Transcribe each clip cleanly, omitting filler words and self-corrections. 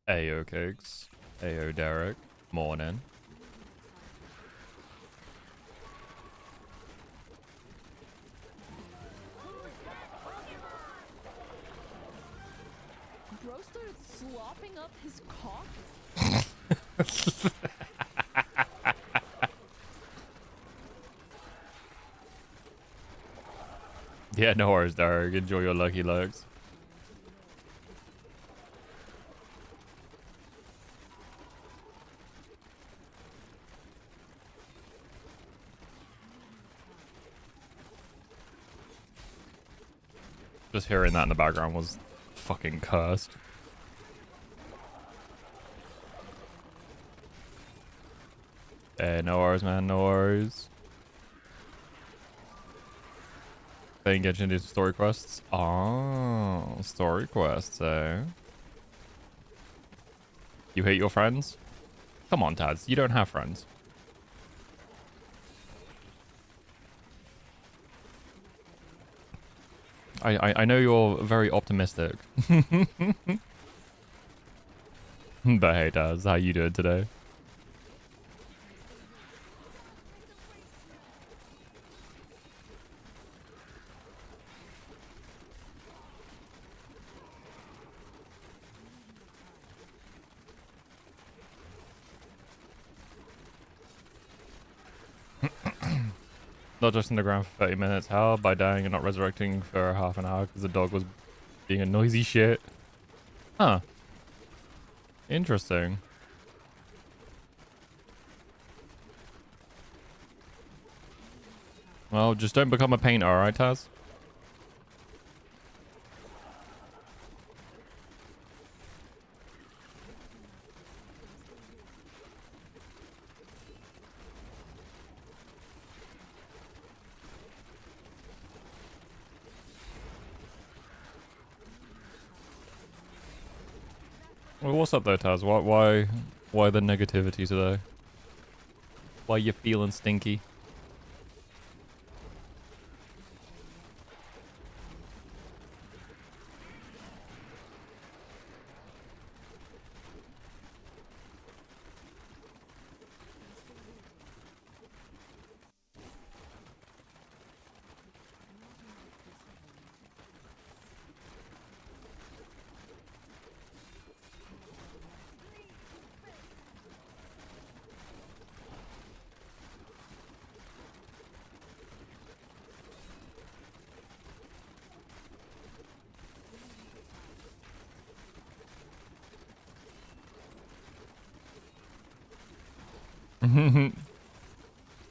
Ayo Cakes. Ayo Derek. Morning. Bro started slopping up his cock. Yeah, no worries, Derek. Enjoy your lucky legs. Just hearing that in the background was fucking cursed. Hey, no worries, man. No worries. Then get you into story quests. Oh, story quests, eh? You hate your friends? Come on, Taz. You don't have friends. I know you're very optimistic. But hey, Taz, how you doing today? Not just in the ground for 30 minutes. How? By dying and not resurrecting for half an hour because the dog was being a noisy shit. Huh. Interesting. Well, just don't become a painter, alright, Taz? Well, what's up though, Taz? Why the negativity today? Why you feeling stinky?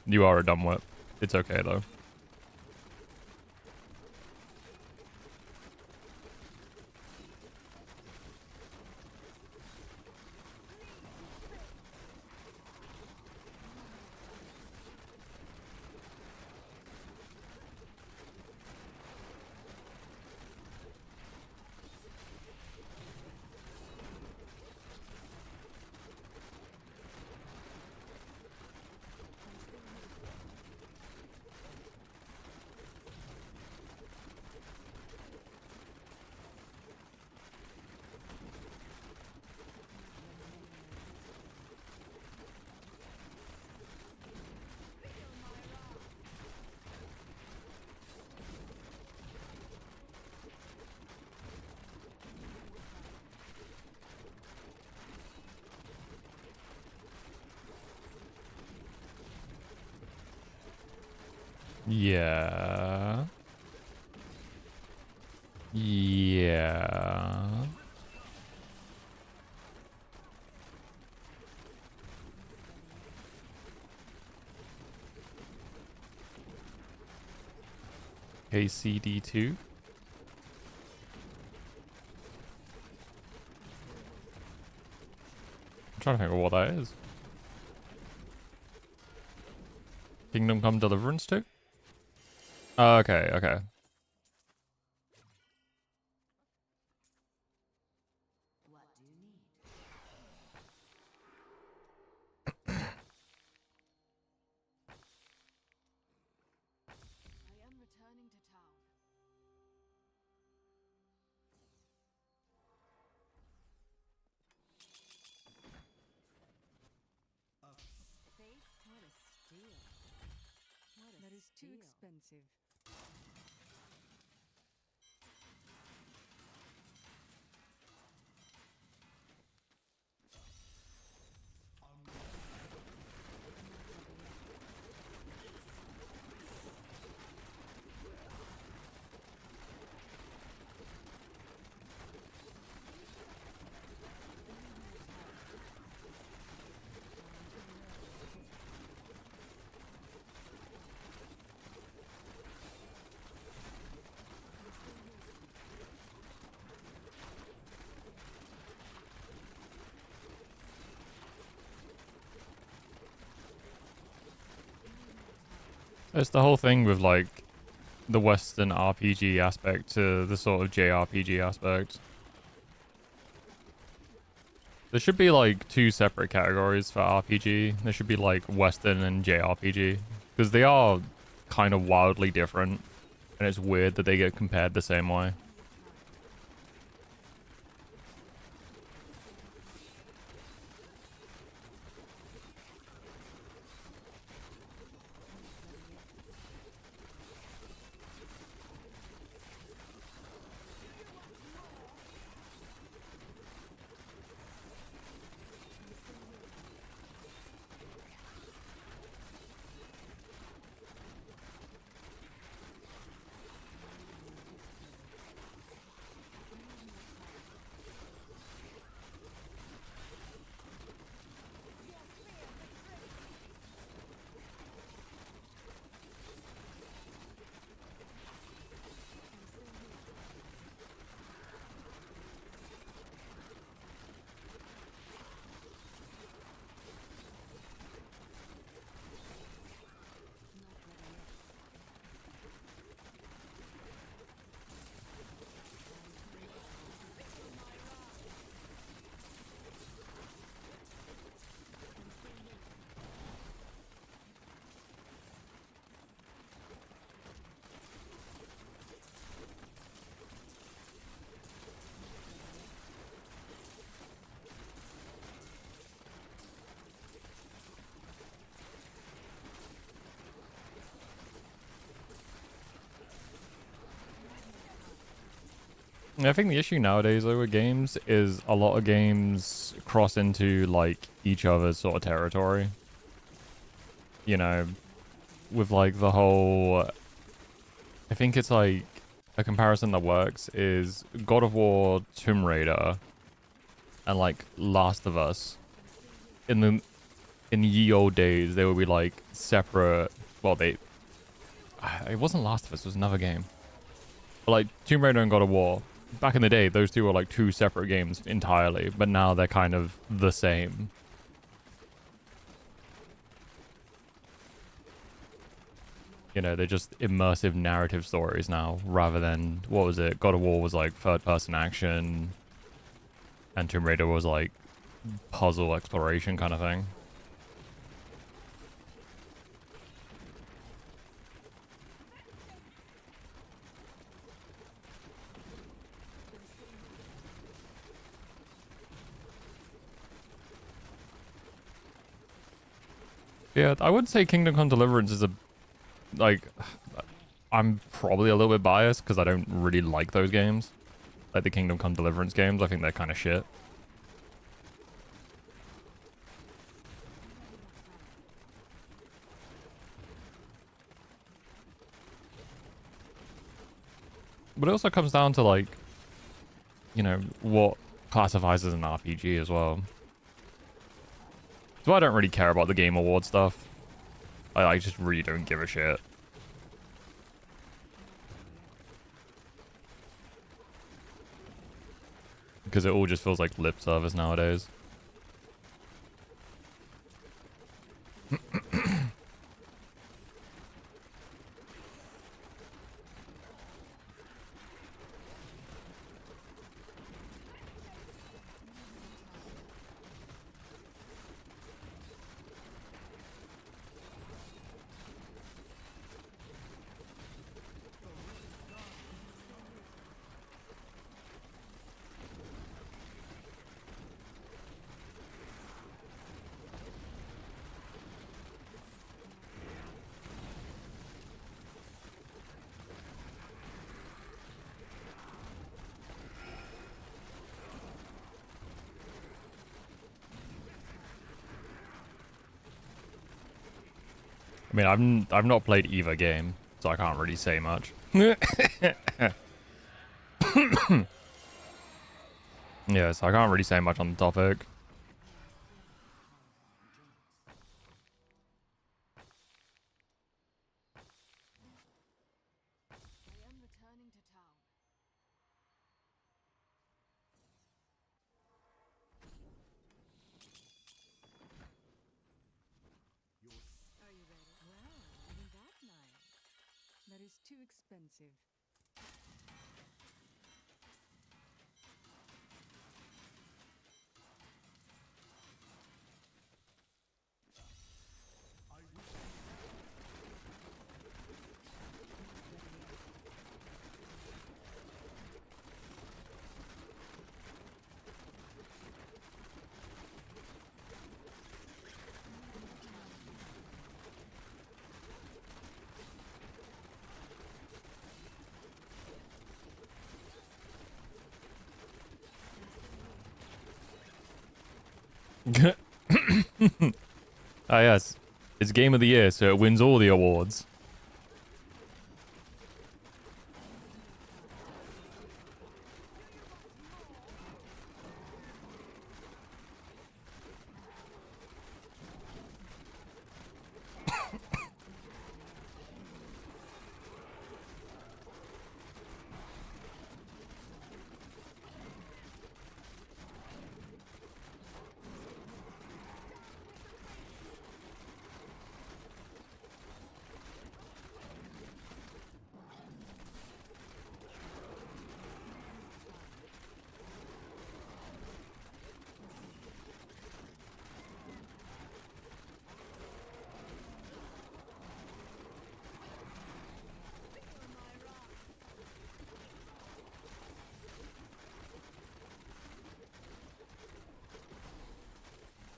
You are a dumb whip. It's okay though. Yeah. Yeah. KCD2. I'm trying to think of what that is. Kingdom Come Deliverance 2? Okay, okay. is too expensive. It's the whole thing with like the Western RPG aspect to the sort of JRPG aspect. There should be like two separate categories for RPG. There should be like Western and JRPG because they are kind of wildly different, and it's weird that they get compared the same way. I think the issue nowadays though with games is a lot of games cross into like each other's sort of territory. You know, with like the whole, I think it's like a comparison that works is God of War, Tomb Raider, and like Last of Us. In ye old days, they would be like separate. Well, it wasn't Last of Us; it was another game. But like Tomb Raider and God of War. Back in the day, those two were like two separate games entirely, but now they're kind of the same. You know, they're just immersive narrative stories now, rather than, what was it? God of War was like third-person action, and Tomb Raider was like puzzle exploration kind of thing. Yeah, I would say Kingdom Come Deliverance is a, like, I'm probably a little bit biased because I don't really like those games. Like the Kingdom Come Deliverance games, I think they're kind of shit. But it also comes down to like, you know, what classifies as an RPG as well. So I don't really care about the Game Award stuff. I just really don't give a shit. Because it all just feels like lip service nowadays. I mean, I've not played either game, so I can't really say much. Yeah, so I can't really say much on the topic. Are you ready? Well, isn't that nice? That is too expensive. Ah, yes. It's game of the year, so it wins all the awards.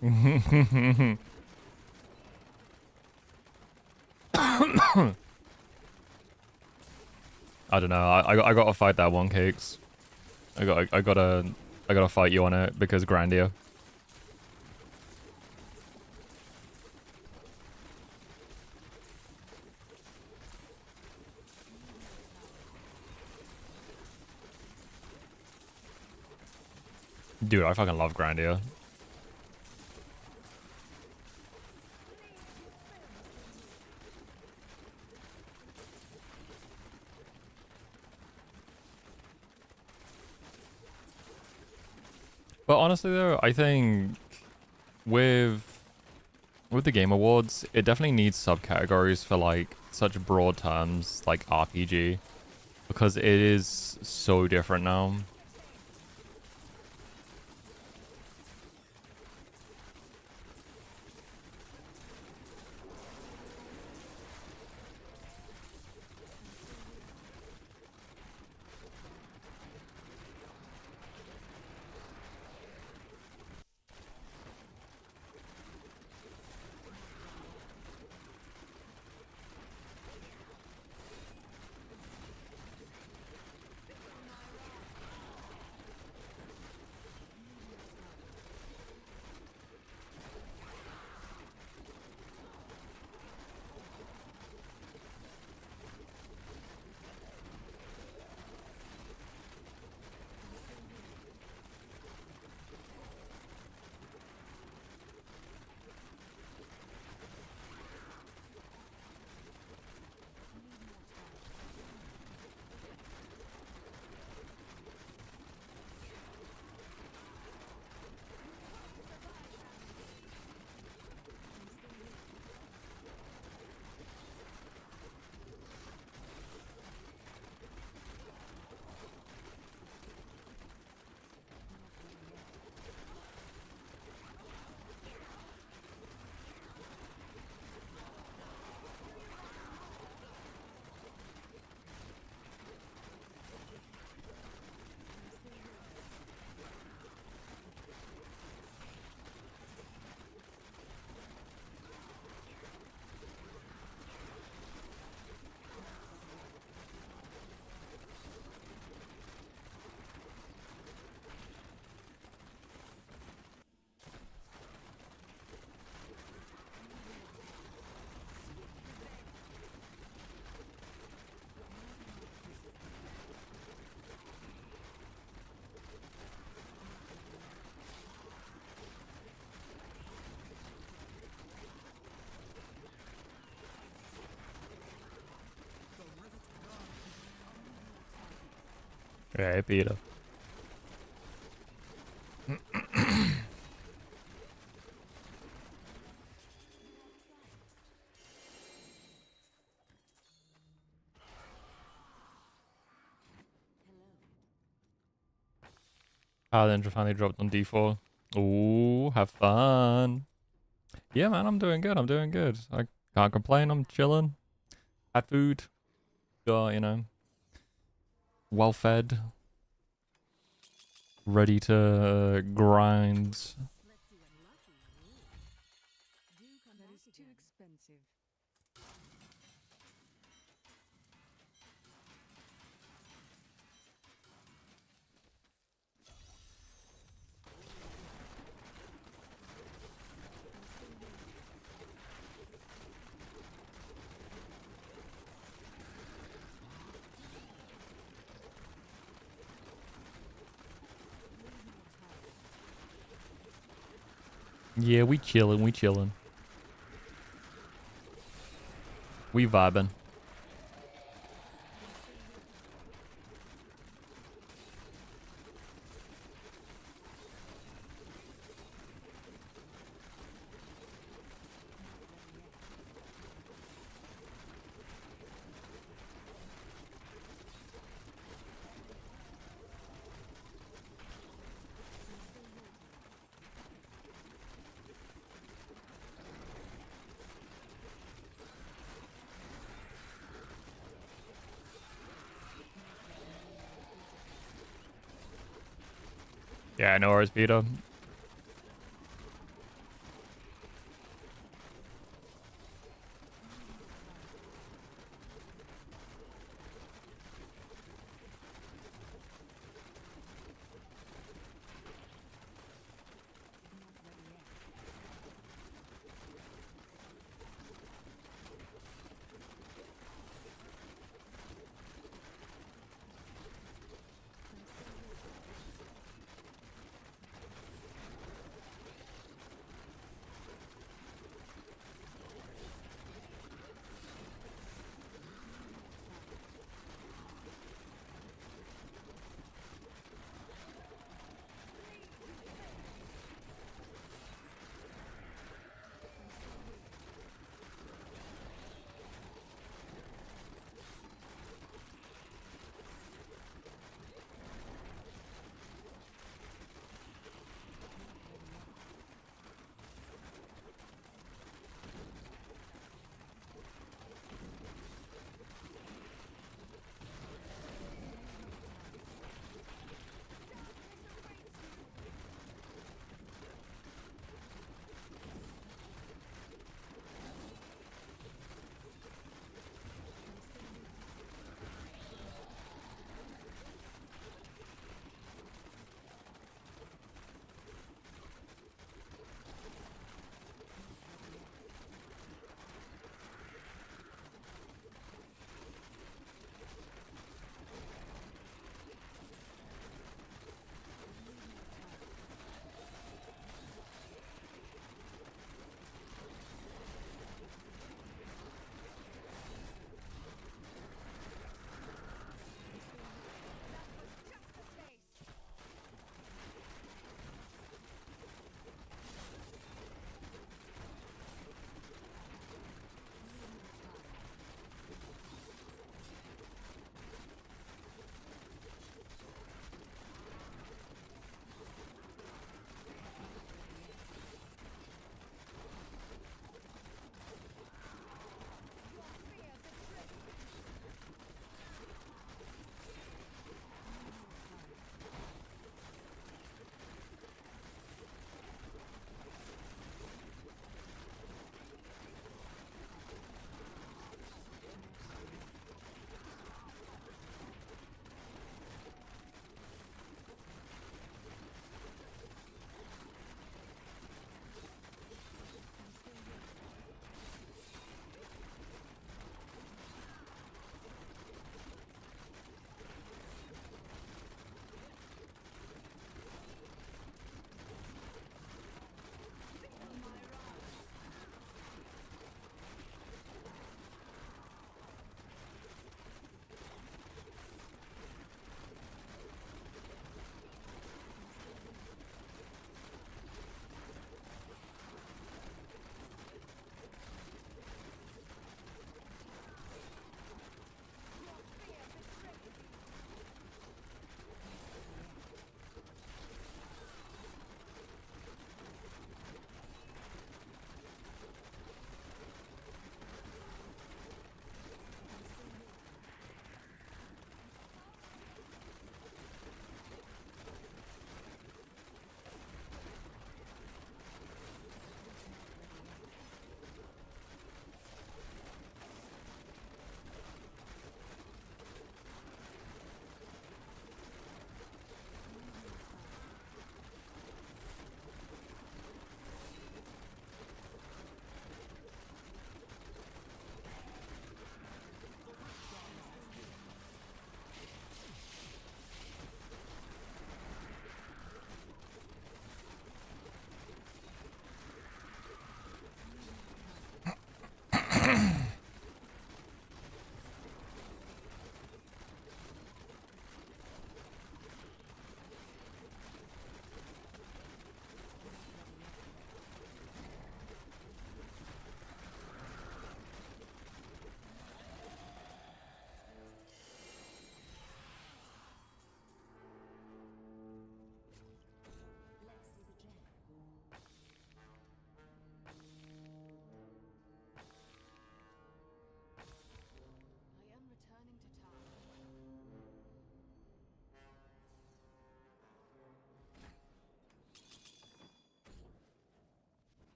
I don't know. I gotta fight that one, Cakes. I gotta fight you on it because Grandia. Dude, I fucking love Grandia. But honestly though, I think with with the Game Awards, it definitely needs subcategories for like such broad terms like RPG because it is so different now. Hey, Peter. Ah, the intro finally dropped on D4. Ooh, have fun. Yeah, man, I'm doing good. I'm doing good. I can't complain. I'm chilling. Had food. You know, well fed. Ready to grind. Let's see what lucky you. Do come that is too expensive. Yeah, we chilling. We chilling. We vibing. Yeah, no worries, Peter.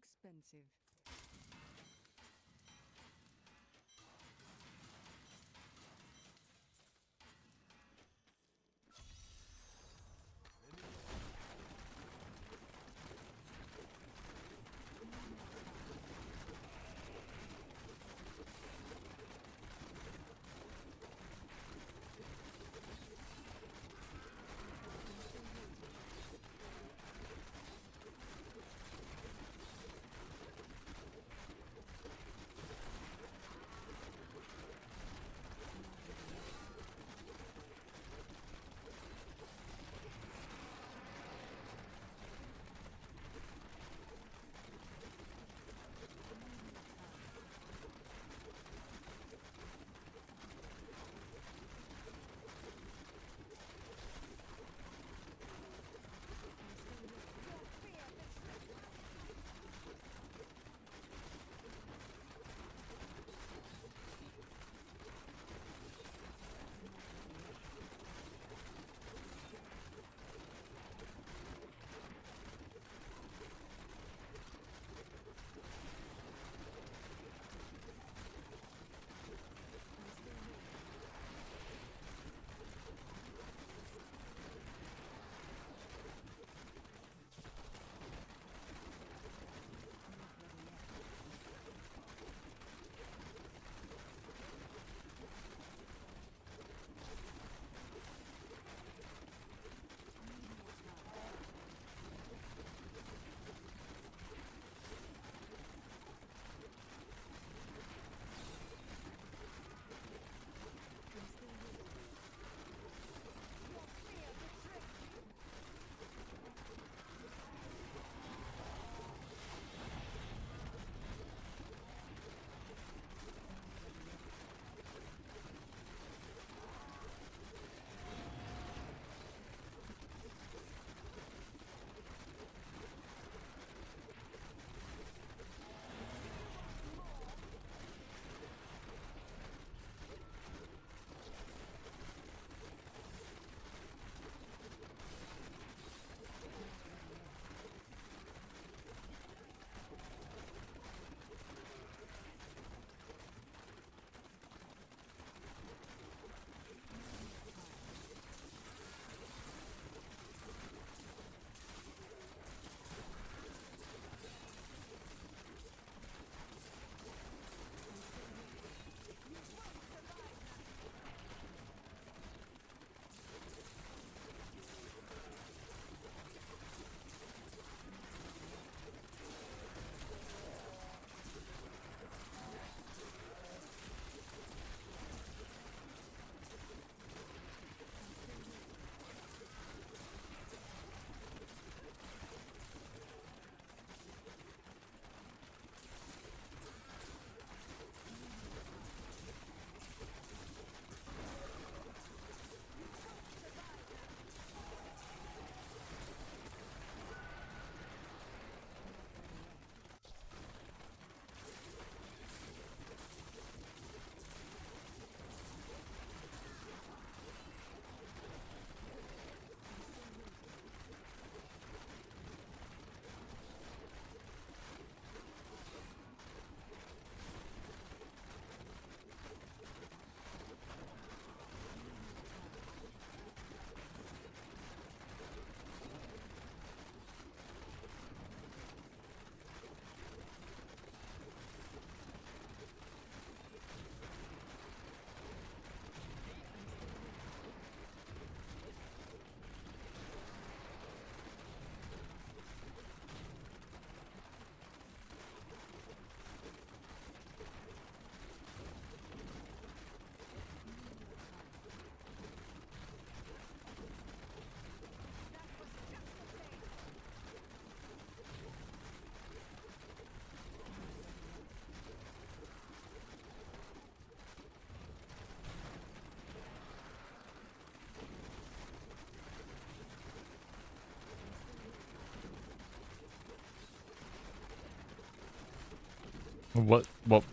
expensive.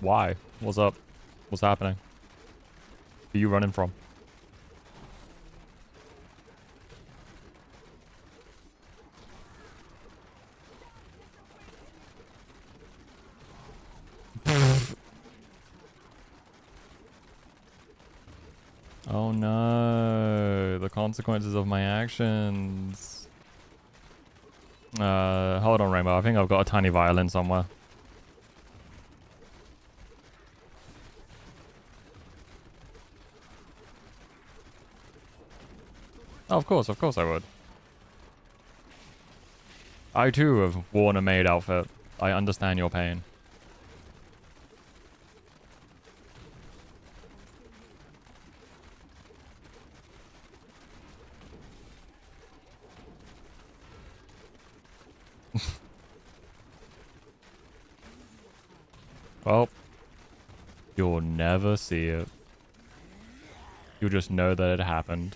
Why? What's up? What's happening? Who are you running from? Oh no, the consequences of my actions. Hold on, Rainbow. I think I've got a tiny violin somewhere. Oh, of course I would. I too have worn a maid outfit. I understand your pain. Well, you'll never see it. You'll just know that it happened.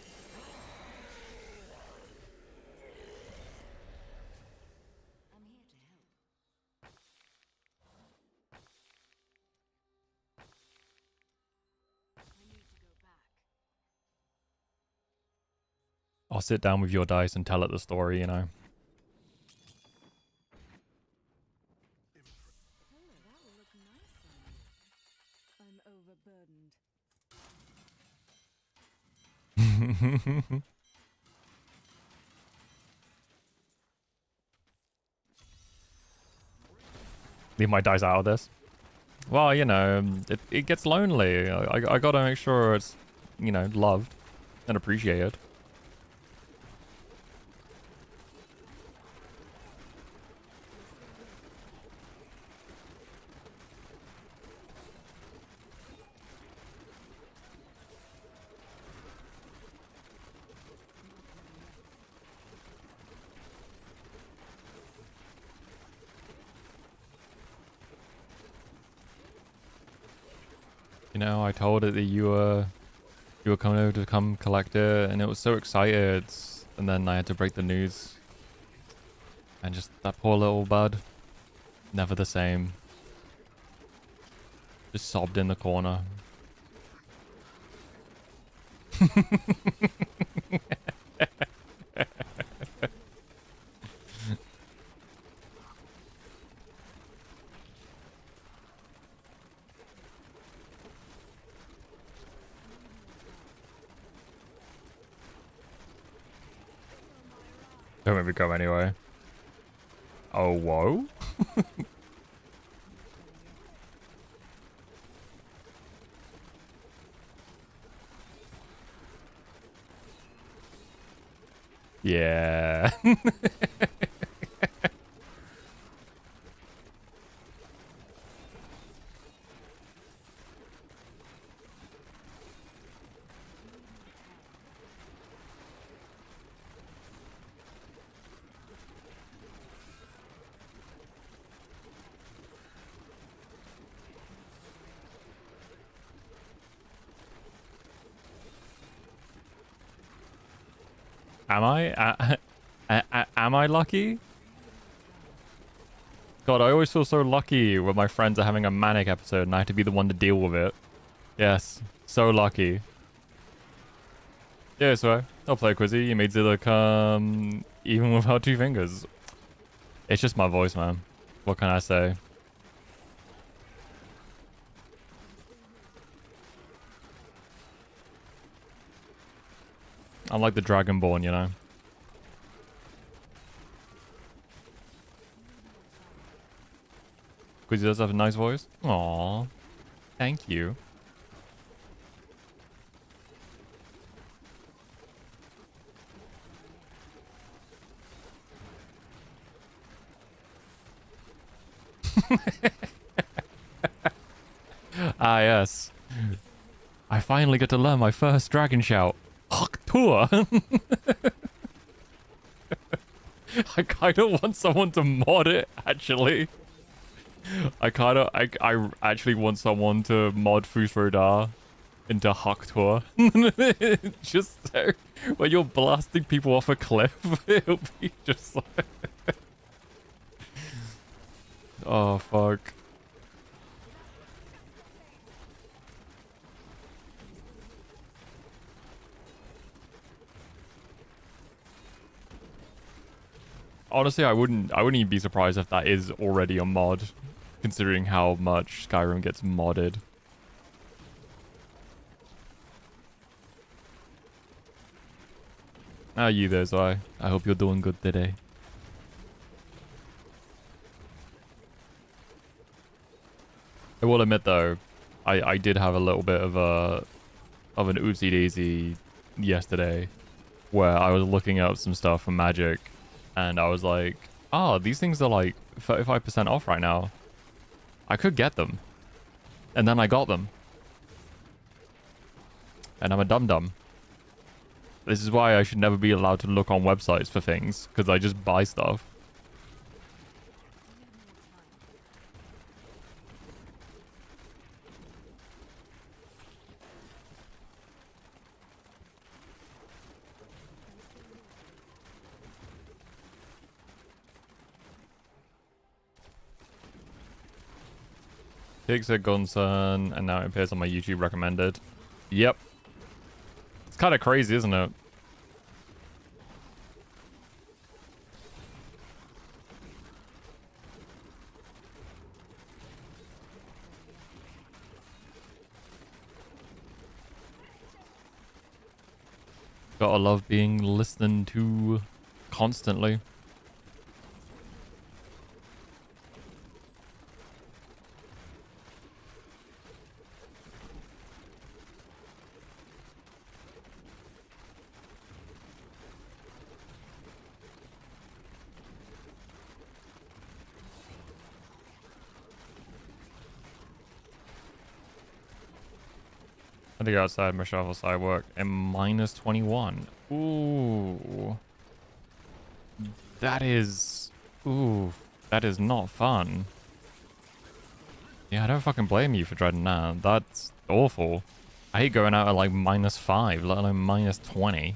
I'll sit down with your dice and tell it the story, you know. Oh, that will look nice on you. I'm overburdened. Leave my dice out of this. Well, you know, it gets lonely. I gotta make sure it's, you know, loved and appreciated. You know, I told it that you were coming over to come collect it, and it was so excited. And then I had to break the news. And just that poor little bud, never the same. Just sobbed in the corner. Don't make me go anyway. Oh, whoa. Yeah. Am I? Am I lucky? God, I always feel so lucky when my friends are having a manic episode and I have to be the one to deal with it. Yes, so lucky. Yeah, so I'll play Quizzy. You made Zilla come even without two fingers. It's just my voice, man. What can I say? I'm like the Dragonborn, you know? Quizzy does have a nice voice. Aww. Thank you. Ah, yes. I finally get to learn my first dragon shout. Tour. I kind of want someone to mod it, actually. I actually want someone to mod Fusrodar into Tour. Just so when you're blasting people off a cliff, it'll be just like... Oh, fuck. Honestly, I wouldn't even be surprised if that is already a mod, considering how much Skyrim gets modded. How are you there, Zai? I hope you're doing good today. I will admit though, I did have a little bit of an oopsie daisy yesterday where I was looking up some stuff from Magic and I was like, oh, these things are like 35% off right now. I could get them. And then I got them. And I'm a dum-dum. This is why I should never be allowed to look on websites for things, because I just buy stuff. Takes a Gunson, and now it appears on my YouTube recommended. Yep. It's kind of crazy, isn't it? Gotta love being listened to constantly. I think outside my shovel side work and minus 21. Ooh. That is... Ooh. That is not fun. Yeah, I don't fucking blame you for dreading that. That's awful. I hate going out at like minus 5, let alone minus 20.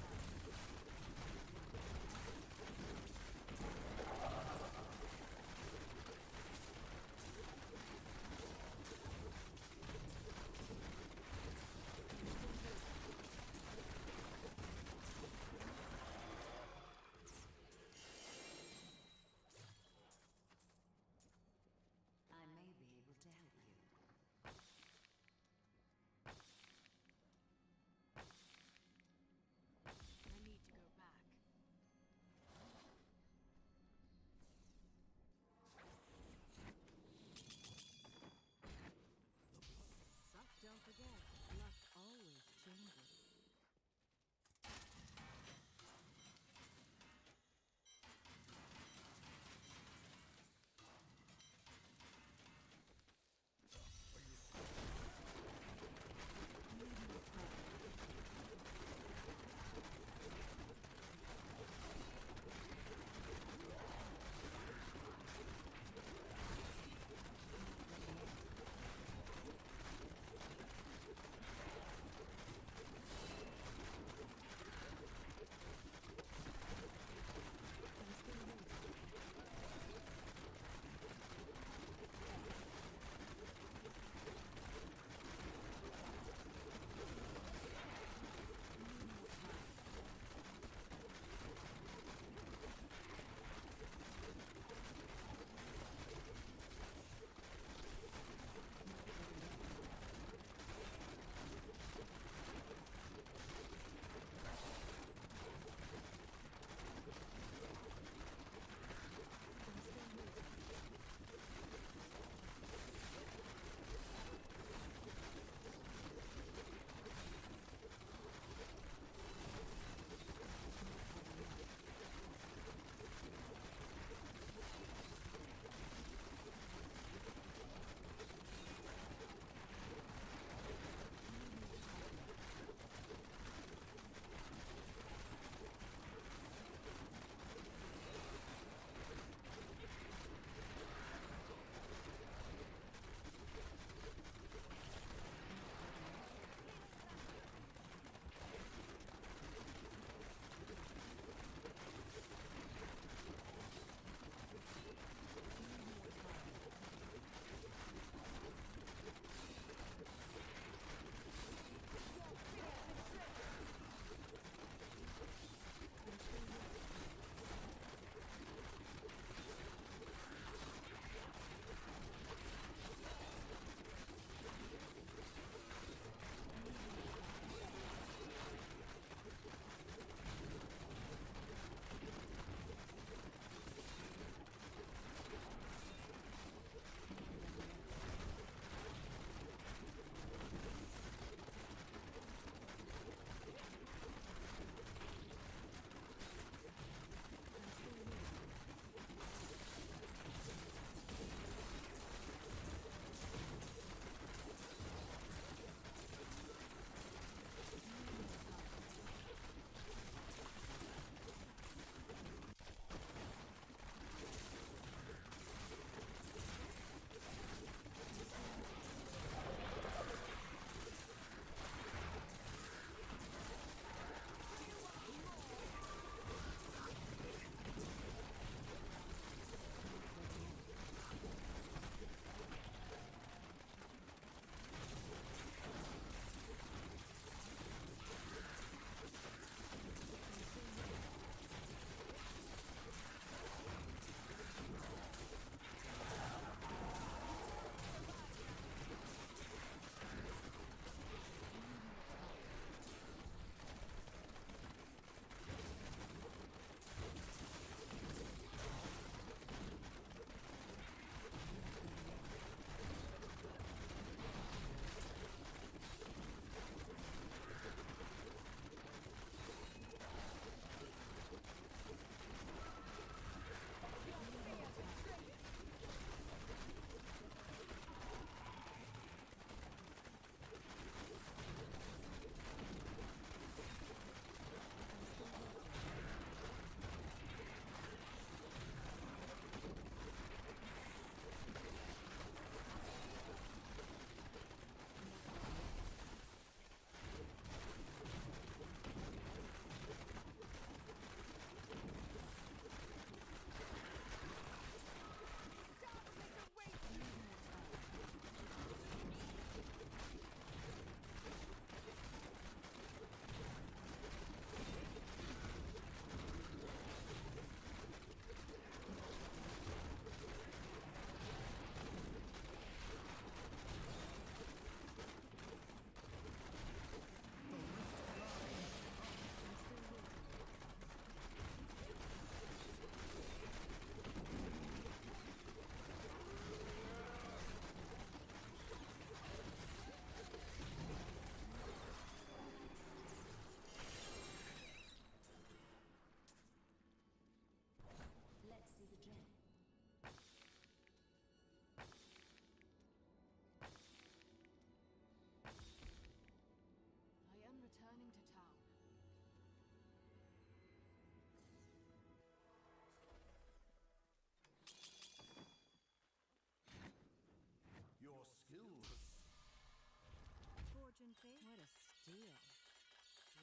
I may be able to help you. something? What a steal.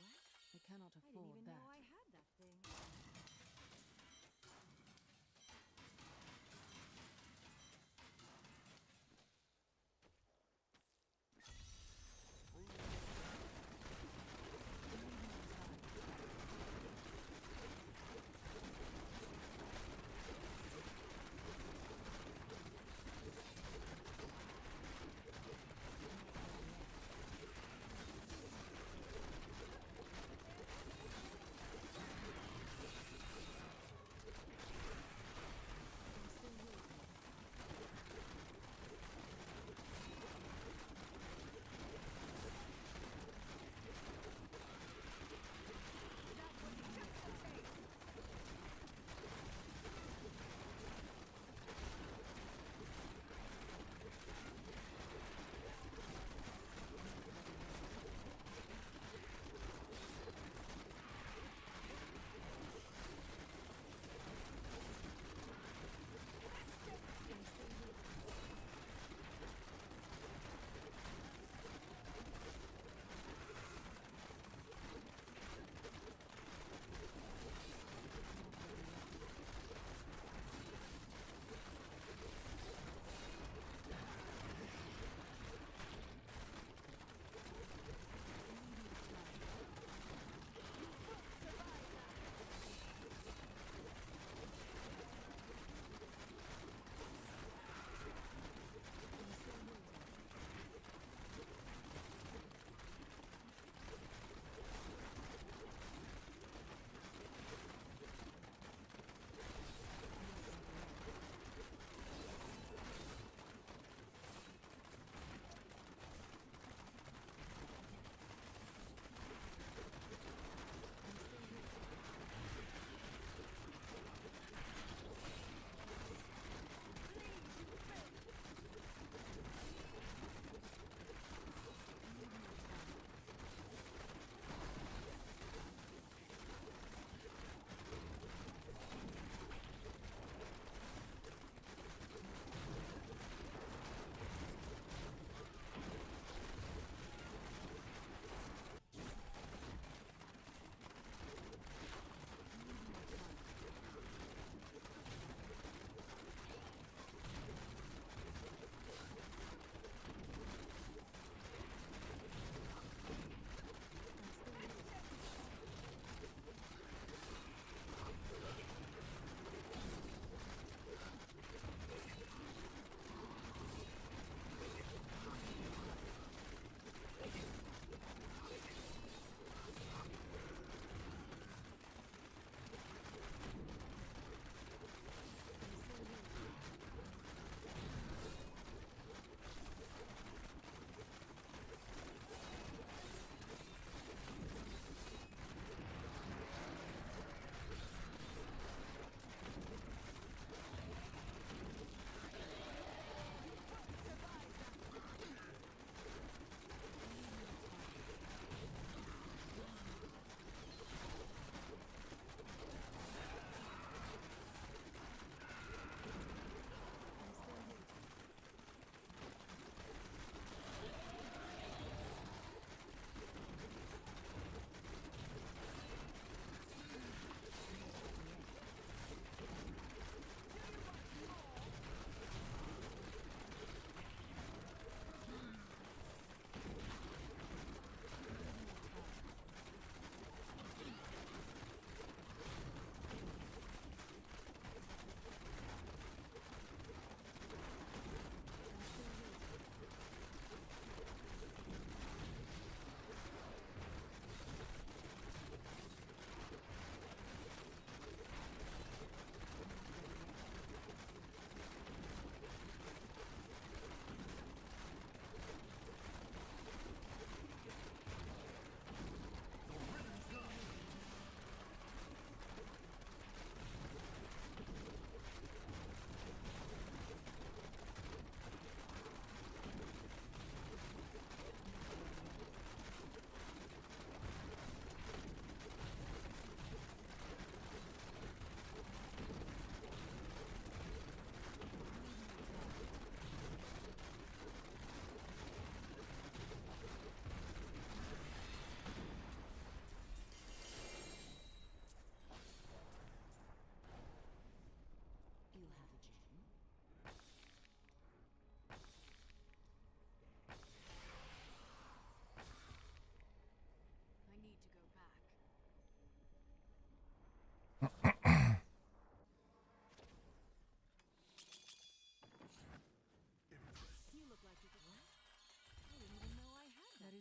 What? I cannot I didn't afford even that. know I had that thing.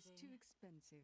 is too expensive.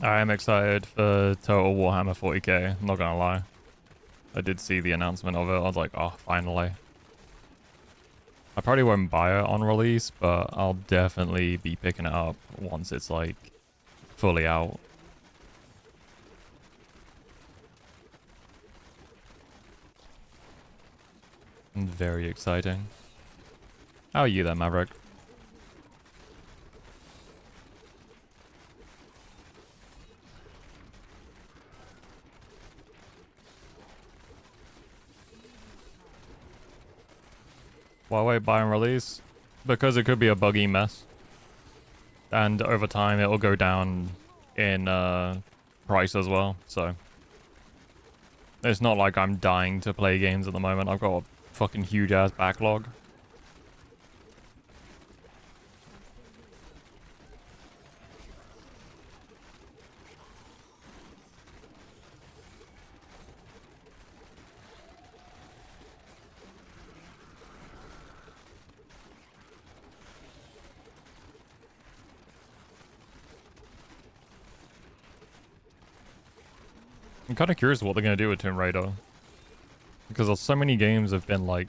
I am excited for Total Warhammer 40k, I'm not gonna lie. I did see the announcement of it, I was like, oh, finally. I probably won't buy it on release, but I'll definitely be picking it up once it's like fully out. Very exciting. How are you then, Maverick? Why wait buy and release? Because it could be a buggy mess. And over time it'll go down in price as well, so. It's not like I'm dying to play games at the moment. I've got a fucking huge ass backlog. I'm kind of curious what they're going to do with Tomb Raider. Because so many games have been like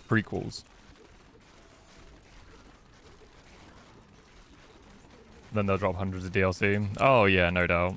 prequels. Then they'll drop hundreds of DLC. Oh yeah, no doubt.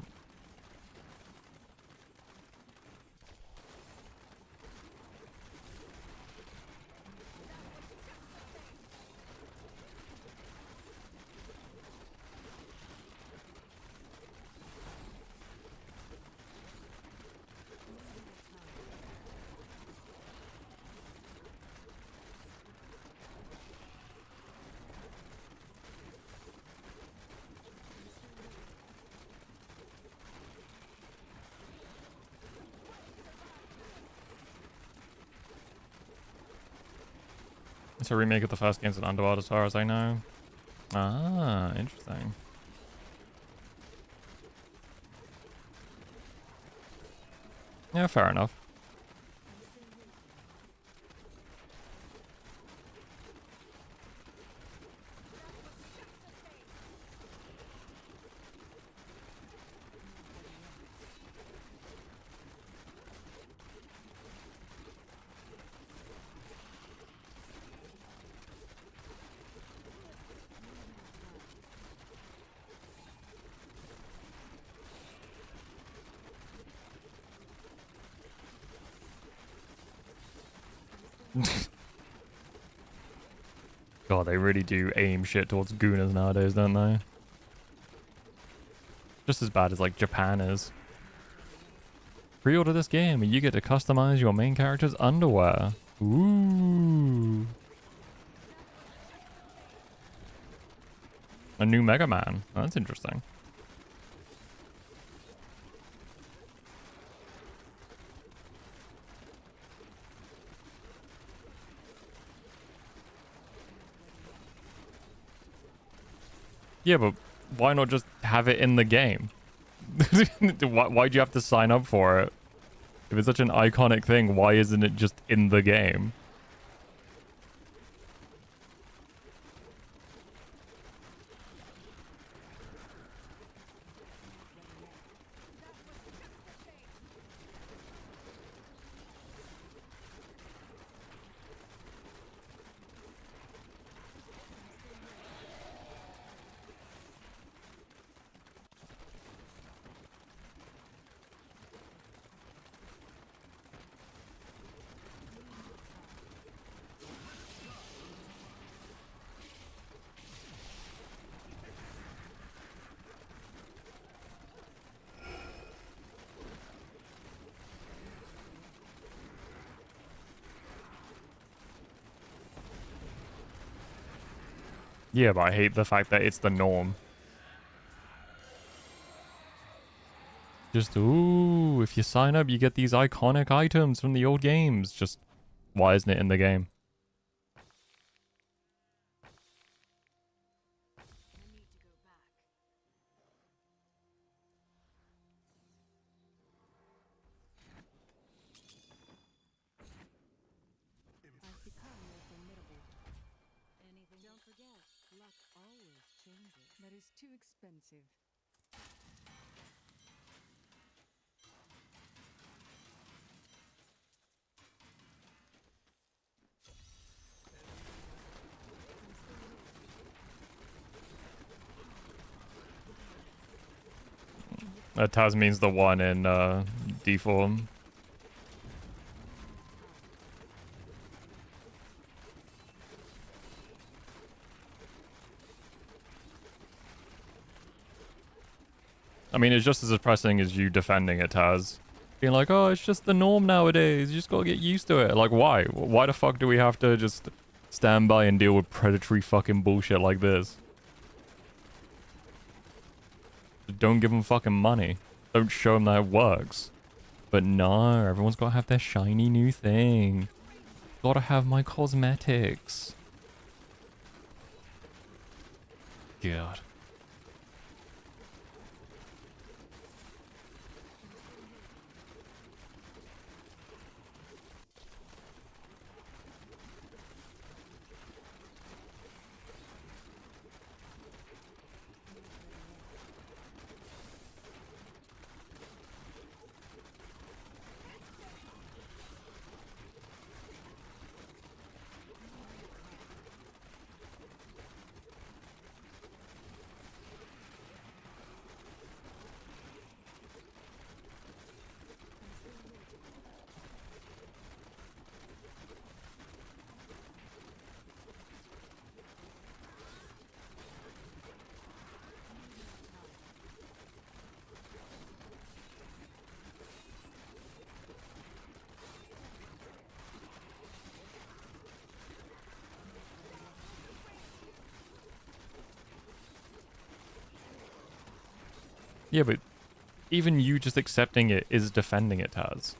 It's a remake of the first games in Underworld as far as I know. Ah, interesting. Yeah, fair enough. God, they really do aim shit towards Gooners nowadays, don't they? Just as bad as like Japan is. Pre-order this game and you get to customize your main character's underwear. Ooh. A new Mega Man. Oh, that's interesting. Yeah, but why not just have it in the game? Why'd you have to sign up for it? If it's such an iconic thing, why isn't it just in the game? Yeah, but I hate the fact that it's the norm. Just, ooh, if you sign up, you get these iconic items from the old games. Just, why isn't it in the game? I've become more formidable. Anything? Don't forget, luck always changes. That is too expensive. Taz means the one in D form. I mean, it's just as depressing as you defending it, Taz. Being like, oh, it's just the norm nowadays. You just gotta get used to it. Like, why? Why the fuck do we have to just stand by and deal with predatory fucking bullshit like this? Don't give them fucking money. Don't show them that it works. But no, everyone's gotta have their shiny new thing. Gotta have my cosmetics. God. Yeah, but even you just accepting it is defending it, Taz.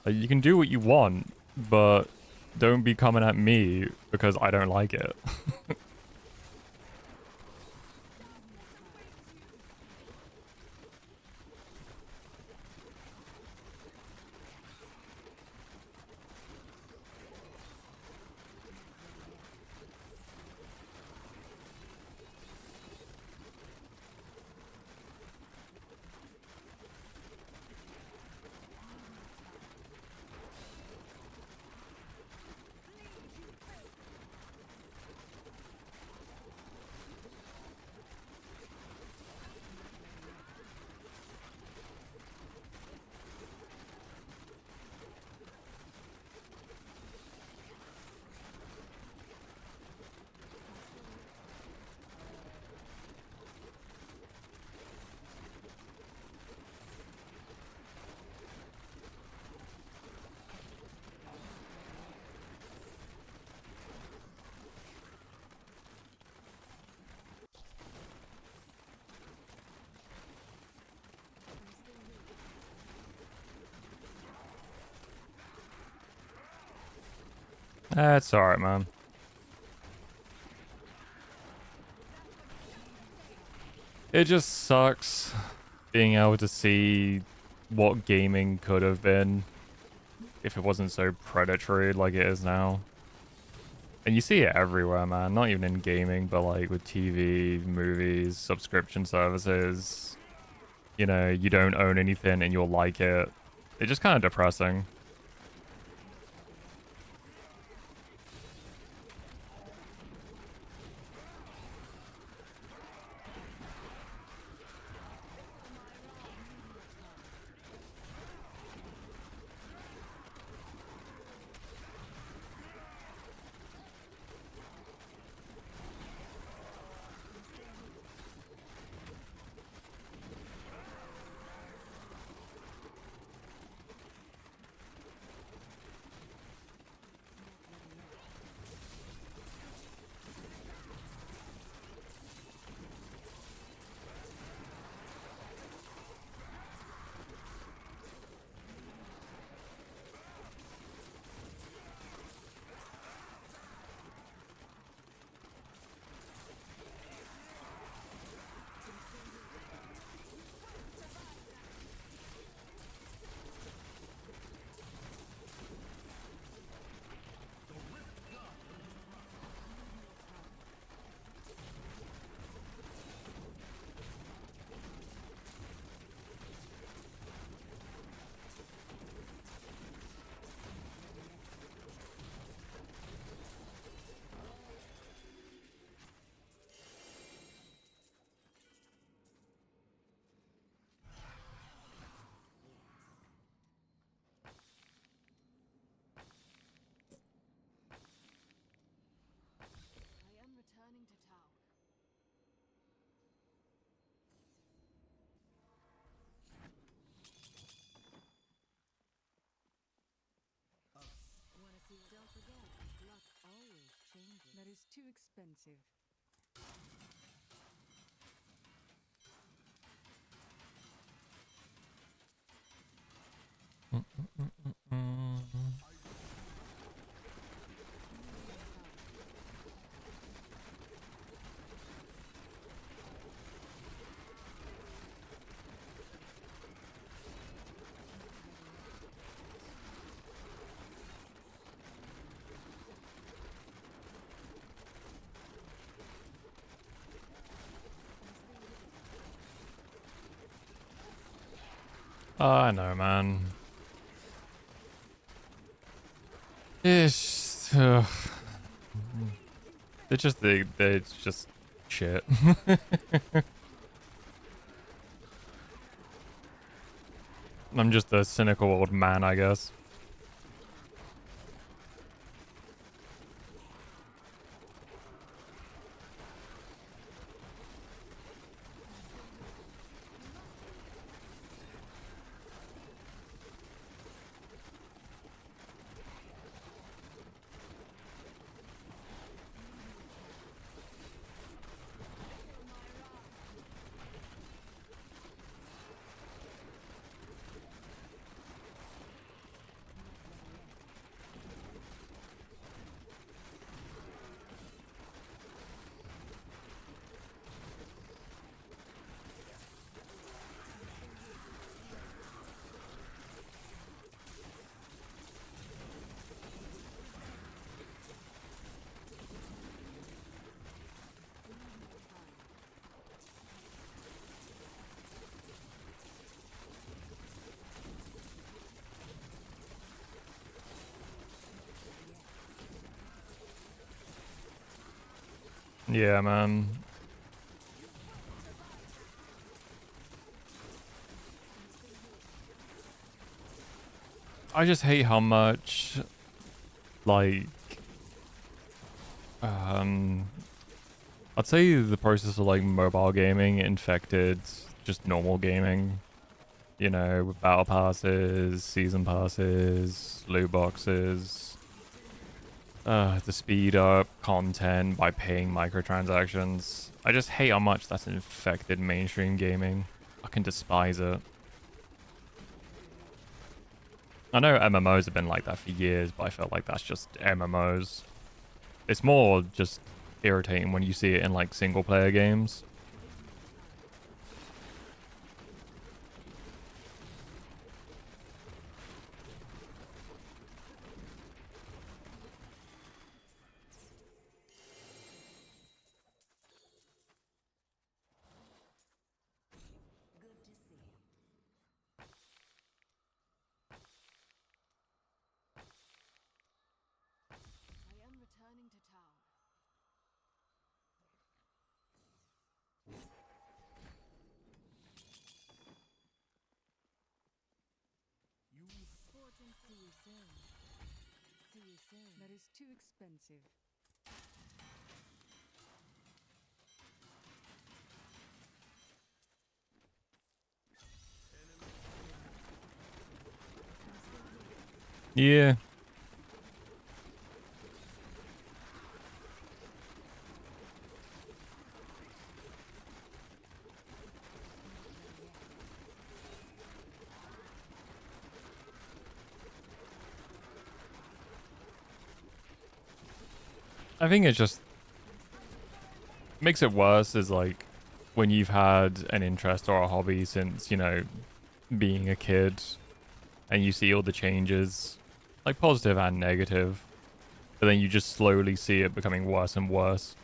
Like, you can do what you want, but don't be coming at me because I don't like it. That's alright, man. It just sucks being able to see what gaming could have been if it wasn't so predatory like it is now. And you see it everywhere, man. Not even in gaming, but like with TV, movies, subscription services. You know, you don't own anything and you'll like it. It's just kind of depressing. That is too expensive. I know, man. It's it's just shit. I'm just a cynical old man, I guess. Yeah, man. I just hate how much, like, I'd say the process of, like, mobile gaming infected just normal gaming. You know, with battle passes, season passes, loot boxes, to speed up content by paying microtransactions. I just hate how much that's infected mainstream gaming. I can despise it. I know MMOs have been like that for years, but I felt like that's just MMOs. It's more just irritating when you see it in like single player games. I am returning to town. Port and see you soon. See you soon. That is too expensive. Yeah. I think it just makes it worse is like when you've had an interest or a hobby since, you know, being a kid and you see all the changes, like positive and negative, but then you just slowly see it becoming worse and worse.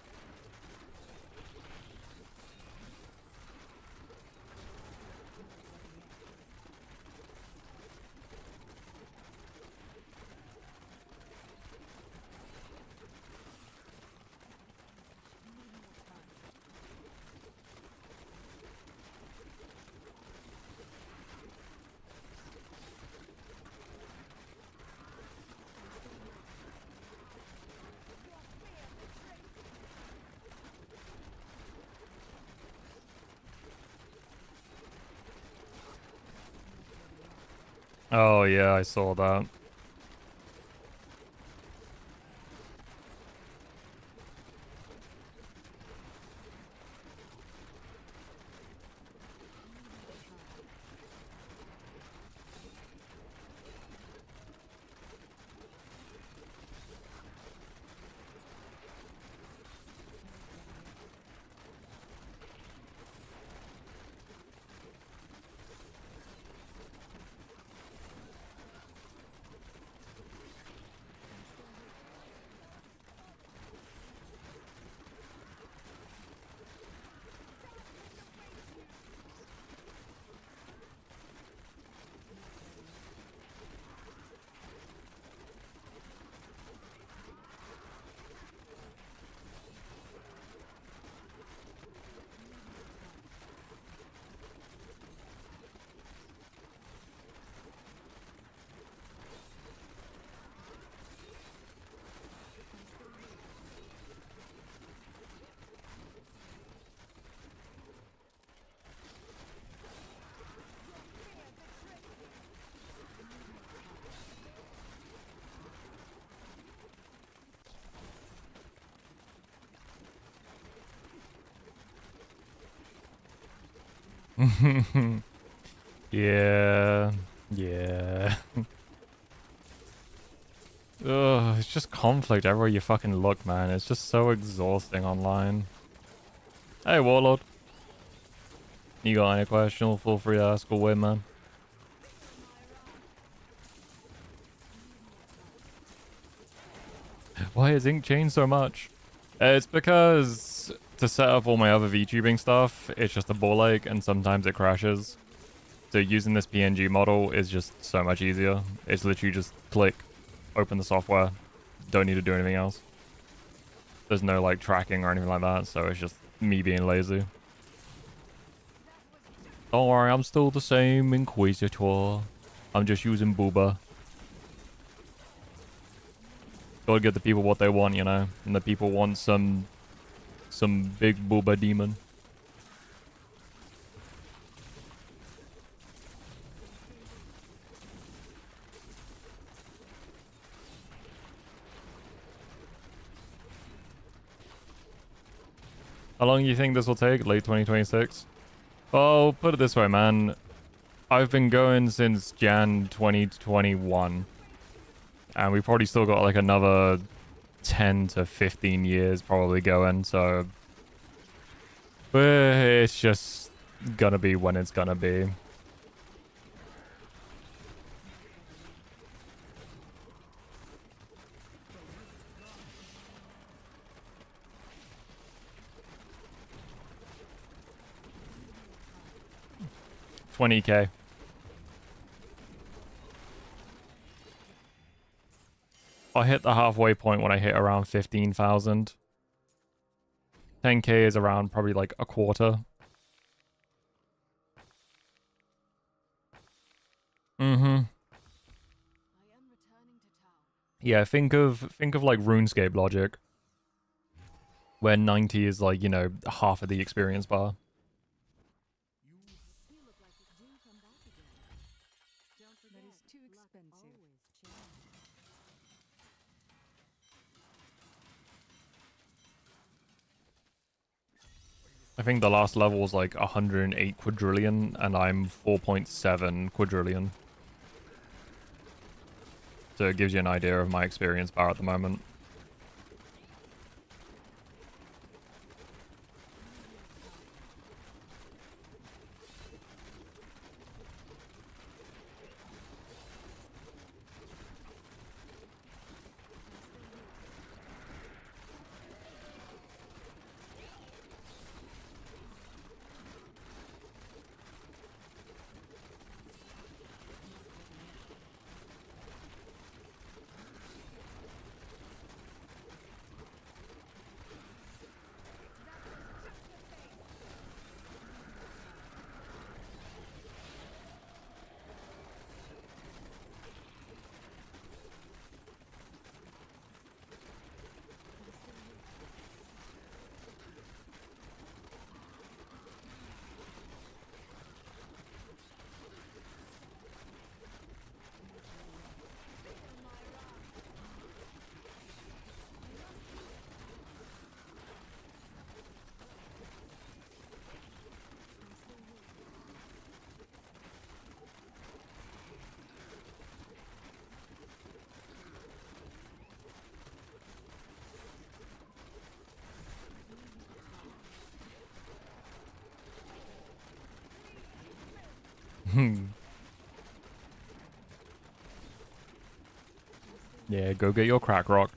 Oh yeah, I saw that. Yeah. Yeah. Ugh, it's just conflict everywhere you fucking look, man. It's just so exhausting online. Hey, Warlord. You got any question? Feel free to ask away, man. Why is Ink changed so much? It's because to set up all my other VTubing stuff, it's just a ball ache and sometimes it crashes. So using this PNG model is just so much easier. It's literally just click, open the software, don't need to do anything else. There's no like tracking or anything like that, so it's just me being lazy. Don't worry, I'm still the same Inquisitor. I'm just using Booba. Gotta give the people what they want, you know? And the people want some big Booba demon. How long do you think this will take? Late 2026? Oh, put it this way, man. I've been going since Jan 2021. And we probably still got like another 10 to 15 years probably going, so... It's just gonna be when it's gonna be. $20K. I hit the halfway point when I hit around 15,000. 10K is around probably like a quarter. Mm-hmm. Yeah, think of like RuneScape logic. Where 90 is like, you know, half of the experience bar. That is too expensive. I think the last level was like 108 quadrillion, and I'm 4.7 quadrillion. So it gives you an idea of my experience bar at the moment. Yeah, go get your crack rock.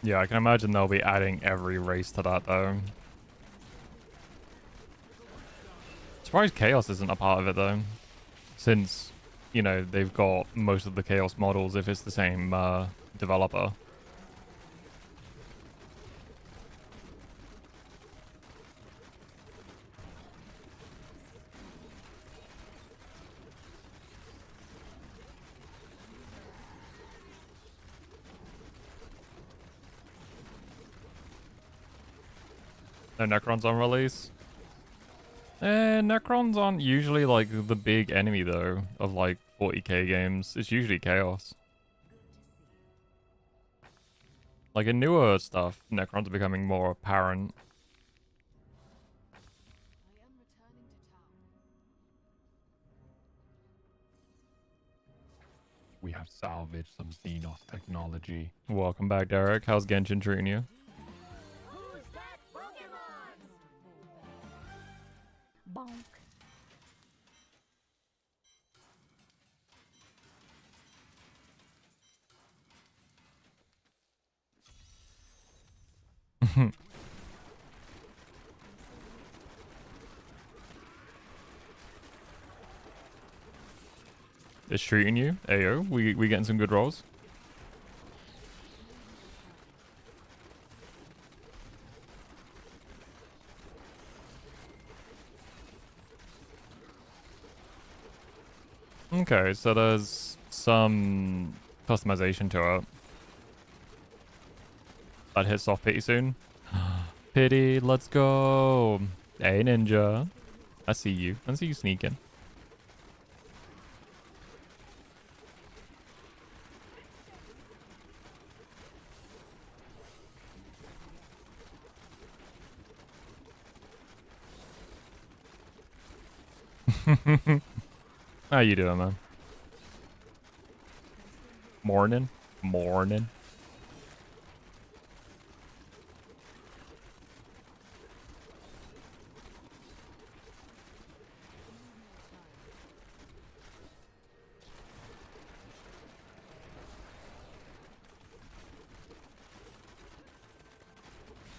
Yeah, I can imagine they'll be adding every race to that though. Surprised Chaos isn't a part of it though, since, you know, they've got most of the Chaos models if it's the same developer. No Necrons on release. Necrons aren't usually like the big enemy though of like 40k games. It's usually Chaos. Like in newer stuff, Necrons are becoming more apparent. I am returning to town. We have salvaged some Xenos technology. Welcome back, Derek. How's Genshin treating you? Who's that Pokemon? Bonk. It's treating you? Ayo, we getting some good rolls? Okay, so there's some customization to it. That hits off pretty soon. Pity, let's go. Hey, ninja. I see you. I see you sneaking. How you doing, man? Morning. Morning.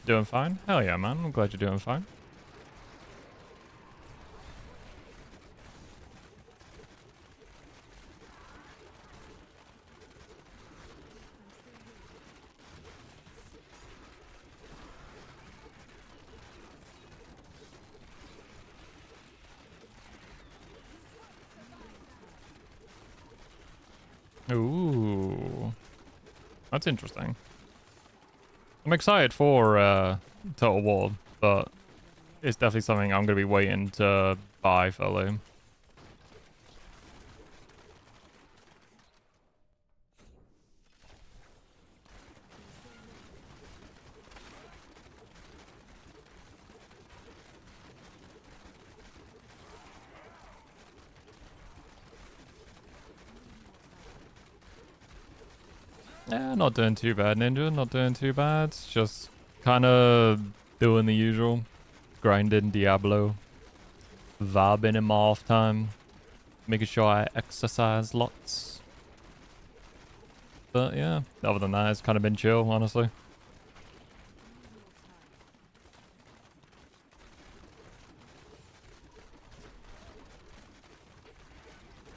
Doing fine? Hell yeah, man. I'm glad you're doing fine. Ooh. That's interesting. I'm excited for Total War, but it's definitely something I'm going to be waiting to buy fully. Yeah, not doing too bad, Ninja. Not doing too bad. Just kind of doing the usual. Grinding Diablo. Vibing in my off time. Making sure I exercise lots. But yeah, other than that, it's kind of been chill, honestly.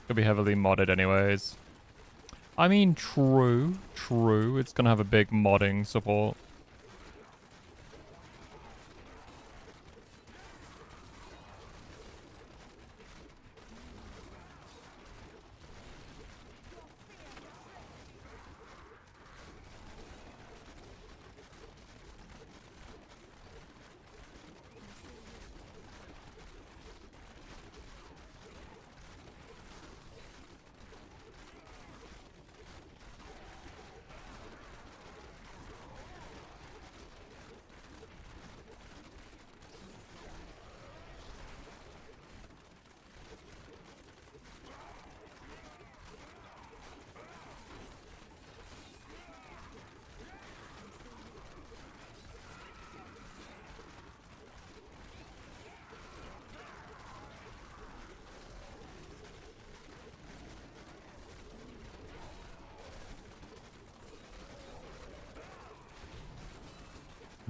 Could be heavily modded anyways. I mean, true. It's gonna have a big modding support.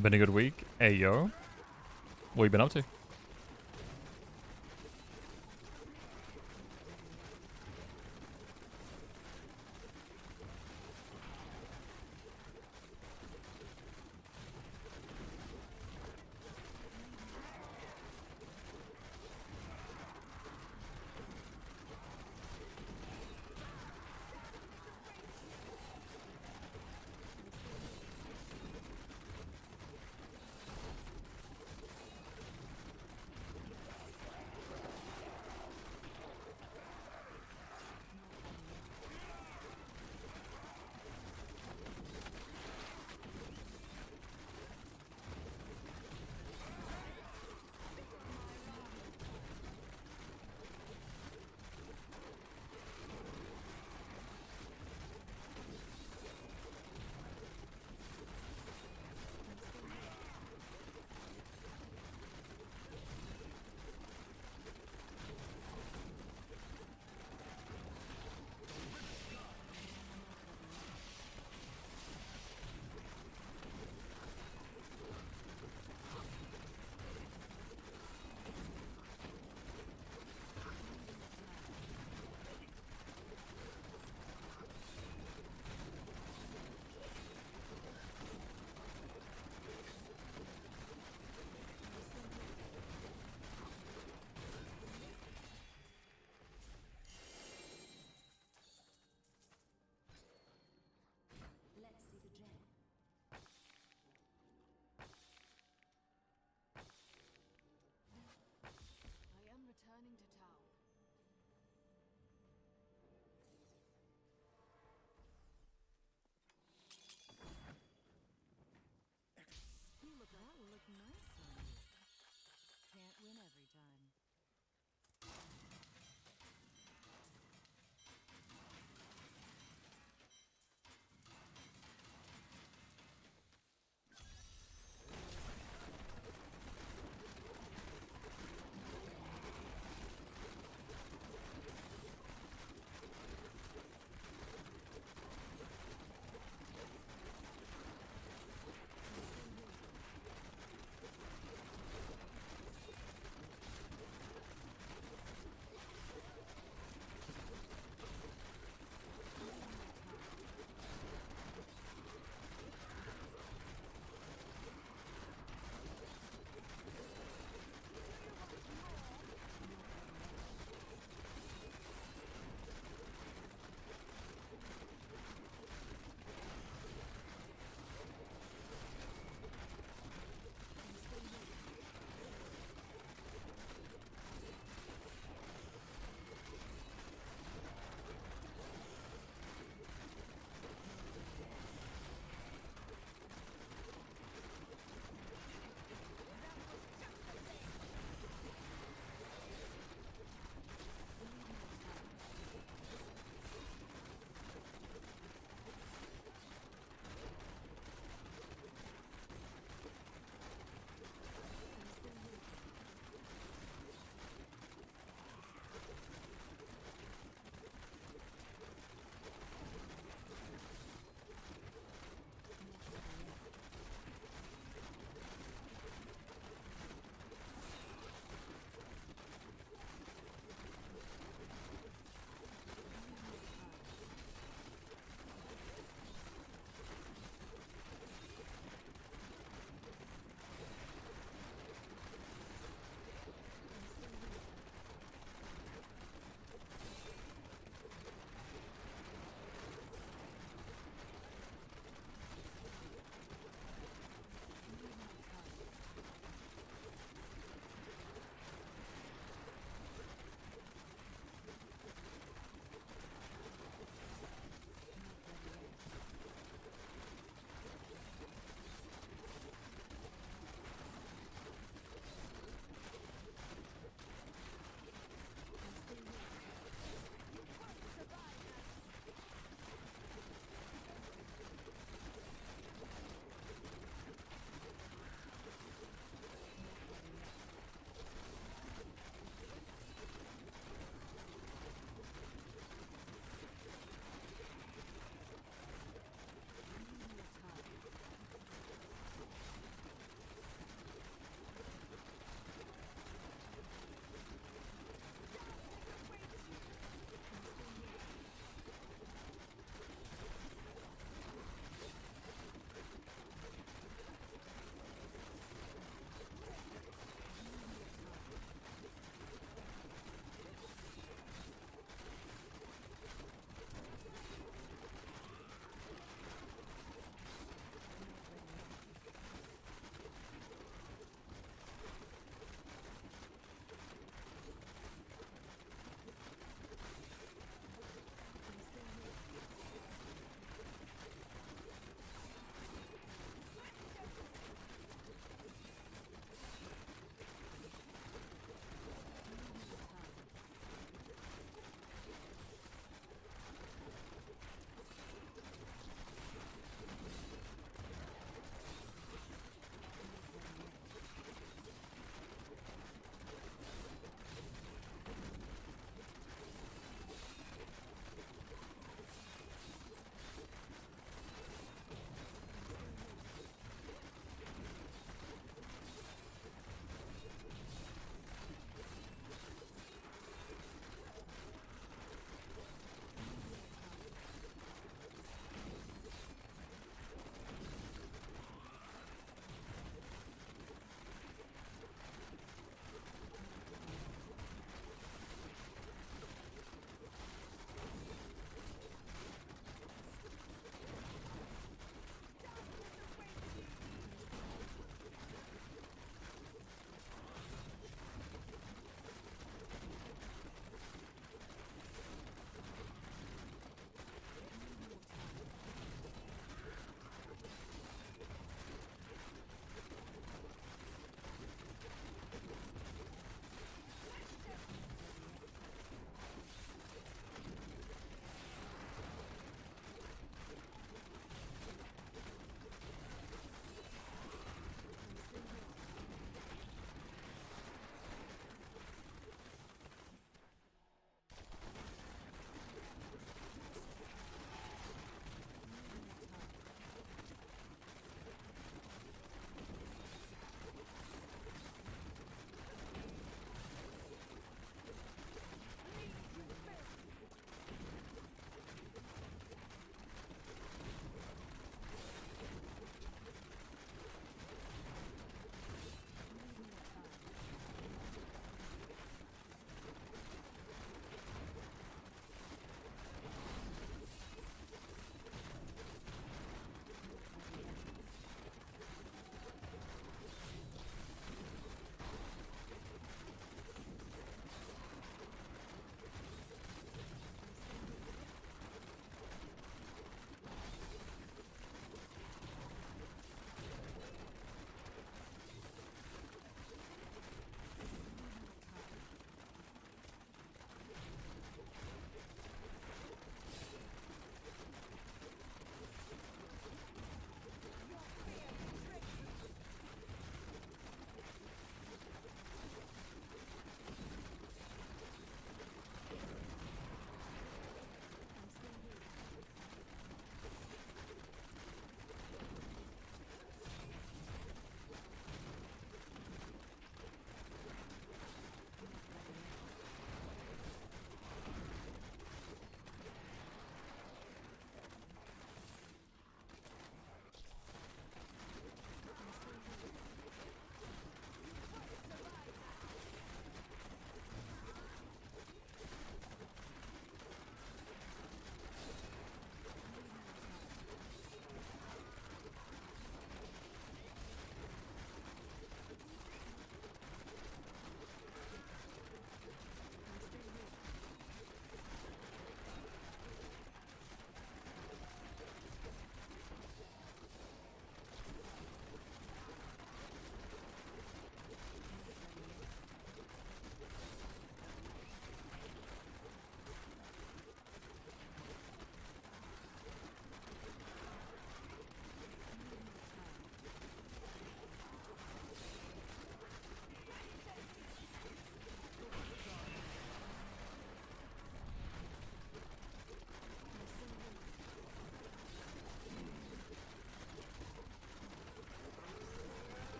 Been a good week. Hey, yo. What you been up to?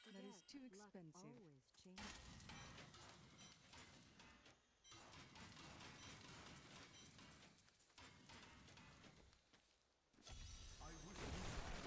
That is too expensive. Always changes.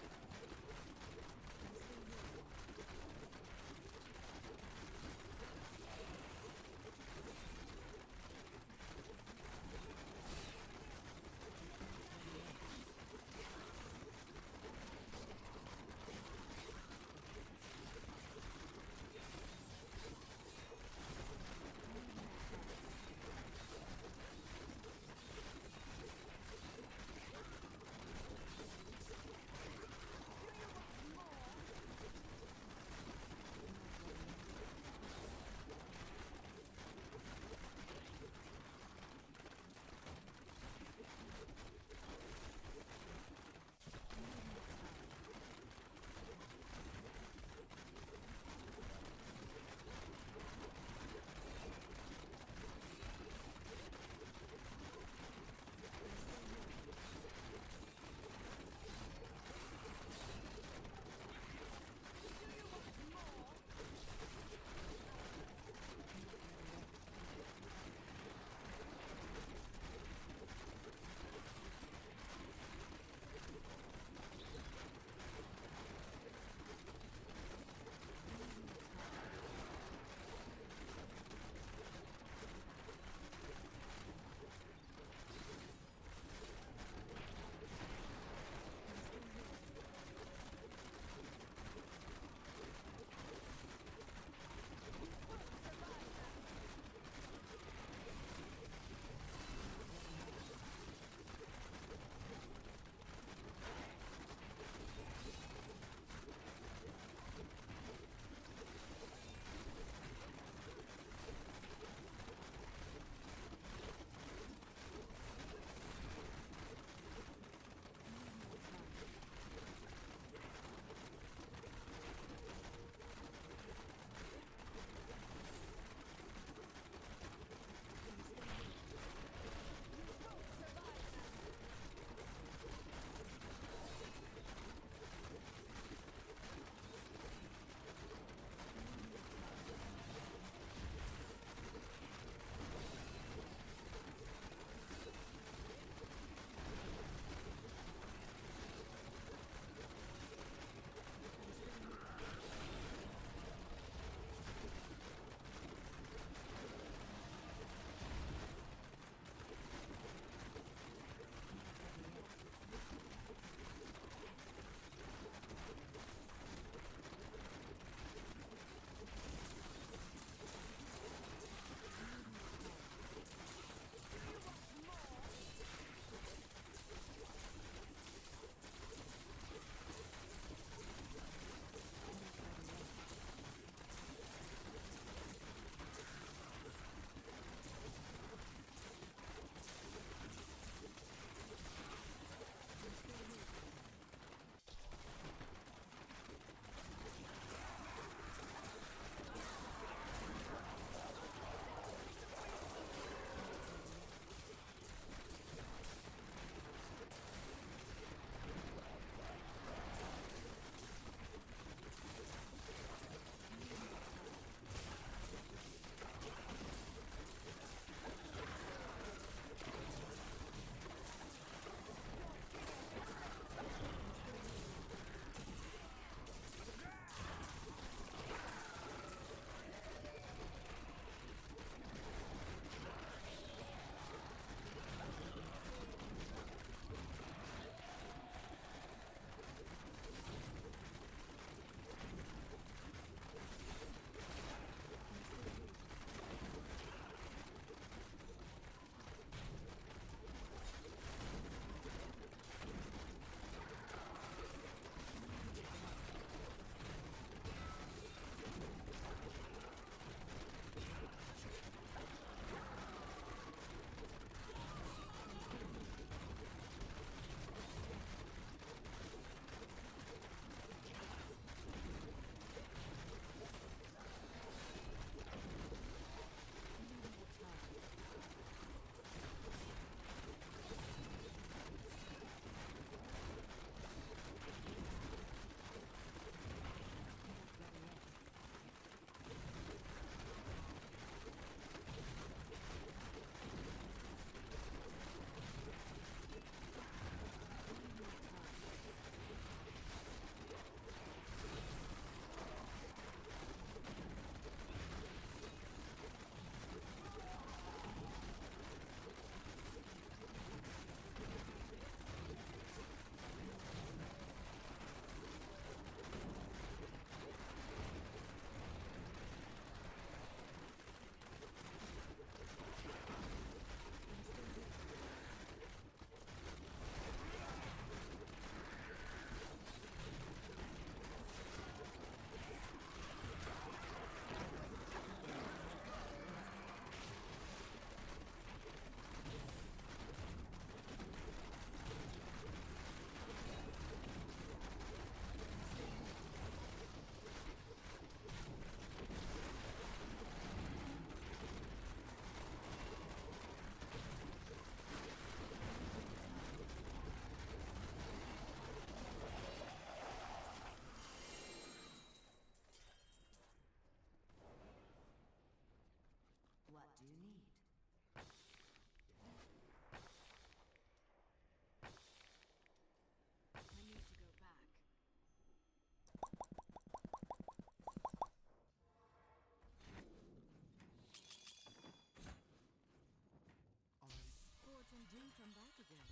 dream come back again.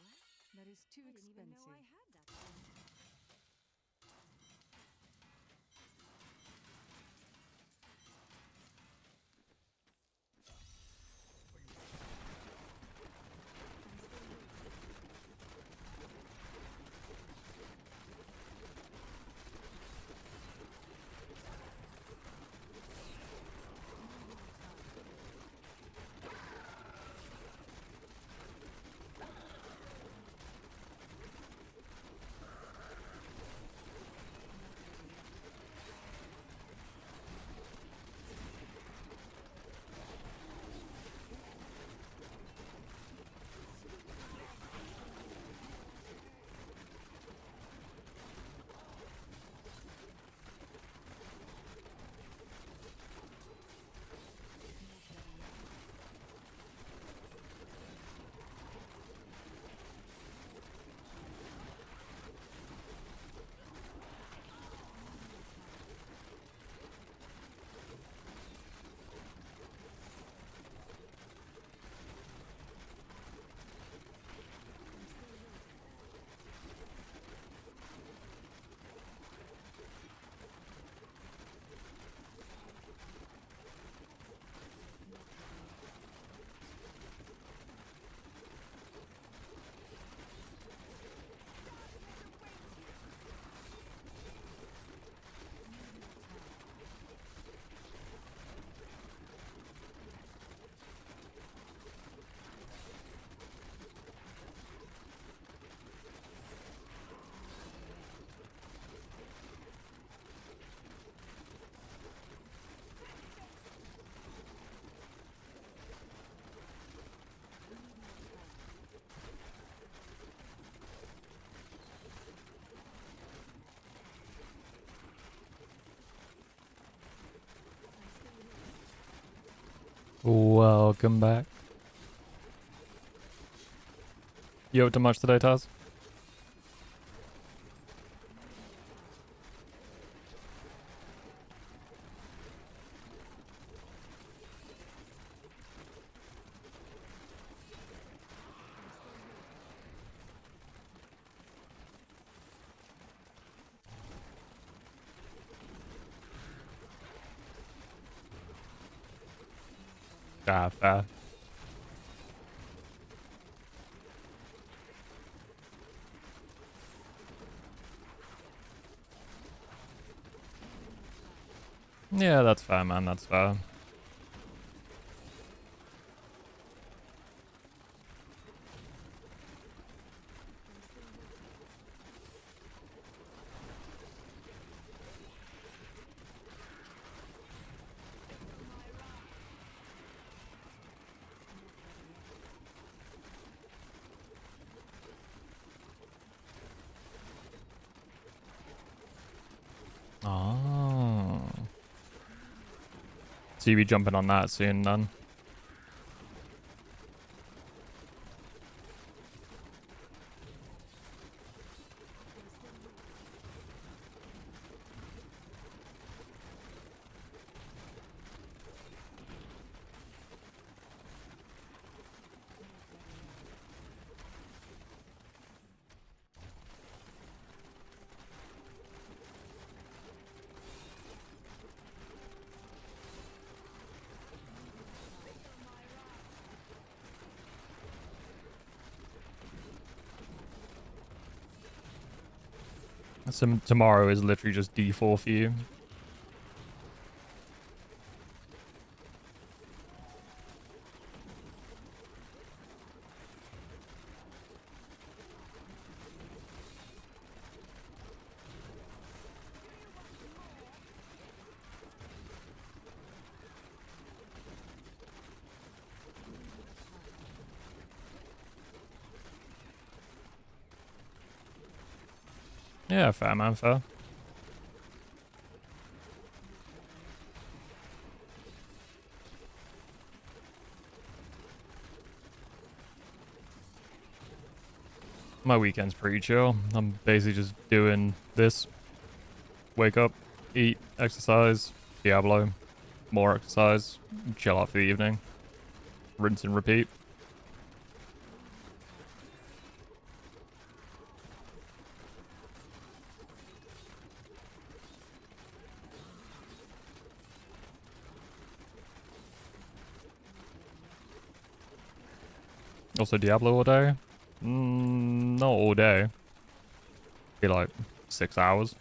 What? That is too expensive. I didn't even know I had that dream. Welcome back. You up to much today, Taz? Ah, fair. Yeah, that's fair, man. That's fair. Oh. So you be jumping on that soon then? So tomorrow is literally just D4 for you. Yeah, fair, man, fair. My weekend's pretty chill. I'm basically just doing this. Wake up, eat, exercise, Diablo, more exercise, chill out for the evening. Rinse and repeat. Also Diablo all day? Not all day. Be like 6 hours.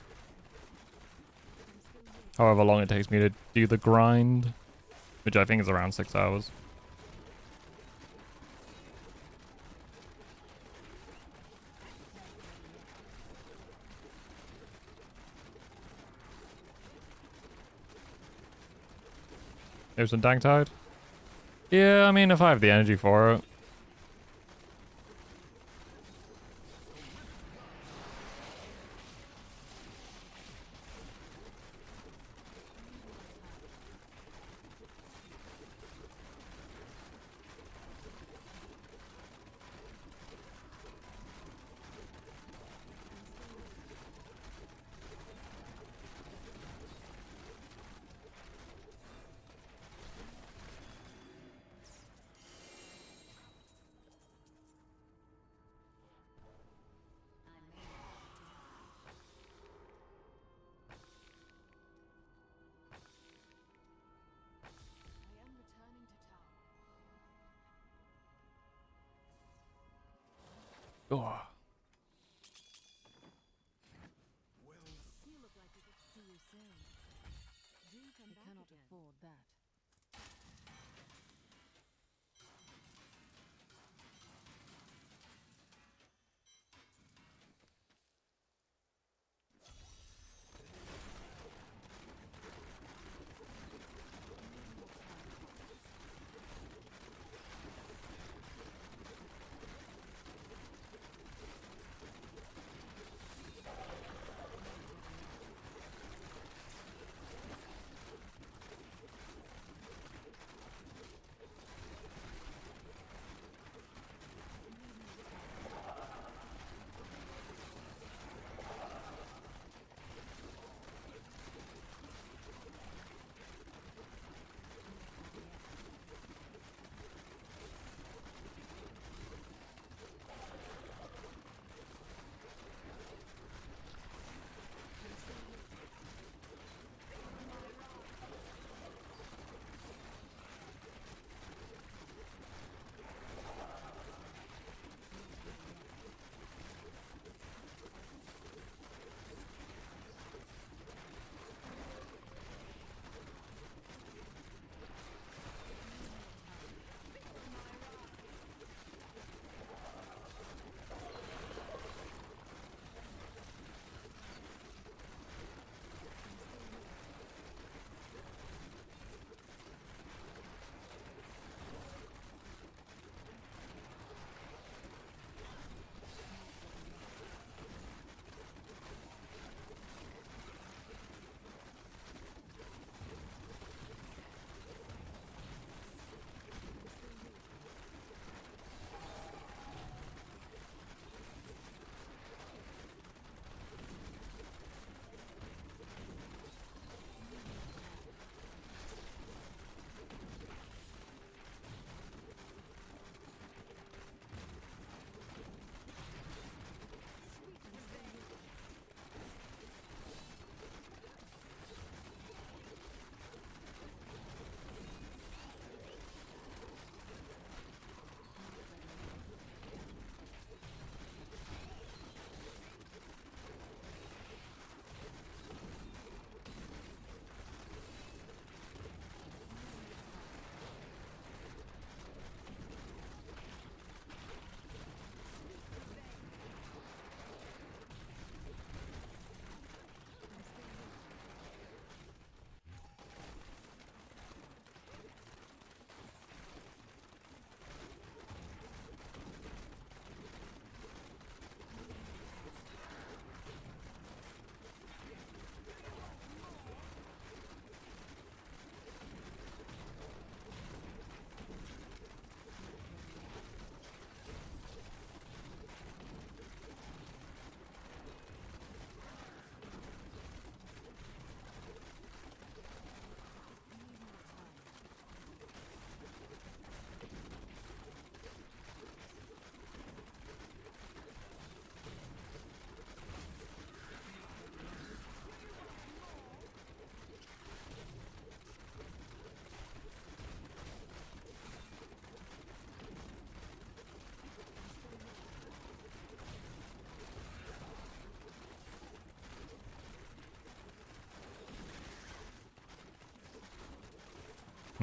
However long it takes me to do the grind, which I think is around 6 hours. There's some Dank Tide? Yeah, I mean, if I have the energy for it. I am returning to town. Oh. You look like you could see you soon. Do come back cannot again. Afford that.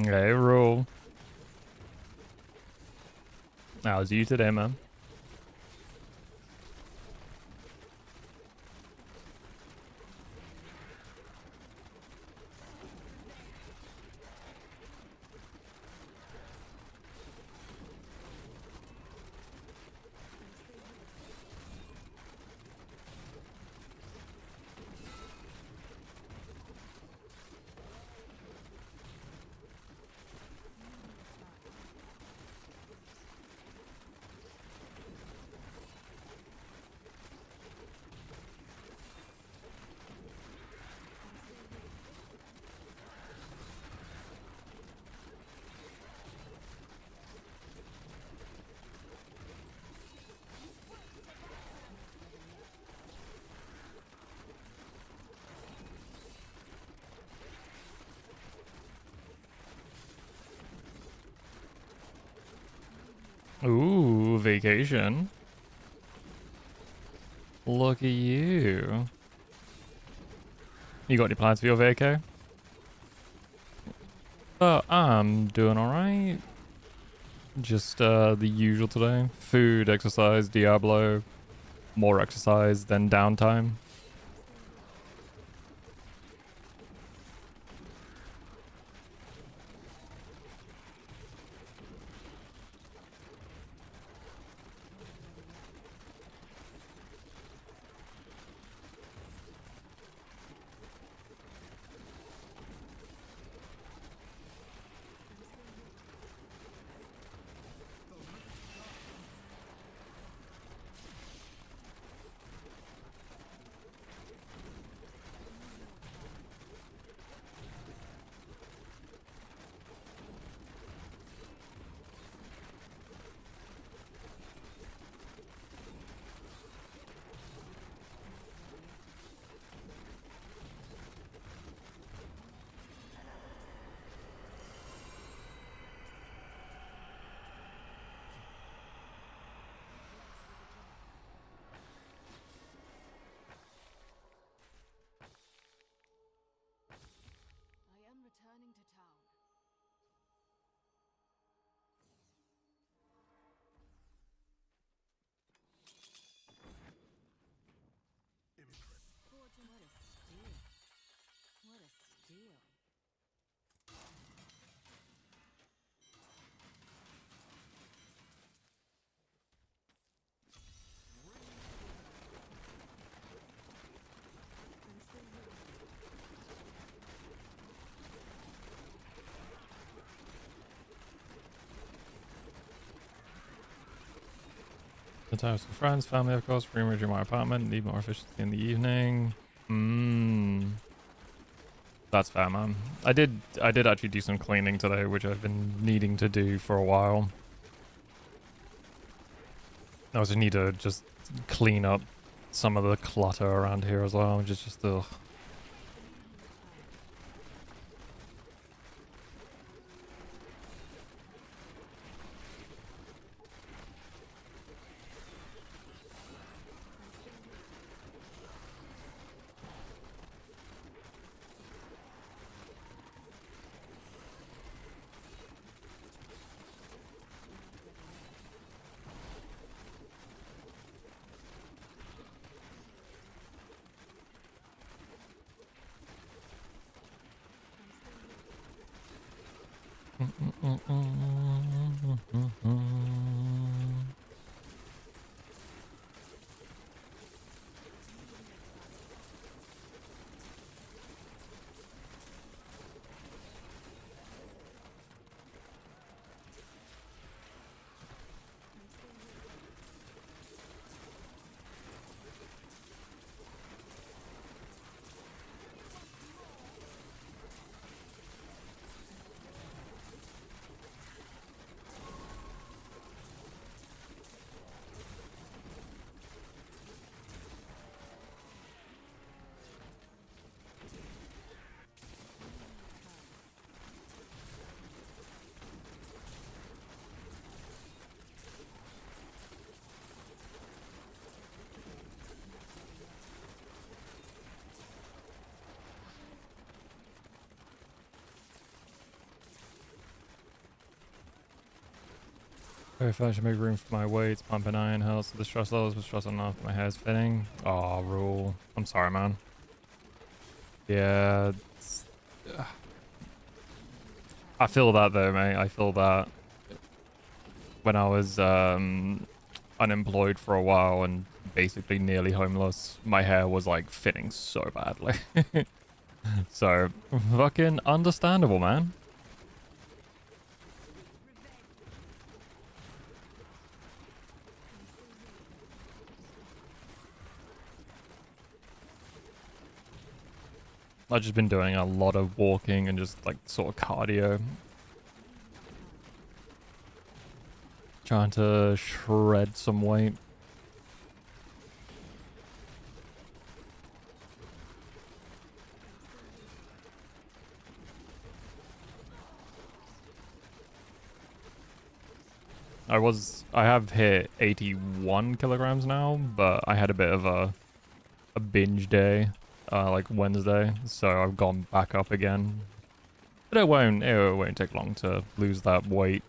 Okay, roll. How's you today, man? Ooh, vacation. Look at you. You got any plans for your vacay? I'm doing alright. Just the usual today. Food, exercise, Diablo. More exercise than downtime. I am returning to town. Fortune, what a steal. What a steal. The times with friends, family, of course. Rearranging my apartment. Need more efficiency in the evening. That's fair, man. I did actually do some cleaning today, which I've been needing to do for a while. I also need to just clean up some of the clutter around here as well. Just ugh. If I should make room for my weights, pumping iron helps with the stress levels, but stress enough that my hair's fitting. Oh, rule. I'm sorry, man. Yeah. I feel that though, mate. I feel that. When I was unemployed for a while and basically nearly homeless, my hair was like fitting so badly. So, fucking understandable, man. I've just been doing a lot of walking and just like sort of cardio. Trying to shred some weight. I have hit 81 kilograms now, but I had a bit of a binge day, like Wednesday, so I've gone back up again. But it won't take long to lose that weight.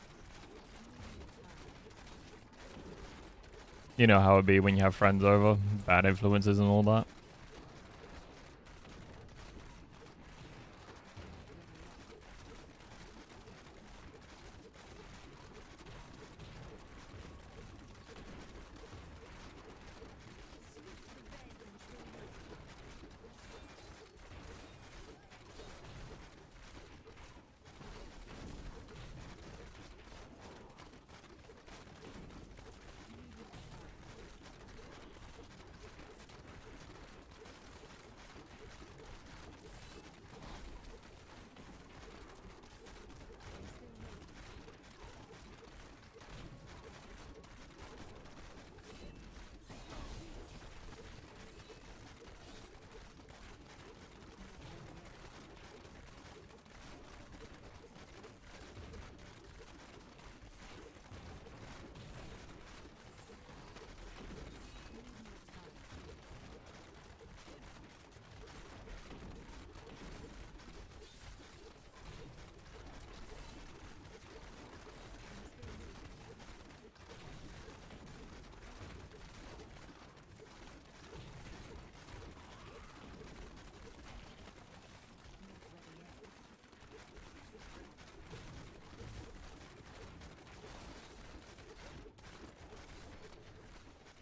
You know how it be when you have friends over, bad influences and all that.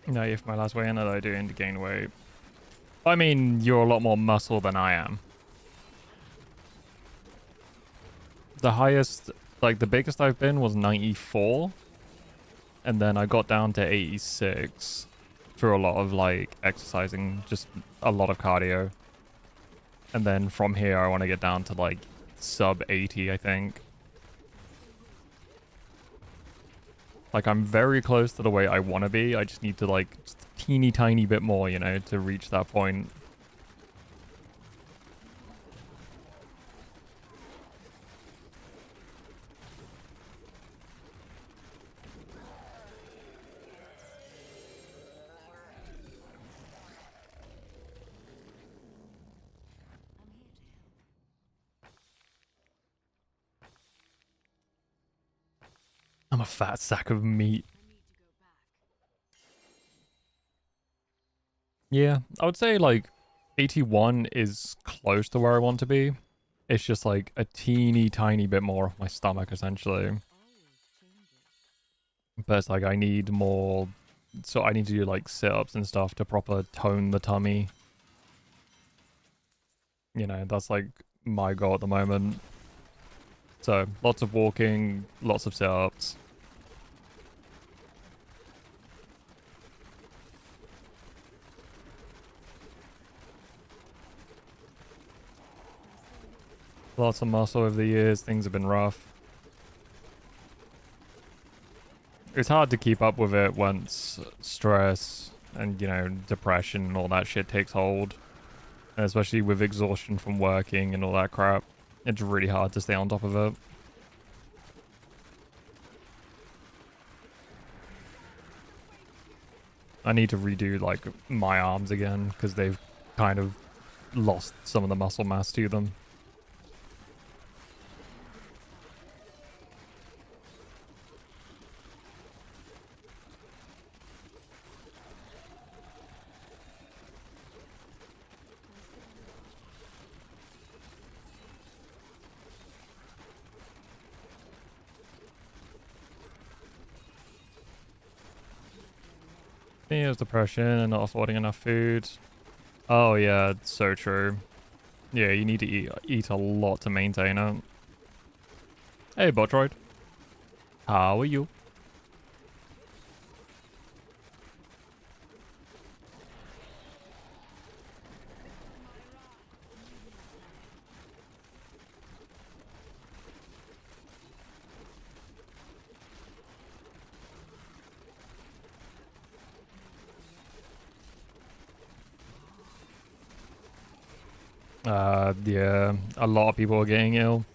No, if my last weigh in that I do to gain weight. I mean, you're a lot more muscle than I am. The highest, like the biggest I've been was 94. And then I got down to 86 through a lot of like exercising, just a lot of cardio. And then from here, I want to get down to like sub 80, I think. Like, I'm very close to the weight I want to be. I just need to, like, just a teeny tiny bit more, you know, to reach that point. I'm a fat sack of meat. Yeah, I would say like 81 is close to where I want to be. It's just like a teeny tiny bit more of my stomach essentially. But it's like I need more, so I need to do like sit-ups and stuff to proper tone the tummy. You know, that's like my goal at the moment. So lots of walking, lots of sit-ups. Lots of muscle over the years, things have been rough. It's hard to keep up with it once stress and, you know, depression and all that shit takes hold. And especially with exhaustion from working and all that crap. It's really hard to stay on top of it. I need to redo, like, my arms again, because they've kind of lost some of the muscle mass to them. Fears, depression, and not affording enough food. Oh yeah, it's so true. Yeah, you need to eat a lot to maintain it. Hey, Botroid. How are you? Yeah, a lot of people are getting ill.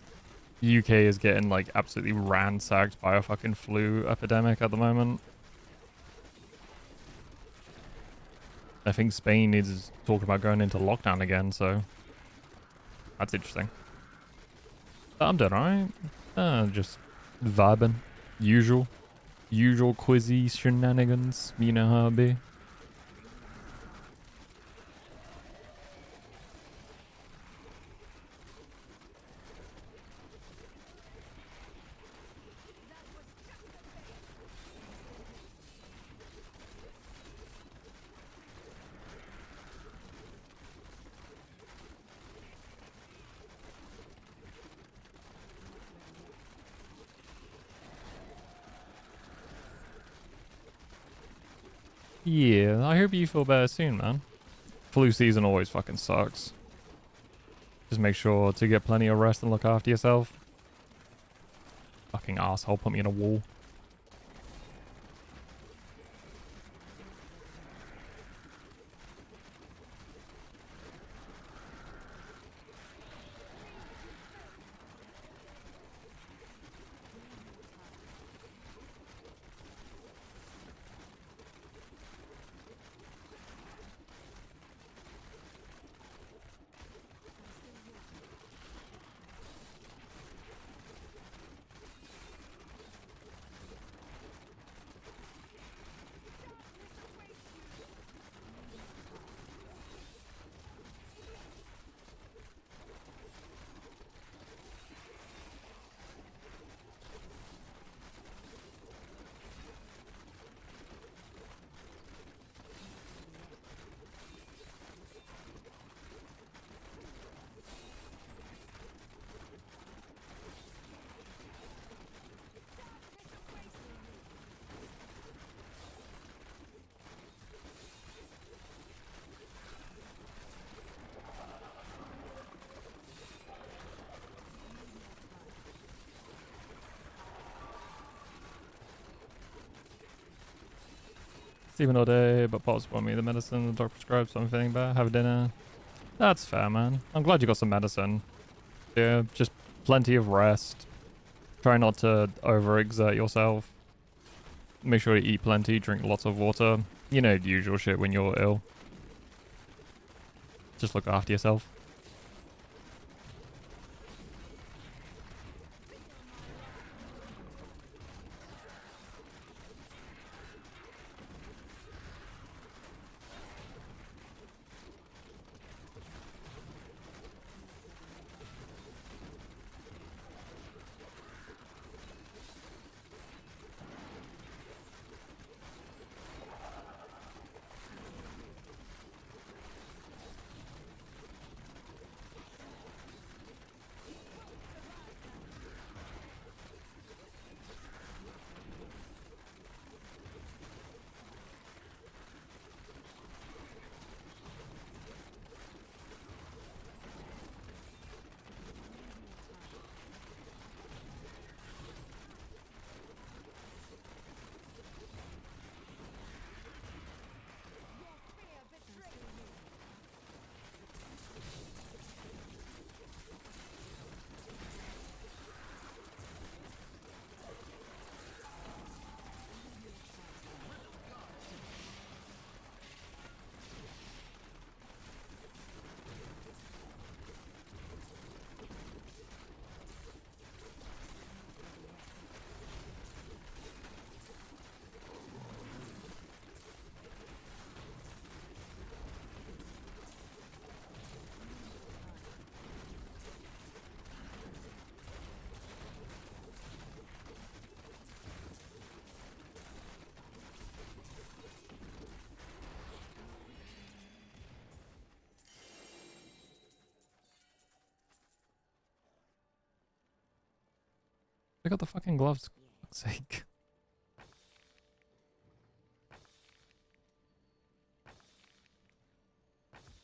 UK is getting like absolutely ransacked by a fucking flu epidemic at the moment. I think Spain is talking about going into lockdown again, so that's interesting. I'm doing alright. Just vibing. Usual quizzy shenanigans. You know how it be. Yeah, I hope you feel better soon, man. Flu season always fucking sucks. Just make sure to get plenty of rest and look after yourself. Fucking asshole, put me in a wall. Sleeping all day, but pops want me the medicine the doctor prescribed, so I'm feeling bad. Have dinner. That's fair, man. I'm glad you got some medicine. Yeah, just plenty of rest. Try not to overexert yourself. Make sure you eat plenty, drink lots of water. You know, the usual shit when you're ill. Just look after yourself. Pick up the fucking gloves, for fuck's sake.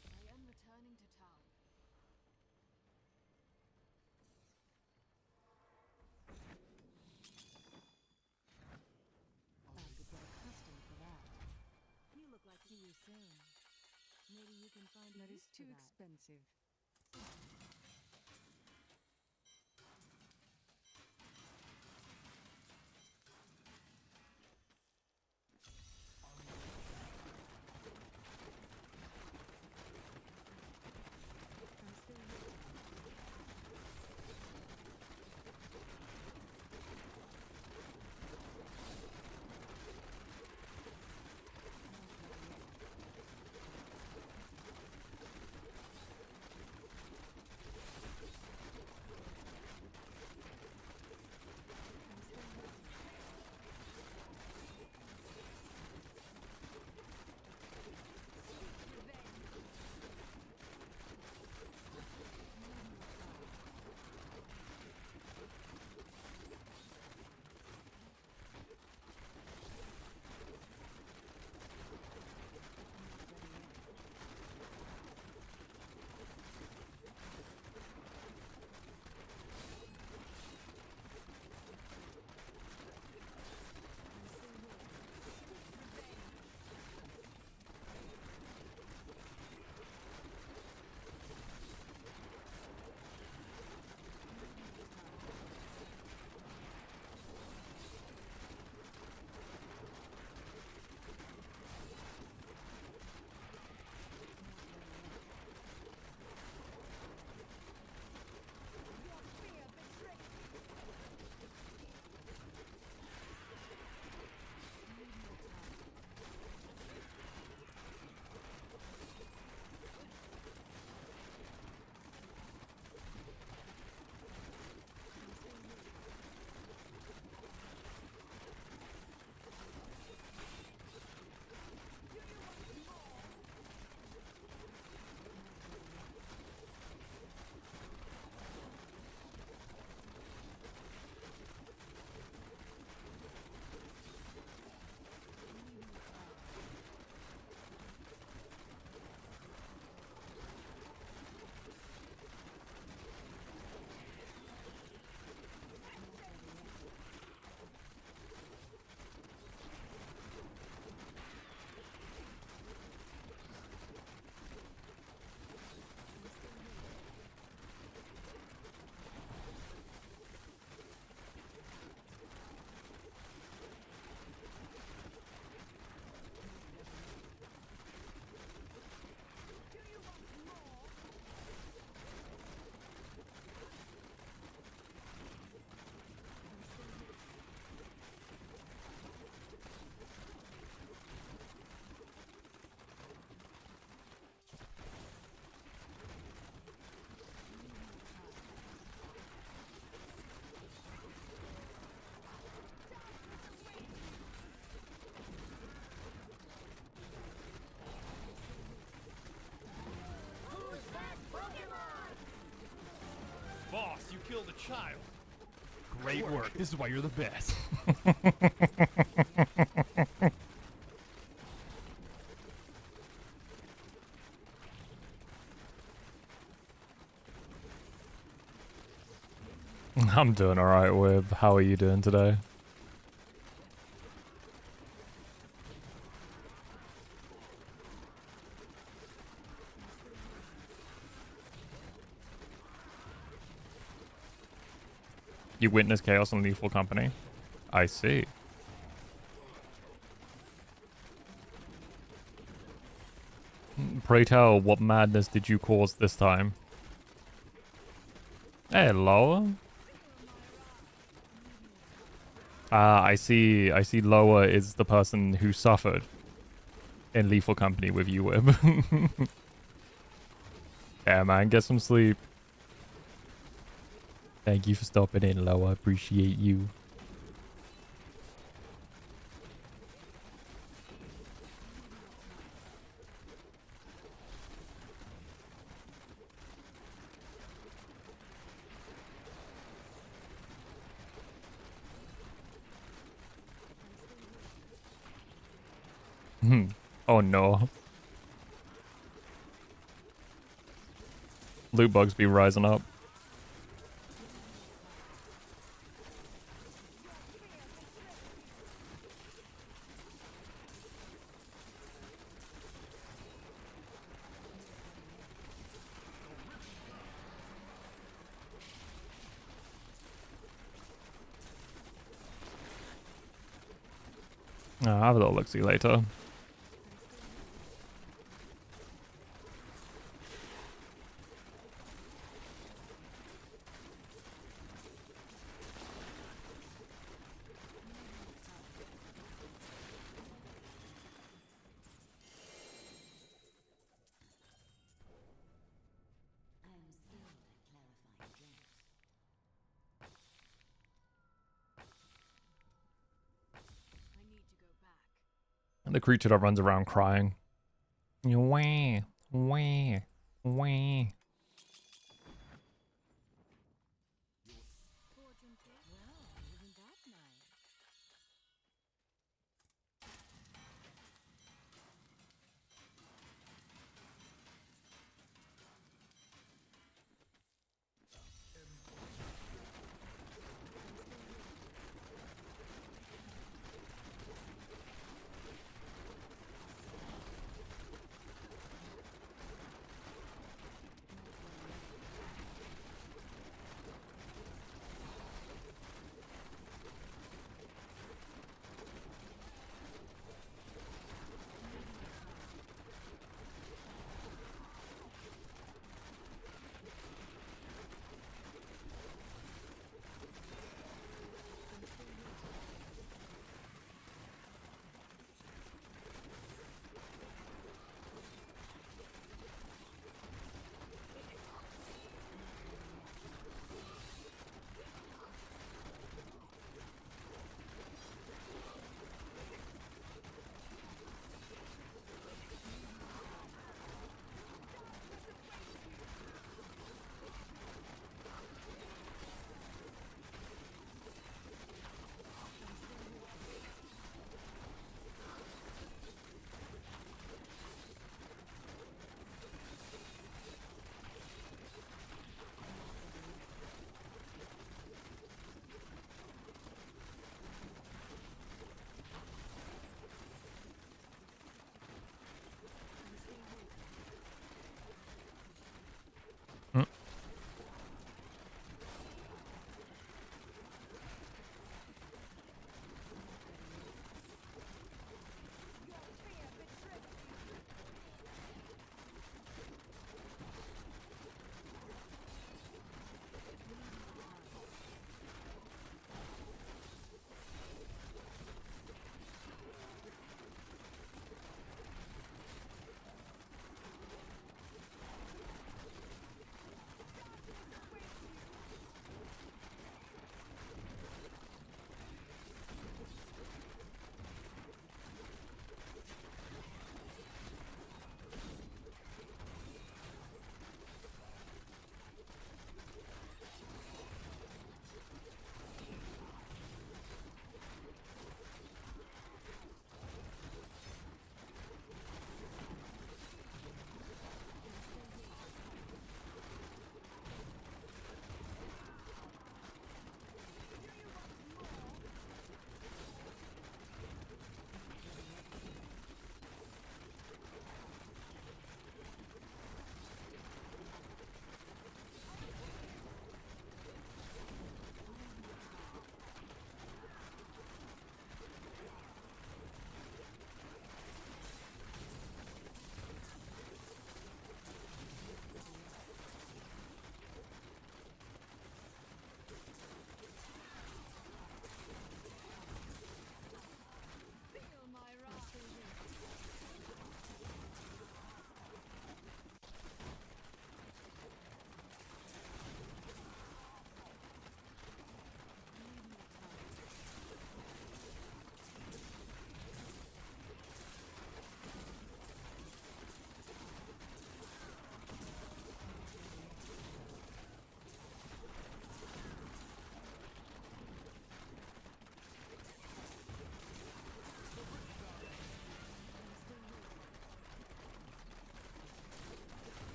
I am returning to town. I could get accustomed to that. You look like see you soon. Maybe you can find that is too expensive. Boss, you killed a child. Great work. This is why you're the best. I'm doing alright, Wib. How are you doing today? You witness chaos in Lethal Company? I see. Pray tell, what madness did you cause this time? Hello. Ah, I see. I see. Loa is the person who suffered in Lethal Company with you, Wib. Yeah, man. Get some sleep. Thank you for stopping in, Loa. Appreciate you. Oh no. Loot bugs be rising up. I'll have a little look-see later. And the creature that runs around crying. Wah, wah, wah. Fortune cake? Well, isn't that nice?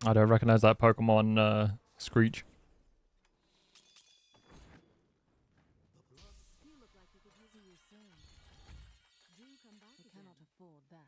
I don't recognize that Pokemon, Screech. You look like you could see you soon. Do come back. I cannot afford that.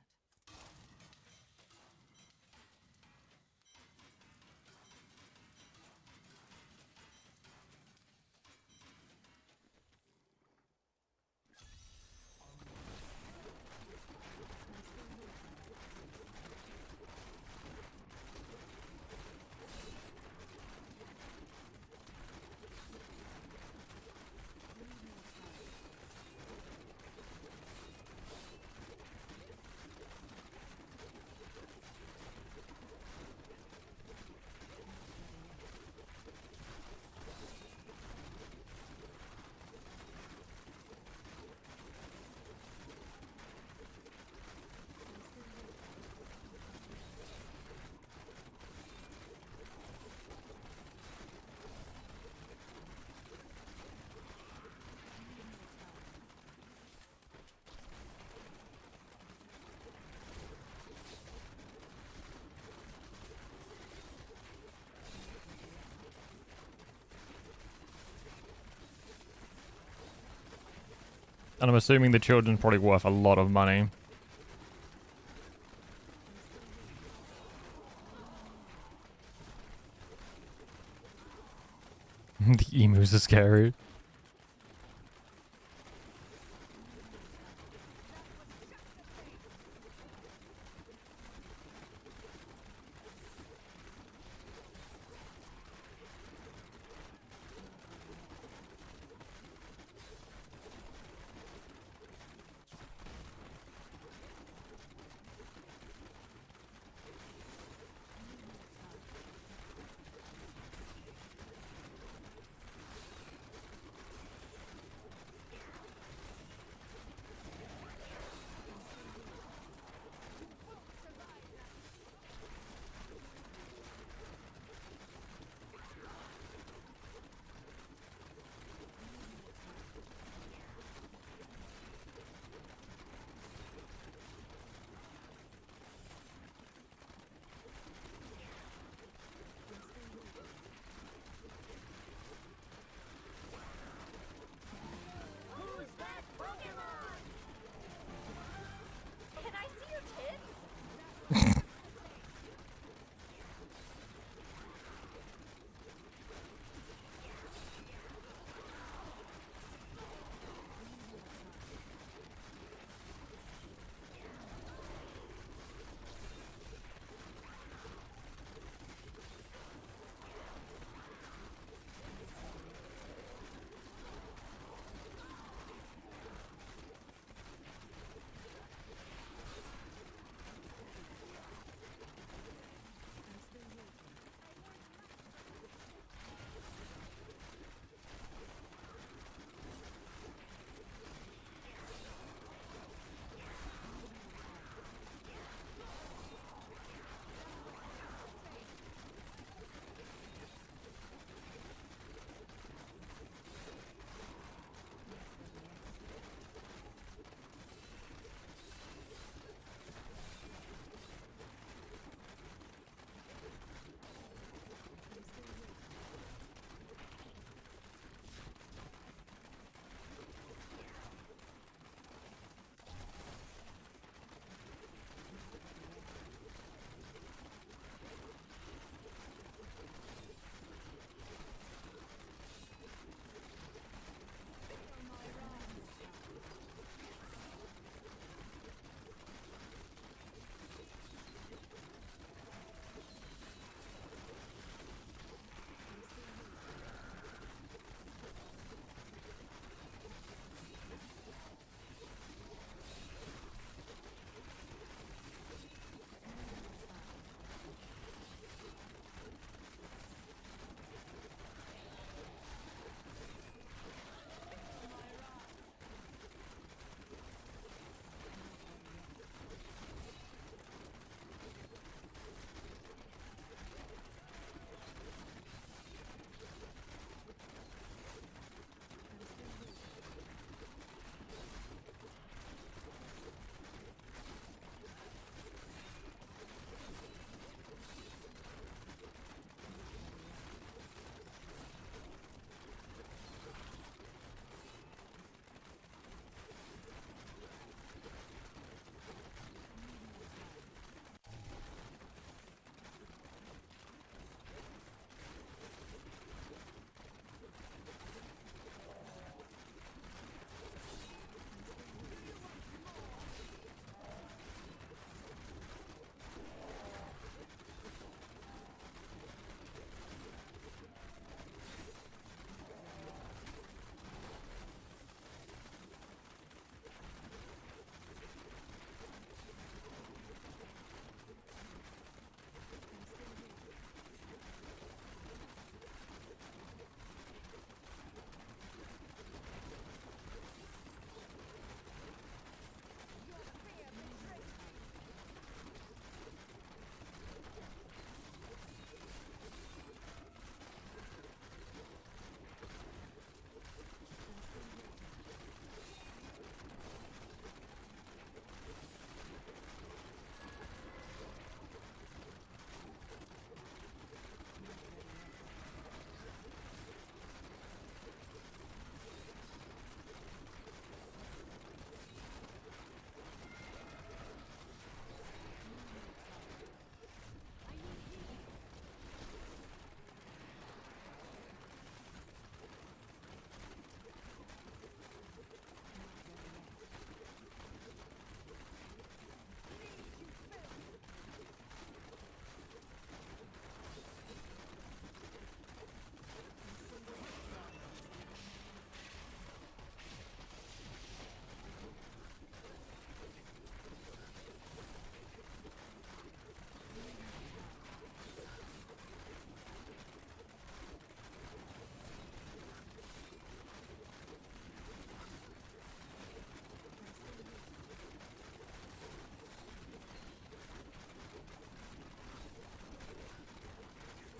And I'm assuming the children's probably worth a lot of money. The emus are scary.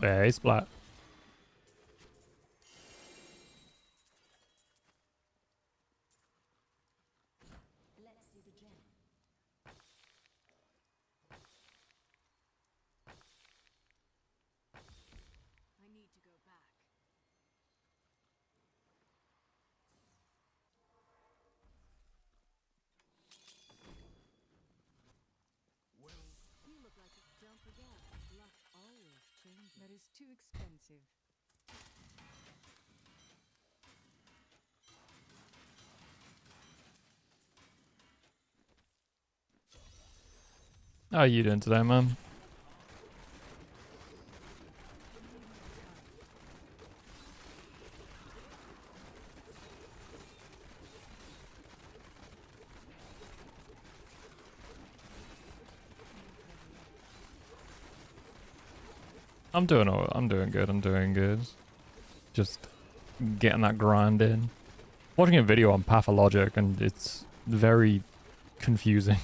Hey, Splat. Let's see the gem. I need to go back. You look like it. Don't forget, luck always changes. That is too expensive. How are you doing today, man? I'm doing all. I'm doing good. I'm doing good. Just getting that grind in. Watching a video on Pathologic and it's very confusing.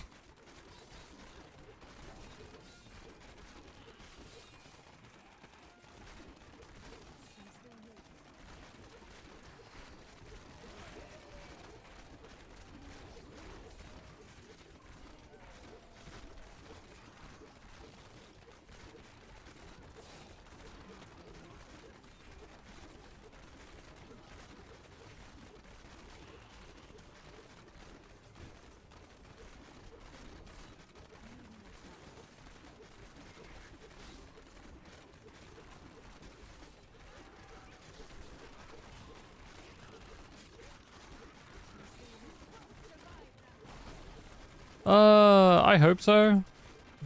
I hope so.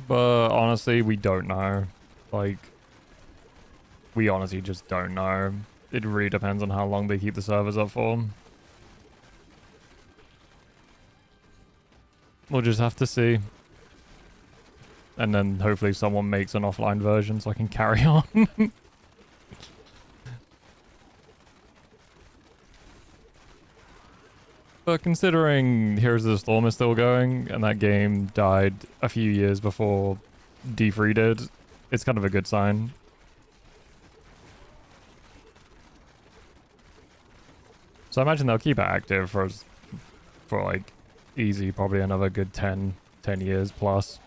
But honestly, we don't know. Like, we honestly just don't know. It really depends on how long they keep the servers up for. We'll just have to see. And then hopefully someone makes an offline version so I can carry on. But considering Heroes of the Storm is still going, and that game died a few years before D3 did, it's kind of a good sign. So I imagine they'll keep it active for like easy, probably another good 10 years plus.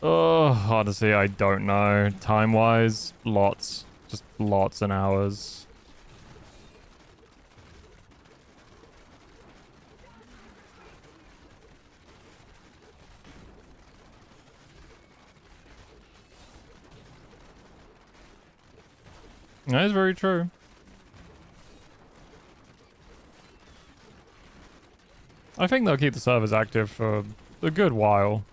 Oh, honestly, I don't know. Time-wise, lots. Just lots and hours. That is very true. I think they'll keep the servers active for a good while.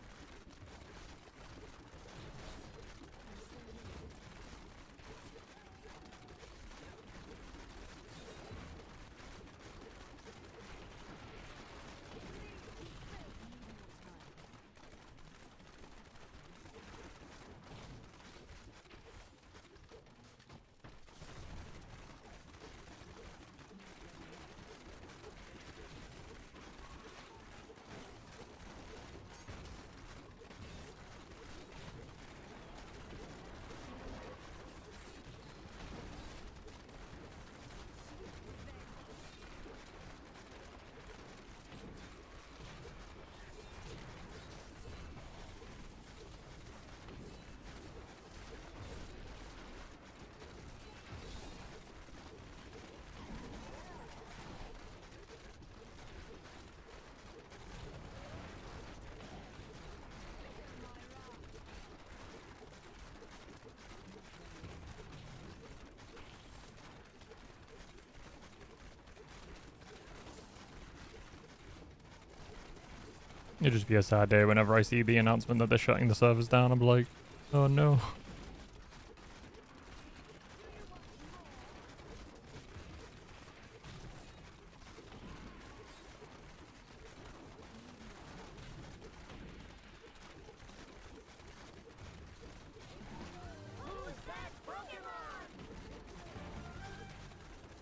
It'd just be a sad day whenever I see the announcement that they're shutting the servers down. I'm like, oh no.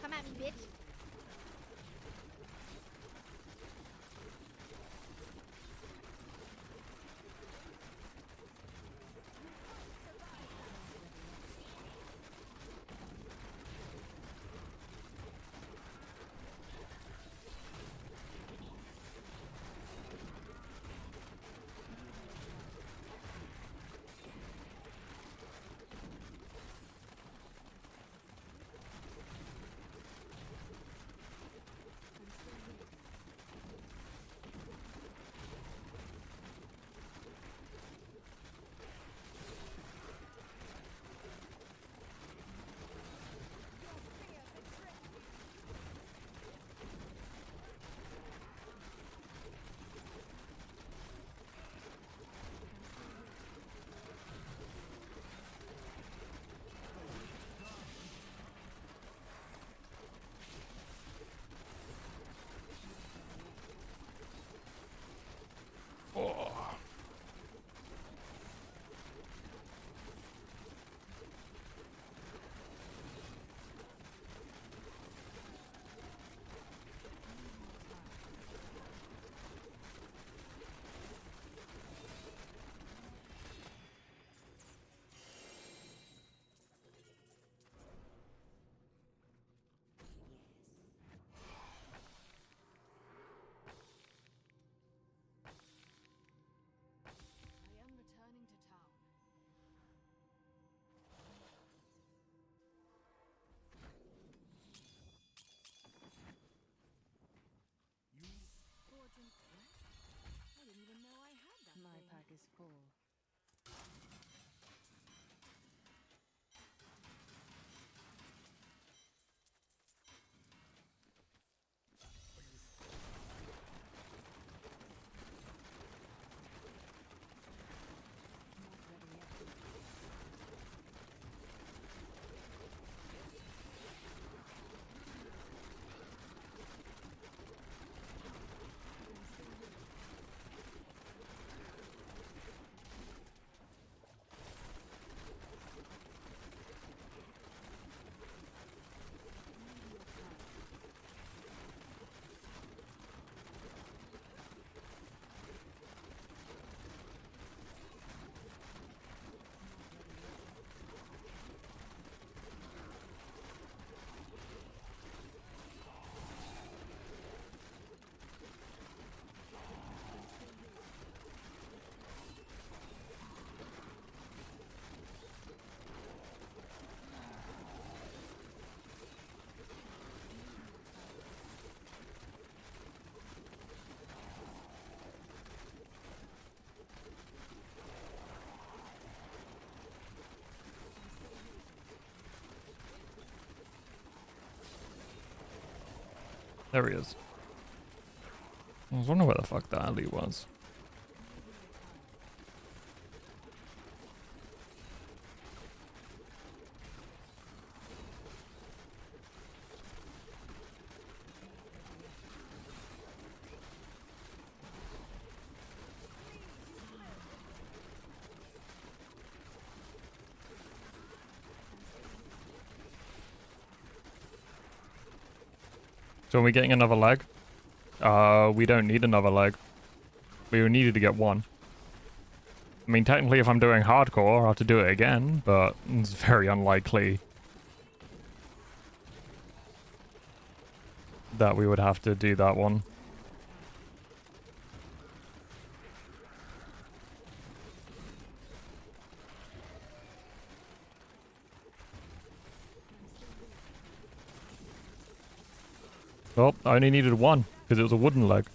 Come at me, bitch. is full. Not ready yet. There he is. I was wondering where the fuck that alley was. So are we getting another leg? We don't need another leg. We needed to get one. I mean, technically if I'm doing hardcore, I'll have to do it again, but it's very unlikely that we would have to do that one. Oh, I only needed one, because it was a wooden leg.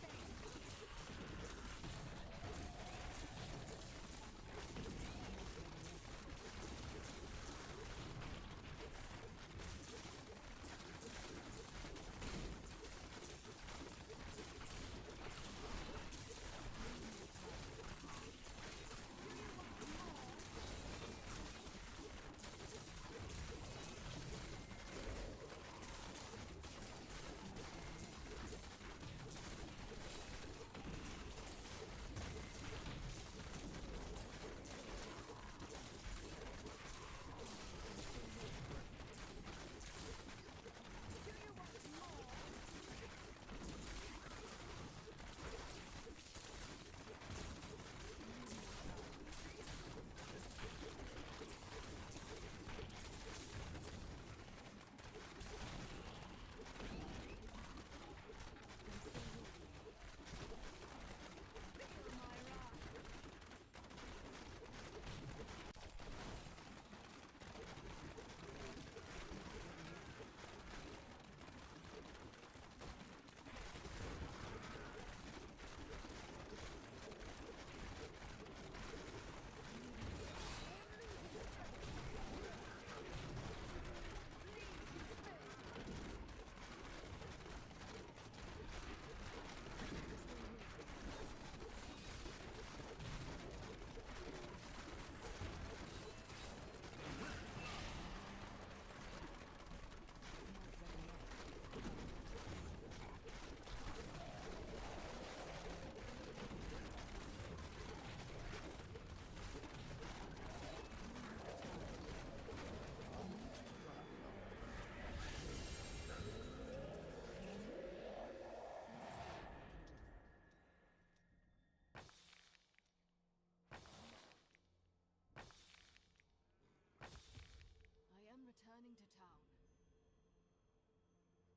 Returning to town.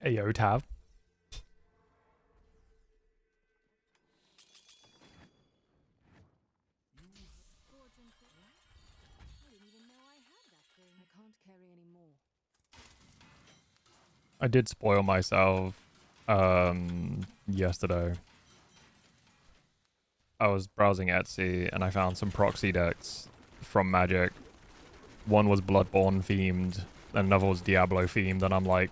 Ayo, Tav. Fortune cookie? I didn't even know I had that thing. I can't carry any more. I did spoil myself yesterday. I was browsing Etsy and I found some proxy decks from Magic. One was Bloodborne themed, and another was Diablo themed, and I'm like,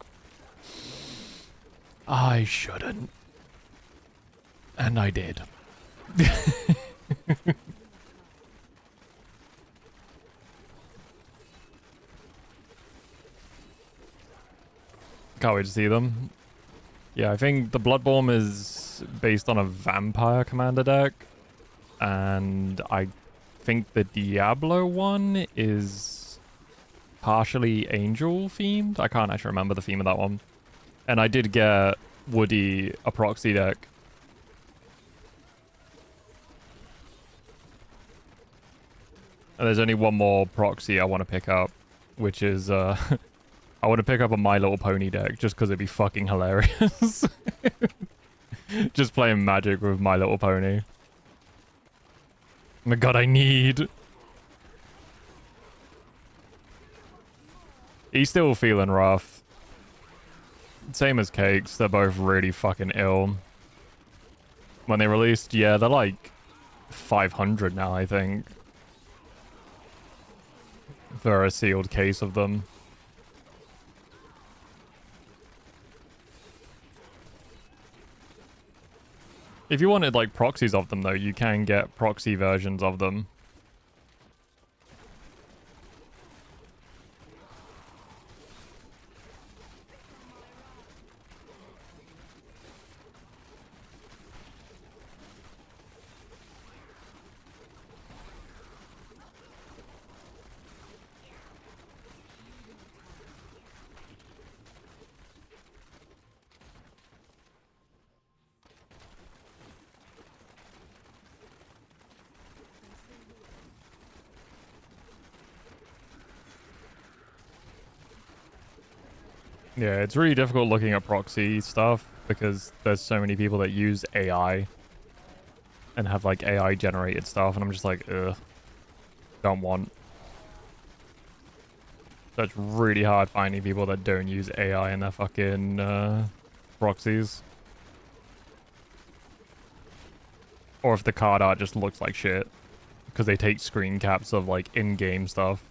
I shouldn't. And I did. Can't wait to see them. Yeah, I think the Bloodborne is based on a vampire commander deck. And I think the Diablo one is partially angel themed. I can't actually remember the theme of that one. And I did get Woody a proxy deck. And there's only one more proxy I want to pick up, which is I want to pick up a My Little Pony deck just because it'd be fucking hilarious. Just playing Magic with My Little Pony. Oh my god, I need. He's still feeling rough. Same as Cakes, they're both really fucking ill. When they released, yeah, they're like 500 now, I think. For a sealed case of them. If you wanted like proxies of them though, you can get proxy versions of them. Yeah, it's really difficult looking at proxy stuff because there's so many people that use AI and have like AI generated stuff, and I'm just like, ugh, don't want. So it's really hard finding people that don't use AI in their fucking proxies. Or if the card art just looks like shit because they take screen caps of like in-game stuff.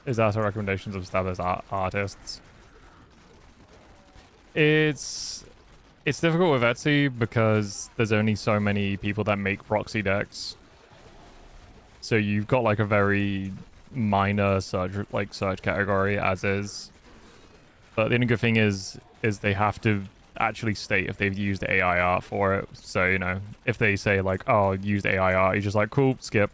Is that a recommendations of established artists? It's difficult with Etsy because there's only so many people that make proxy decks. So you've got like a very minor search category as is. But the only good thing is they have to actually state if they've used AI art for it. So, you know, if they say like, oh, used AI art, you're just like, cool, skip.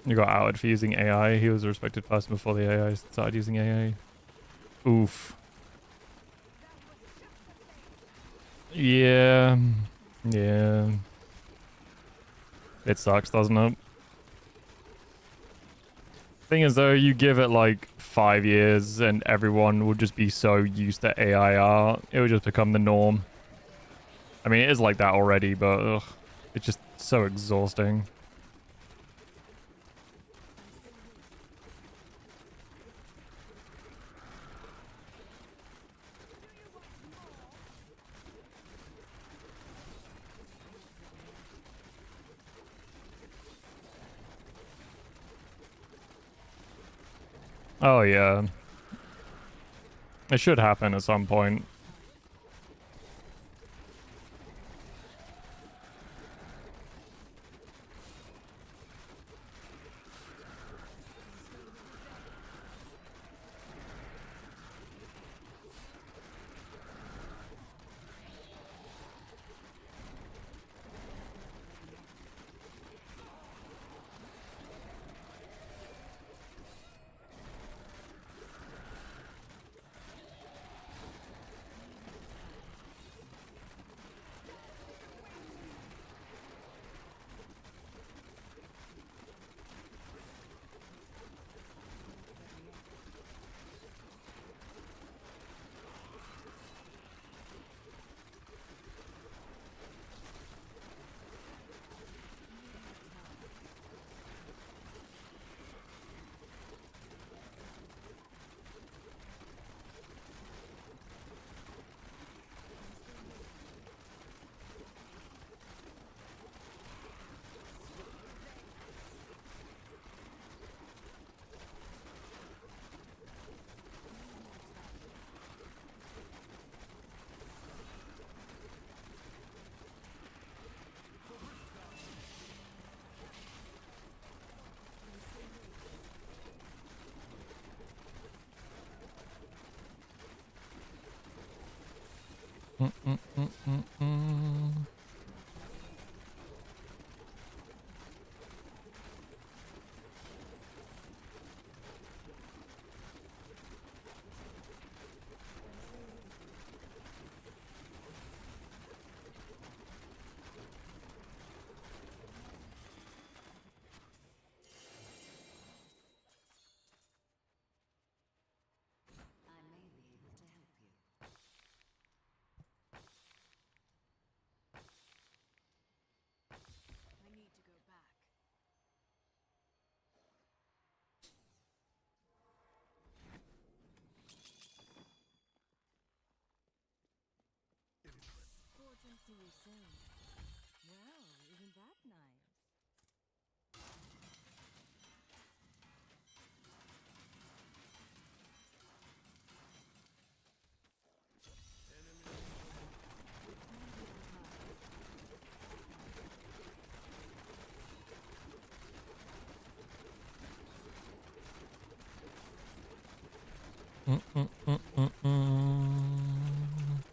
You got outed for using AI. He was a respected person before the AI started using AI. Oof. Yeah. Yeah. It sucks, doesn't it? Thing is though, you give it like 5 years and everyone will just be so used to AI art. It will just become the norm. I mean, it is like that already, but ugh, it's just so exhausting. Oh yeah. It should happen at some point. Mm-mm-mm-mm-mm. I may be able to help you. I need to go back. Fortune, see you soon. Well, isn't that nice? Mm-mm-mm-mm-mm.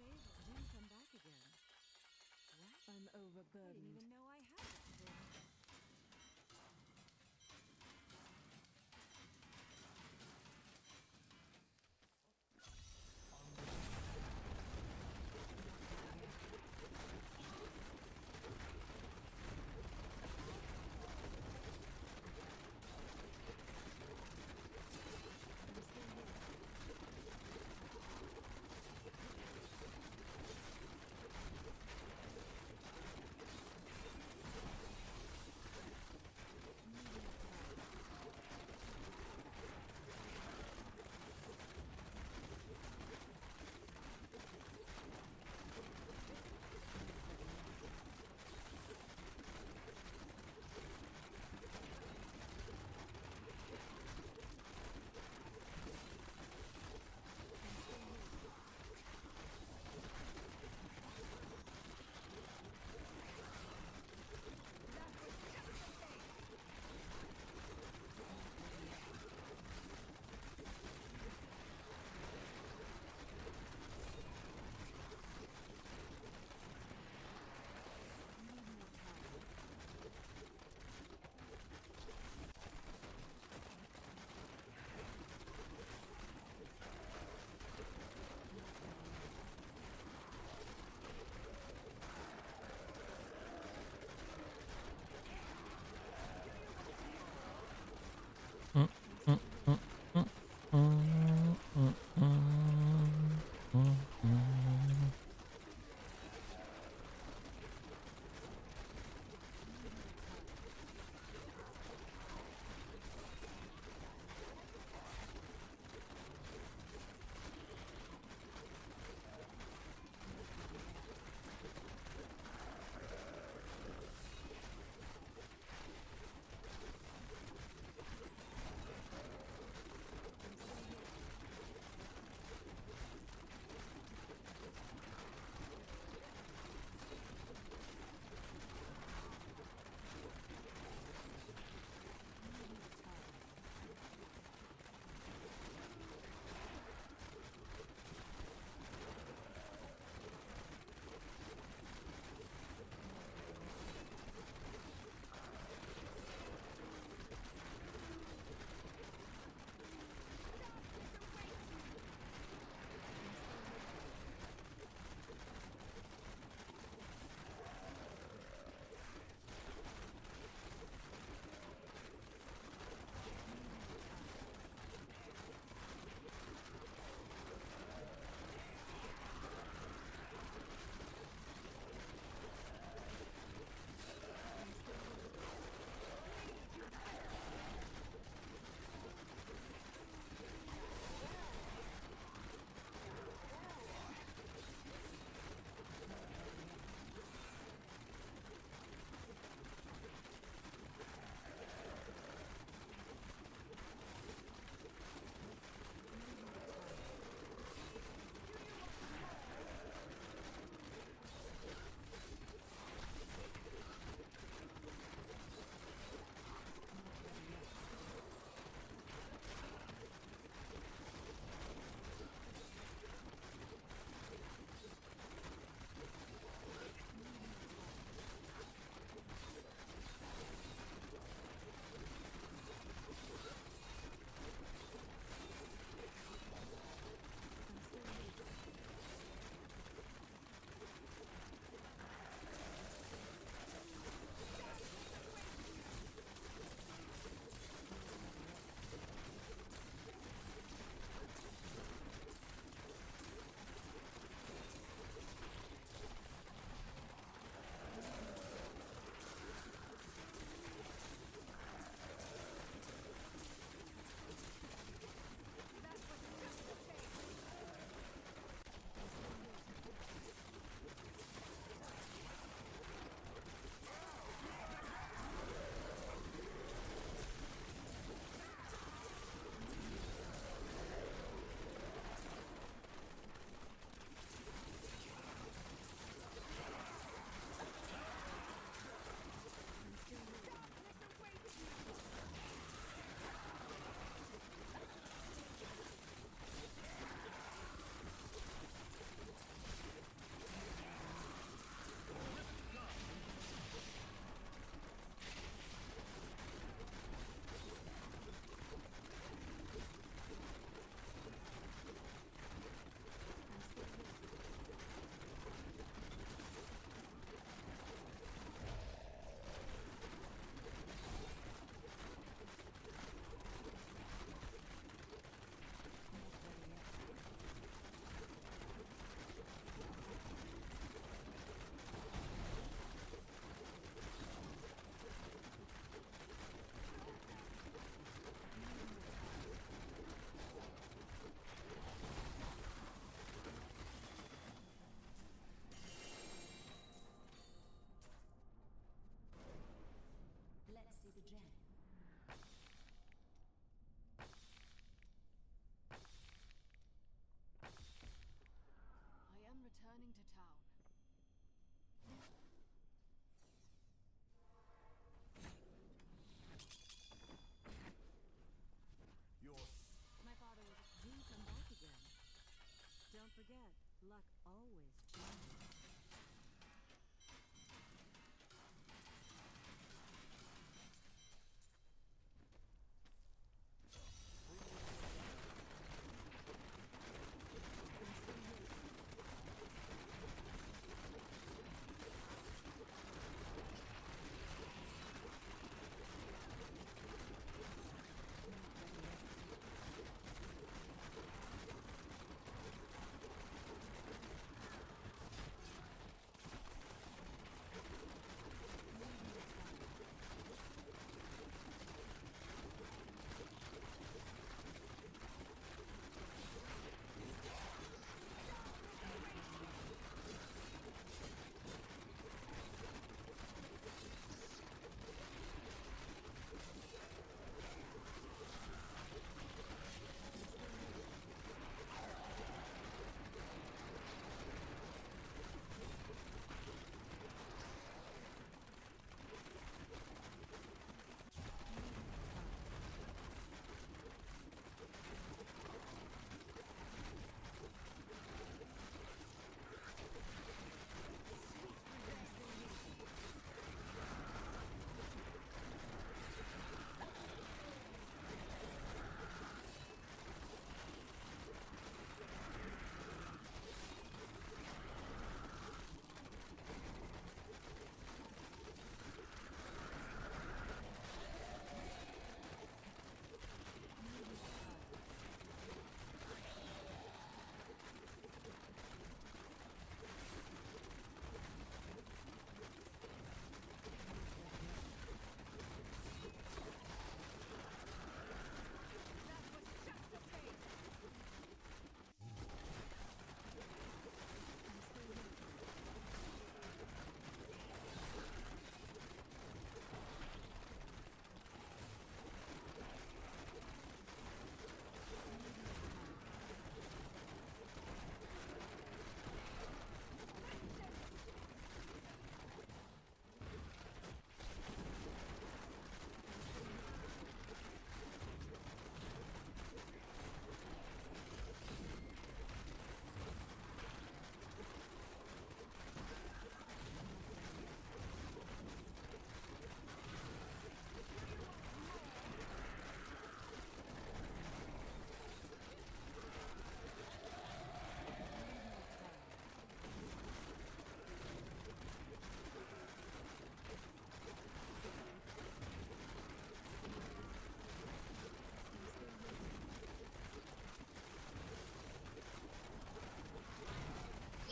favor. Then come back again. What? I'm overburdened. I didn't even know I had that thing.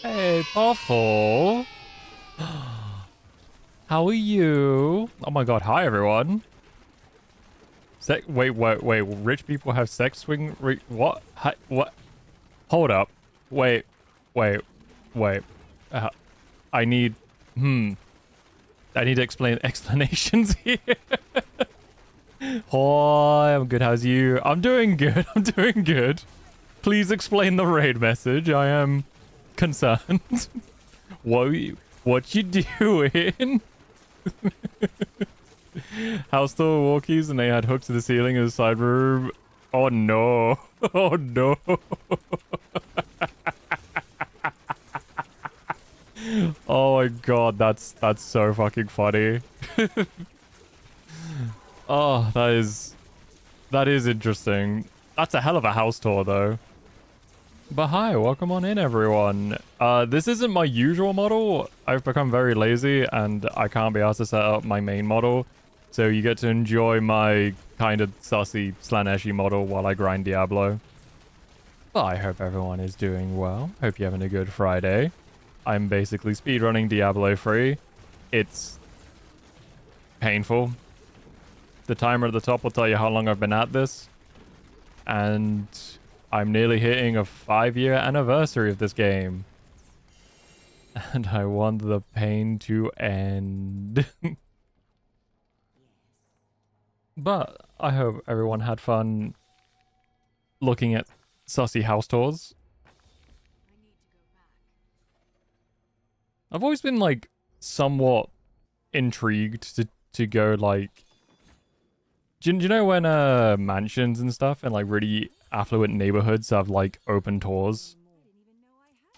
Hey, Puffle. How are you? Oh my god, hi everyone. Wait. Rich people have sex swing? What? Hi, what? Hold up. Wait. I need... I need to explain explanations here. Hi, I'm good. How's you? I'm doing good. I'm doing good. Please explain the raid message. I am concerned. What you doing? House door walkies and they had hooks to the ceiling in the side room. Oh no. Oh no. Oh my god, that's so fucking funny. Oh, that is interesting. That's a hell of a house tour though. But hi, welcome on in everyone. This isn't my usual model. I've become very lazy and I can't be asked to set up my main model. So you get to enjoy my kind of sussy Slaneshi model while I grind Diablo. But I hope everyone is doing well. Hope you're having a good Friday. I'm basically speedrunning Diablo 3. It's painful. The timer at the top will tell you how long I've been at this. And I'm nearly hitting a 5-year anniversary of this game. And I want the pain to end. But I hope everyone had fun looking at sussy house tours. I've always been like somewhat intrigued to go like... Do you know when mansions and stuff and like really affluent neighborhoods have like open tours?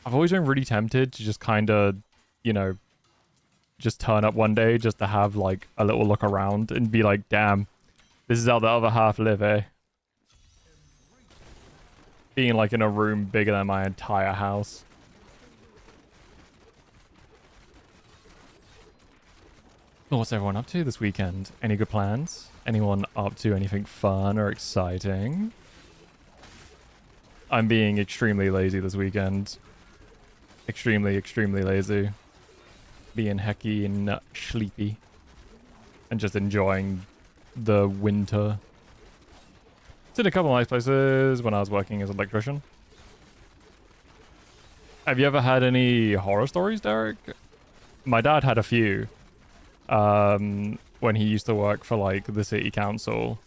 I've always been really tempted to just kind of, you know, just turn up one day just to have like a little look around and be like, damn, this is how the other half live, eh? Being like in a room bigger than my entire house. So what's everyone up to this weekend? Any good plans? Anyone up to anything fun or exciting? I'm being extremely lazy this weekend. Extremely lazy. Being hecky and sleepy. And just enjoying the winter. Did a couple of nice places when I was working as an electrician. Have you ever had any horror stories, Derek? My dad had a few. When he used to work for like the city council.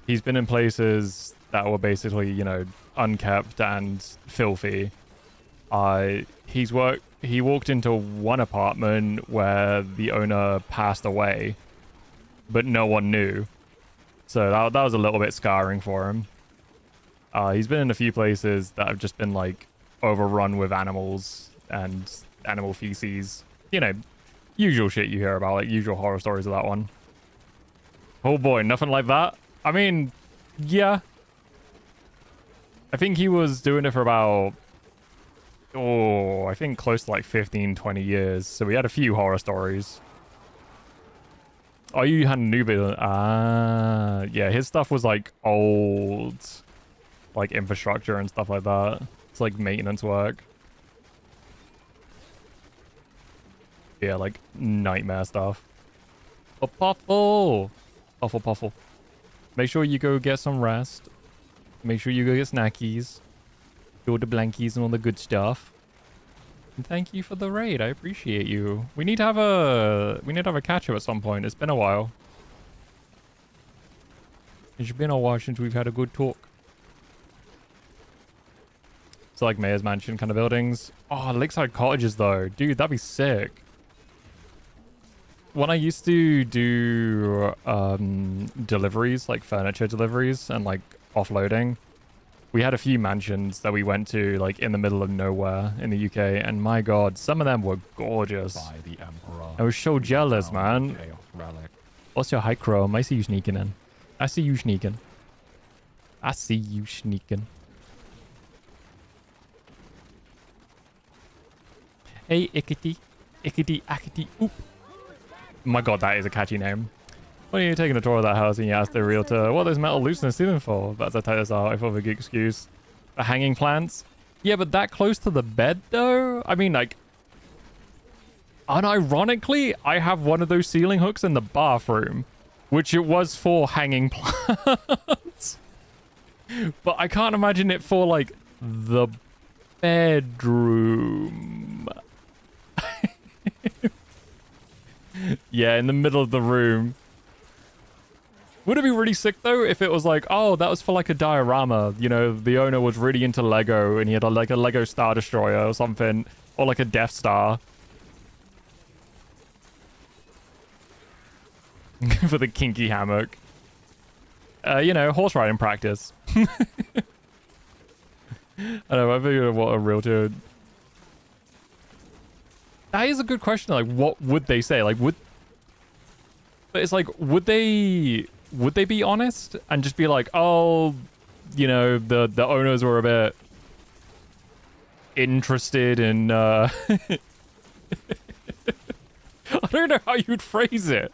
He's been in places that were basically, you know, unkept and filthy. He walked into one apartment where the owner passed away, but no one knew. So that was a little bit scarring for him. He's been in a few places that have just been like overrun with animals and animal feces. You know, usual shit you hear about, like usual horror stories of that one. Oh boy, nothing like that? I mean, yeah. I think he was doing it for about, I think close to like 15, 20 years. So we had a few horror stories. Oh, you had a new bit. Ah, yeah, his stuff was like old, like infrastructure and stuff like that. It's like maintenance work. Yeah, like nightmare stuff. Oh, Puffle! Puffle. Make sure you go get some rest. Make sure you go get snackies. Do the blankies and all the good stuff. And thank you for the raid. I appreciate you. We need to have a catch up at some point. It's been a while. It's been a while since we've had a good talk. So like Mayor's Mansion kind of buildings. Oh, Lakeside Cottages though. Dude, that'd be sick. When I used to do deliveries, like furniture deliveries and like offloading, we had a few mansions that we went to like in the middle of nowhere in the UK, and my god, some of them were gorgeous. By the Emperor. I was so jealous, man. Chaos relic. What's your high Chrome? I see you sneaking in. I see you sneaking. Hey, Ikity. Ikity. Oop. My god, that is a catchy name. When you're taking a tour of that house and you ask the realtor, what there's metal loose in the ceiling for? That's a tight as I thought of a good excuse. For hanging plants? Yeah, but that close to the bed, though? I mean, like... Unironically, I have one of those ceiling hooks in the bathroom, which it was for hanging plants. But I can't imagine it for, like, the bedroom. Yeah, in the middle of the room. Would it be really sick, though, if it was like, oh, that was for, like, a diorama. You know, the owner was really into Lego, and he had, like, a Lego Star Destroyer or something. Or, like, a Death Star. For the kinky hammock. You know, horse riding practice. I don't know, I figured what a realtor... That is a good question, like, what would they say? Like, would... But it's like, would they be honest? And just be like, oh, you know, the owners were a bit... interested in, I don't know how you'd phrase it.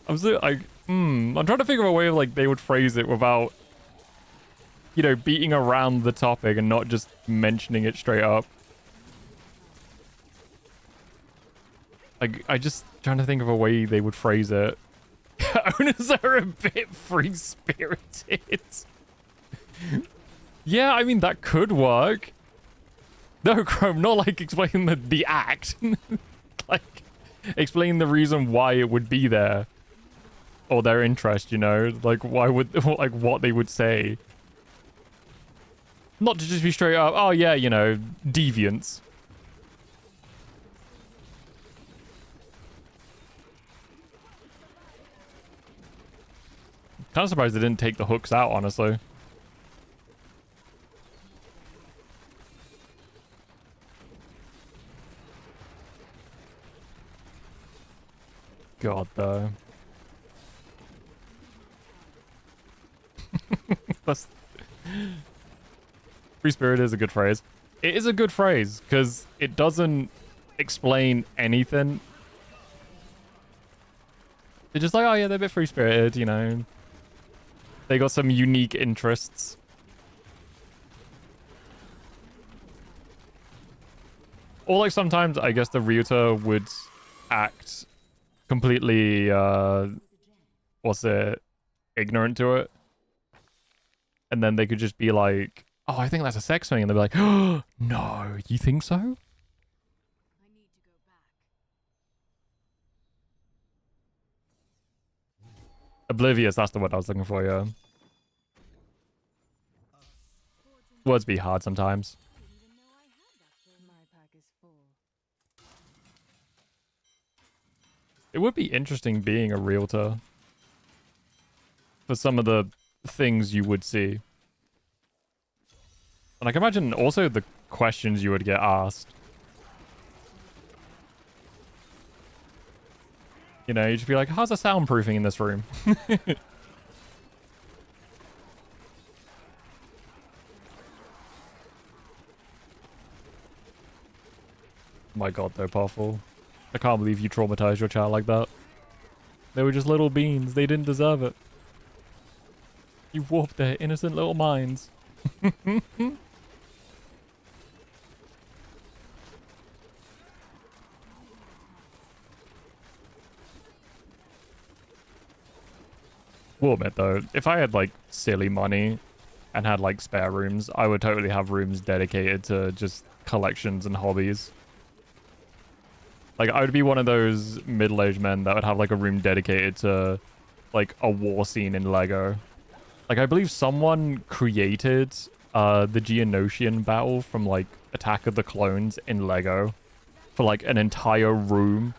I'm trying to figure out a way of, like, they would phrase it without, you know, beating around the topic and not just mentioning it straight up. Like, I just trying to think of a way they would phrase it. Owners are a bit free-spirited. Yeah, I mean, that could work. No, Chrome, not like explaining the act. Like, explain the reason why it would be there. Or their interest, you know? Like, why would... Like, what they would say. Not to just be straight up, oh yeah, you know, deviants. Kind of surprised they didn't take the hooks out, honestly. God, though. That's... Free spirit is a good phrase. It is a good phrase, because it doesn't explain anything. They're just like, oh yeah, they're a bit free-spirited, you know. They got some unique interests. Or like sometimes, I guess the realtor would act completely, ignorant to it. And then they could just be like, oh, I think that's a sex thing. And they'll be like, oh, no, you think so? I need to go back. Oblivious, that's the word I was looking for, yeah. Words be hard sometimes. Didn't even know I had that thing. My pack is full. It would be interesting being a realtor. For some of the things you would see. And I can imagine also the questions you would get asked. You know, you'd just be like, how's the soundproofing in this room? My god, they're powerful. I can't believe you traumatized your child like that. They were just little beans. They didn't deserve it. You warped their innocent little minds. Will admit though, if I had like silly money and had like spare rooms, I would totally have rooms dedicated to just collections and hobbies. Like, I would be one of those middle-aged men that would have like a room dedicated to like a war scene in Lego. Like, I believe someone created the Geonosian battle from like Attack of the Clones in Lego for like an entire room.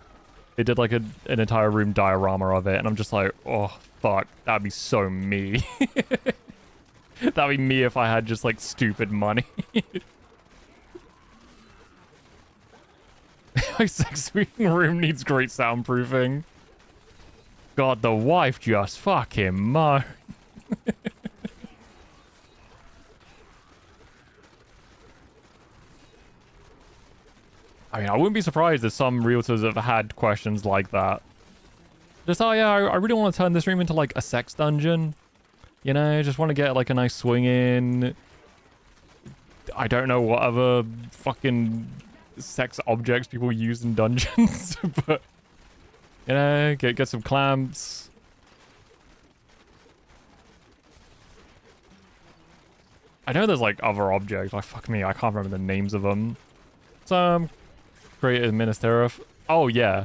They did like an entire room diorama of it, and I'm just like, oh fuck, that'd be so me. That'd be me if I had just like stupid money. My sex suite room needs great soundproofing. God, the wife just fucking moaned. I mean, I wouldn't be surprised if some realtors have had questions like that. Just, oh yeah, I really want to turn this room into like a sex dungeon. You know, just want to get like a nice swing in. I don't know what other fucking sex objects people use in dungeons, but you know, get some clamps. I know there's like other objects. Like fuck me, I can't remember the names of them. Some created minister. Oh yeah,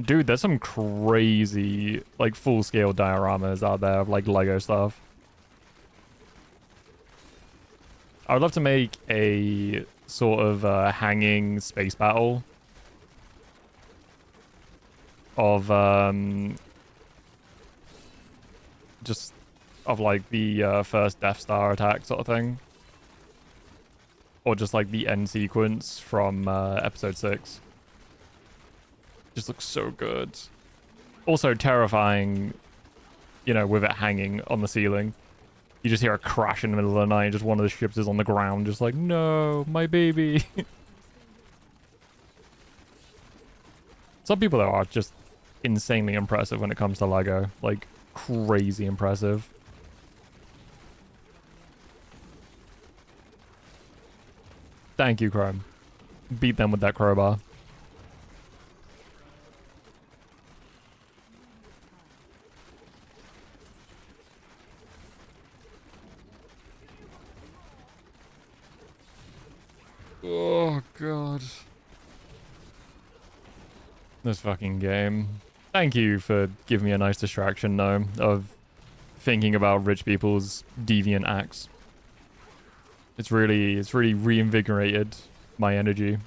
dude, there's some crazy like full-scale dioramas out there of like Lego stuff. I would love to make a sort of hanging space battle of just of like the first Death Star attack sort of thing, or just like the end sequence from episode 6. Just looks so good. Also terrifying, you know, with it hanging on the ceiling. You just hear a crash in the middle of the night, just one of the ships is on the ground, just like, no, my baby. Some people, though, are just insanely impressive when it comes to Lego. Like, crazy impressive. Thank you, Chrome. Beat them with that crowbar. Oh, God. This fucking game. Thank you for giving me a nice distraction, though, of thinking about rich people's deviant acts. It's really reinvigorated my energy.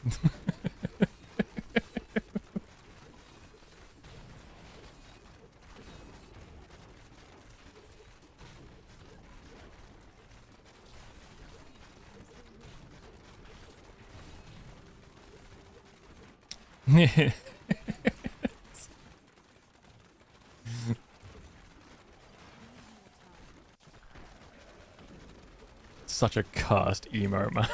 Such a cursed emo, man.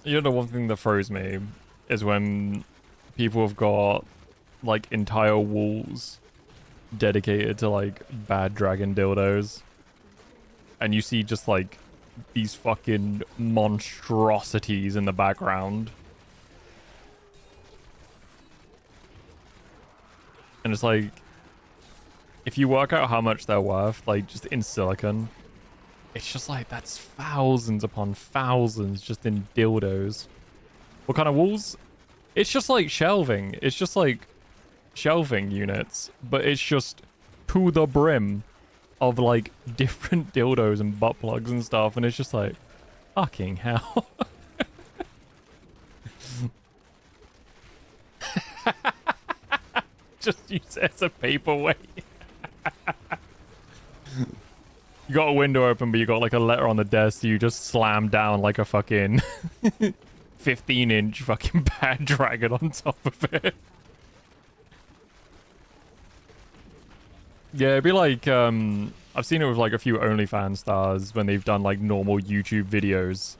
You know, the one thing that throws me is when people have got like entire walls dedicated to like bad dragon dildos, and you see just like these fucking monstrosities in the background, and it's like, if you work out how much they're worth, like just in silicon, it's just like, that's thousands upon thousands just in dildos. What kind of walls? It's just like shelving. It's just like shelving units, but it's just to the brim of like different dildos and butt plugs and stuff, and it's just like, fucking hell. Just use it as a paperweight. You got a window open, but you got like a letter on the desk, so you just slam down like a fucking 15-inch fucking bad dragon on top of it. Yeah, it'd be like, I've seen it with like a few OnlyFans stars when they've done like normal YouTube videos,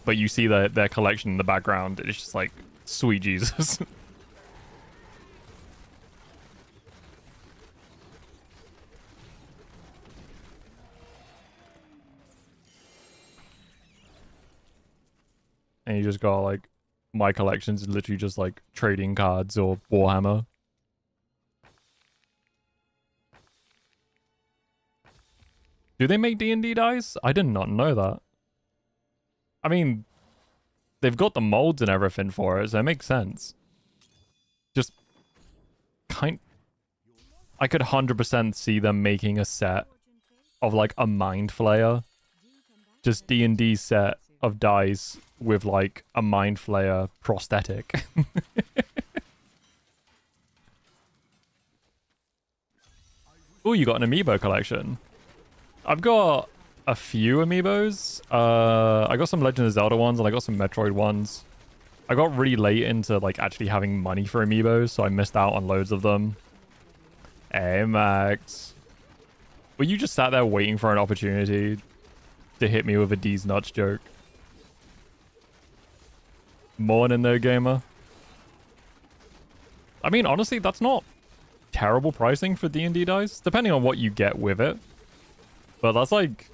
but you see their collection in the background, it's just like, sweet Jesus. And you just got like, my collection's literally just like trading cards or Warhammer. Do they make D&D dice? I did not know that. I mean, they've got the molds and everything for it, so it makes sense. Just I could 100% see them making a set of like a Mind Flayer. Just D&D set of dice with like a Mind Flayer prosthetic. Oh, you got an amiibo collection. I've got a few amiibos. I got some Legend of Zelda ones and I got some Metroid ones. I got really late into like actually having money for amiibos, so I missed out on loads of them. Hey, Max. Were you just sat there waiting for an opportunity to hit me with a D's nuts joke. Morning there, gamer. I mean, honestly, that's not terrible pricing for D&D dice, depending on what you get with it. But that's like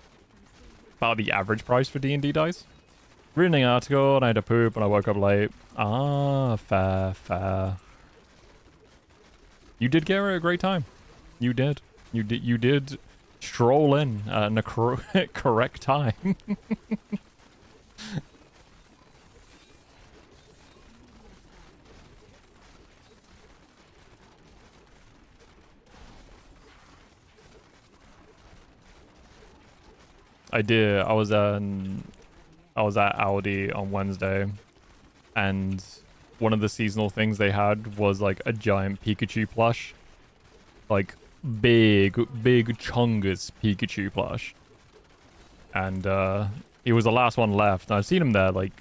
about the average price for D&D dice. Reading an article and I had to poop and I woke up late. Ah, fair, fair. You did get a great time. You did. You did stroll in a correct time. I did. I was at Audi on Wednesday, and one of the seasonal things they had was like a giant Pikachu plush, like big chungus Pikachu plush, and he was the last one left. And I've seen him there like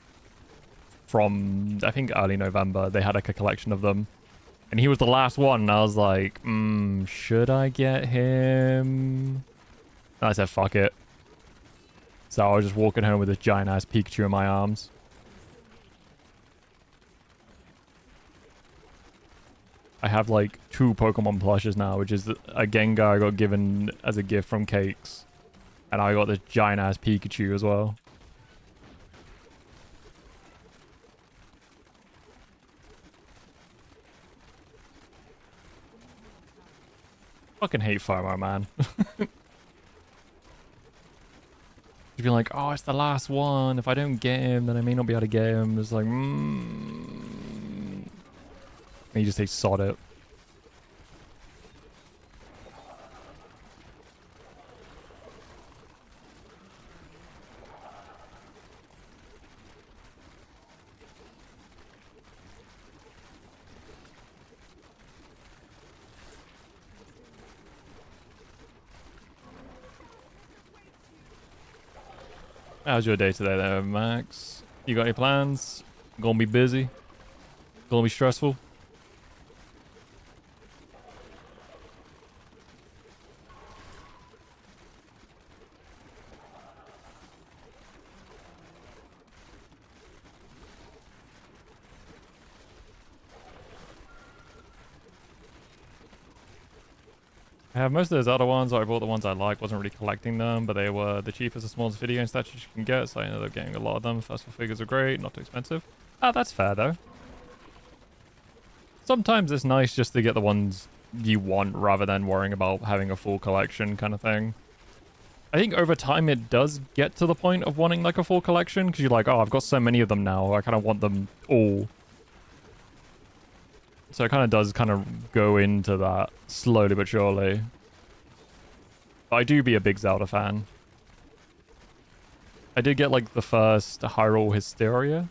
from I think early November. They had like a collection of them, and he was the last one. And I was like, should I get him? And I said, fuck it. So I was just walking home with this giant ass Pikachu in my arms. I have like 2 Pokemon plushes now, which is a Gengar I got given as a gift from Cakes. And I got this giant ass Pikachu as well. Fucking hate FOMO, man. To be like, oh, it's the last one. If I don't get him, then I may not be able to get him. It's like, And you just say, sod it. How's your day today there, Max? You got any plans? Gonna be busy? Gonna be stressful? I have most of those other ones. I bought the ones I like. Wasn't really collecting them, but they were the cheapest and smallest video game statues you can get, so I ended up getting a lot of them. Festival figures are great, not too expensive. Ah, that's fair though. Sometimes it's nice just to get the ones you want rather than worrying about having a full collection kind of thing. I think over time it does get to the point of wanting like a full collection, because you're like, oh, I've got so many of them now, I kind of want them all. So it kind of does kind of go into that slowly but surely. But I do be a big Zelda fan. I did get like the first Hyrule Hysteria,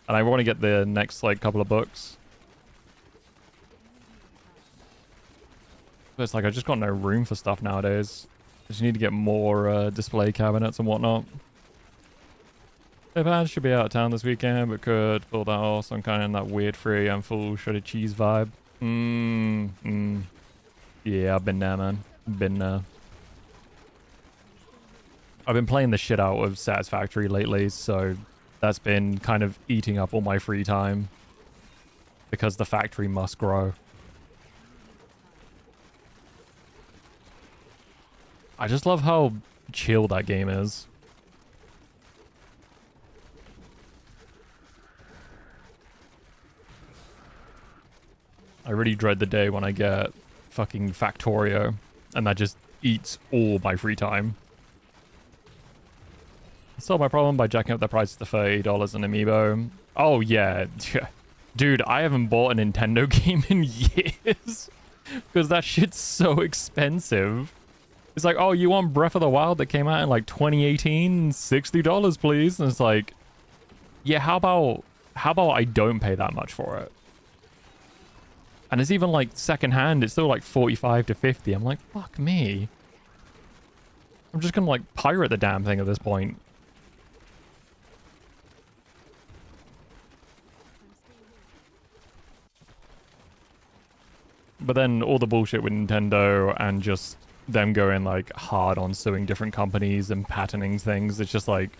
and I want to get the next like couple of books. But it's like I just got no room for stuff nowadays. I just need to get more display cabinets and whatnot. Japan should be out of town this weekend, but could pull that off. So I'm kind of in that weird free and full shredded cheese vibe. Yeah, I've been there, man. Been there. I've been playing the shit out of Satisfactory lately, so that's been kind of eating up all my free time. Because the factory must grow. I just love how chill that game is. I really dread the day when I get fucking Factorio and that just eats all my free time. Solve my problem by jacking up the prices to $30 an amiibo. Oh yeah. Dude, I haven't bought a Nintendo game in years because that shit's so expensive. It's like, oh, you want Breath of the Wild that came out in like 2018? $60, please. And it's like, yeah, how about I don't pay that much for it? And it's even like secondhand, it's still like 45 to 50. I'm like, fuck me. I'm just gonna like pirate the damn thing at this point. But then all the bullshit with Nintendo and just them going like hard on suing different companies and patenting things, it's just like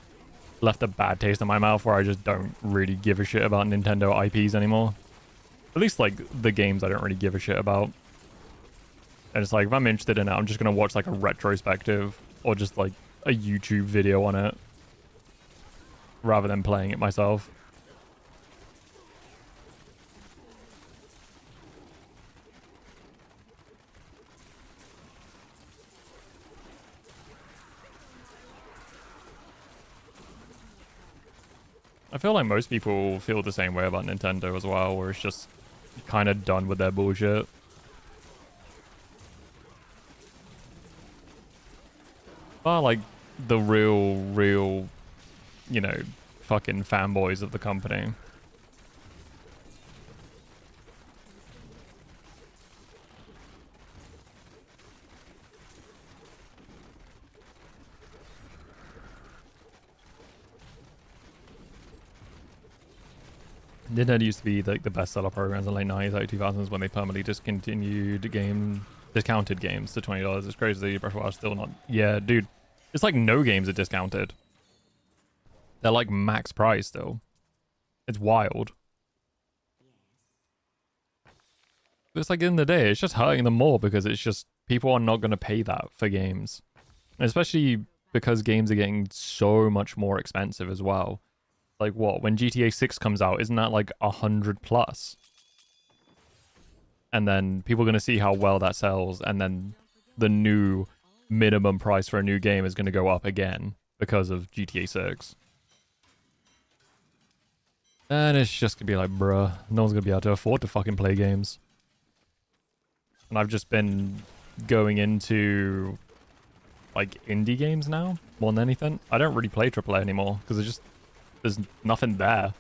left a bad taste in my mouth where I just don't really give a shit about Nintendo IPs anymore. At least like the games I don't really give a shit about. And it's like, if I'm interested in it, I'm just gonna watch like a retrospective or just like a YouTube video on it rather than playing it myself. I feel like most people feel the same way about Nintendo as well, where it's just kind of done with their bullshit. But like the real, you know, fucking fanboys of the company. Nintendo used to be like the bestseller programs in the late 90s, early 2000s when they permanently discontinued discounted games to $20. It's crazy. Breath of Wild still not. Yeah, dude. It's like no games are discounted. They're like max price still. It's wild. But it's like in the day, it's just hurting them more because it's just people are not going to pay that for games. And especially because games are getting so much more expensive as well. Like what? When GTA 6 comes out, isn't that like 100 plus? And then people are going to see how well that sells, and then the new minimum price for a new game is going to go up again because of GTA 6. And it's just going to be like, bruh, no one's going to be able to afford to fucking play games. And I've just been going into like indie games now more than anything. I don't really play AAA anymore because there's nothing there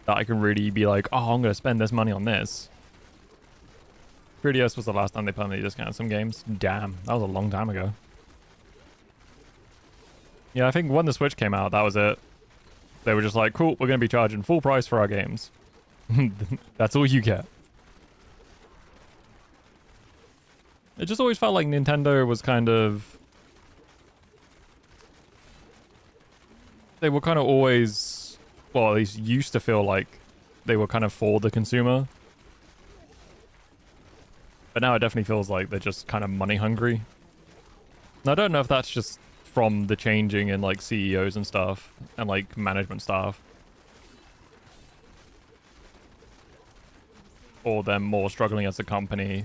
that I can really be like, oh, I'm going to spend this money on this. 3DS was the last time they permanently discounted some games. Damn, that was a long time ago. Yeah, I think when the Switch came out, that was it. They were just like, cool, we're going to be charging full price for our games. That's all you get. It just always felt like Nintendo was kind of... They were kind of always... Well, at least used to feel like they were kind of for the consumer. But now it definitely feels like they're just kind of money hungry. And I don't know if that's just from the changing in like CEOs and stuff and like management staff. Or them more struggling as a company.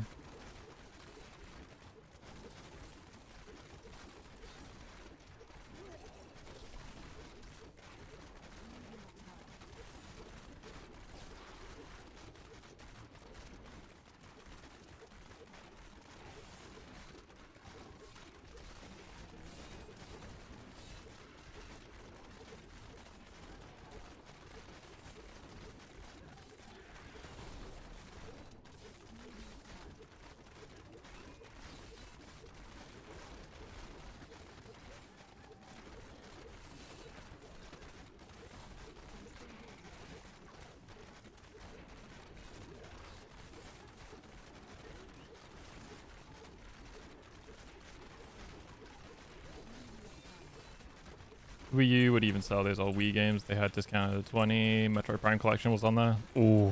Wii U would even sell those old Wii games. They had discounted at 20. Metroid Prime Collection was on there. Ooh.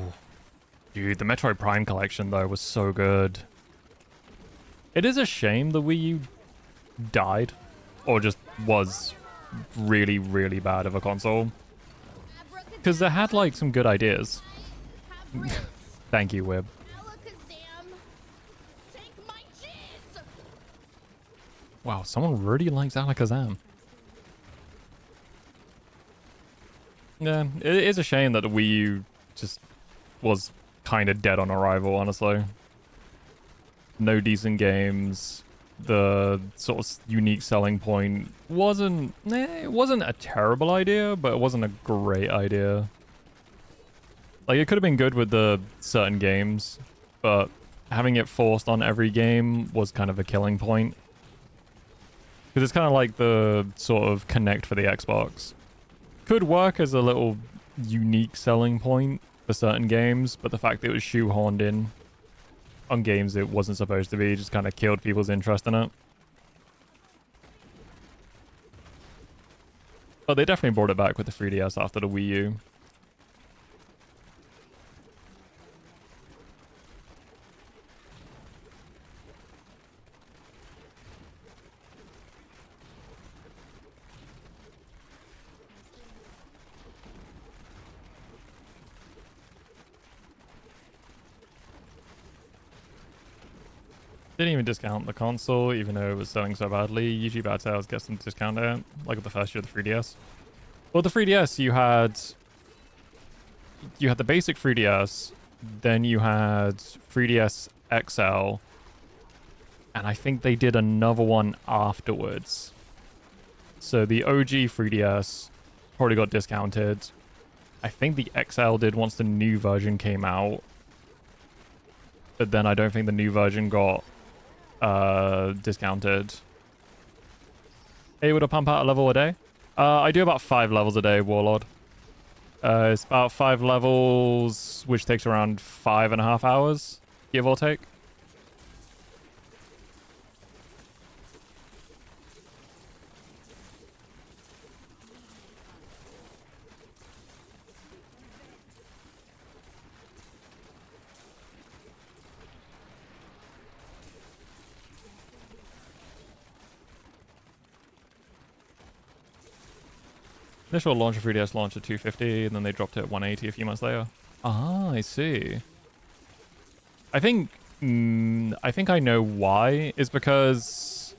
Dude, the Metroid Prime Collection, though, was so good. It is a shame the Wii U died. Or just was really, really bad of a console. Because it had, like, some good ideas. Thank you, Wib. Wow, someone really likes Alakazam. Yeah, it is a shame that the Wii U just was kind of dead on arrival, honestly. No decent games. The sort of unique selling point wasn't... it wasn't a terrible idea, but it wasn't a great idea. Like, it could have been good with the certain games, but having it forced on every game was kind of a killing point. Because it's kind of like the sort of Kinect for the Xbox. Could work as a little unique selling point for certain games, but the fact that it was shoehorned in on games it wasn't supposed to be. Just kind of killed people's interest in it. But they definitely brought it back with the 3DS after the Wii U. Didn't even discount the console, even though it was selling so badly. Usually bad sales gets them to discount it, like the first year of the 3DS. Well, the 3DS, you had the basic 3DS, then you had 3DS XL, and I think they did another one afterwards. So the OG 3DS probably got discounted. I think the XL did once the new version came out, but then I don't think the new version got discounted. Able to pump out a level a day? I do about 5 levels a day, Warlord. It's about 5 levels, which takes around 5.5 hours, give or take. Initial launch of 3DS launched at 250, and then they dropped it at 180 a few months later. Ah, I see. I think I know why. It's because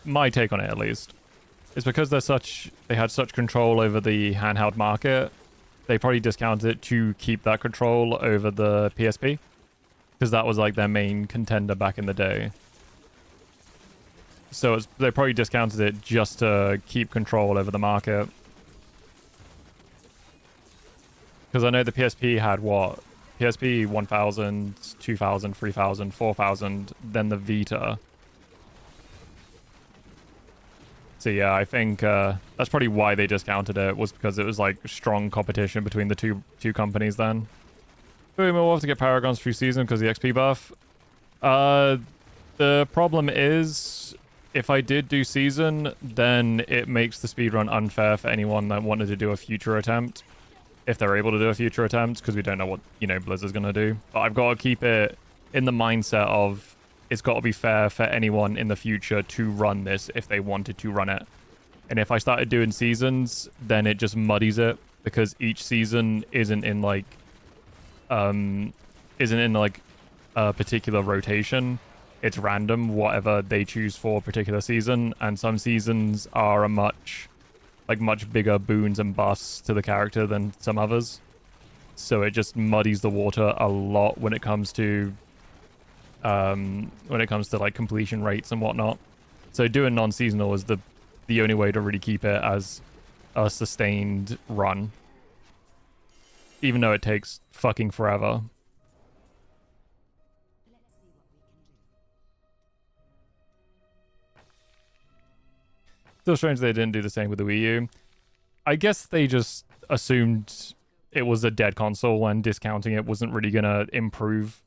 my take on it, at least, is because they had such control over the handheld market. They probably discounted it to keep that control over the PSP, because that was like their main contender back in the day. So they probably discounted it just to keep control over the market. Because I know the PSP had what? PSP 1000, 2000, 3000, 4000, then the Vita. So yeah, I think that's probably why they discounted it, was because it was like strong competition between the two companies then. Boom, we'll have to get Paragons through season because of the XP buff. The problem is, if I did do season, then it makes the speedrun unfair for anyone that wanted to do a future attempt. If they're able to do a future attempt, because we don't know what, Blizzard's going to do. But I've got to keep it in the mindset of it's got to be fair for anyone in the future to run this if they wanted to run it. And if I started doing seasons, then it just muddies it, because each season isn't in like a particular rotation. It's random, whatever they choose for a particular season, and some seasons are a much bigger boons and buffs to the character than some others. So it just muddies the water a lot when it comes to like completion rates and whatnot. So doing non-seasonal is the only way to really keep it as a sustained run, even though it takes fucking forever. Still strange they didn't do the same with the Wii U. I guess they just assumed it was a dead console and discounting it wasn't really going to improve.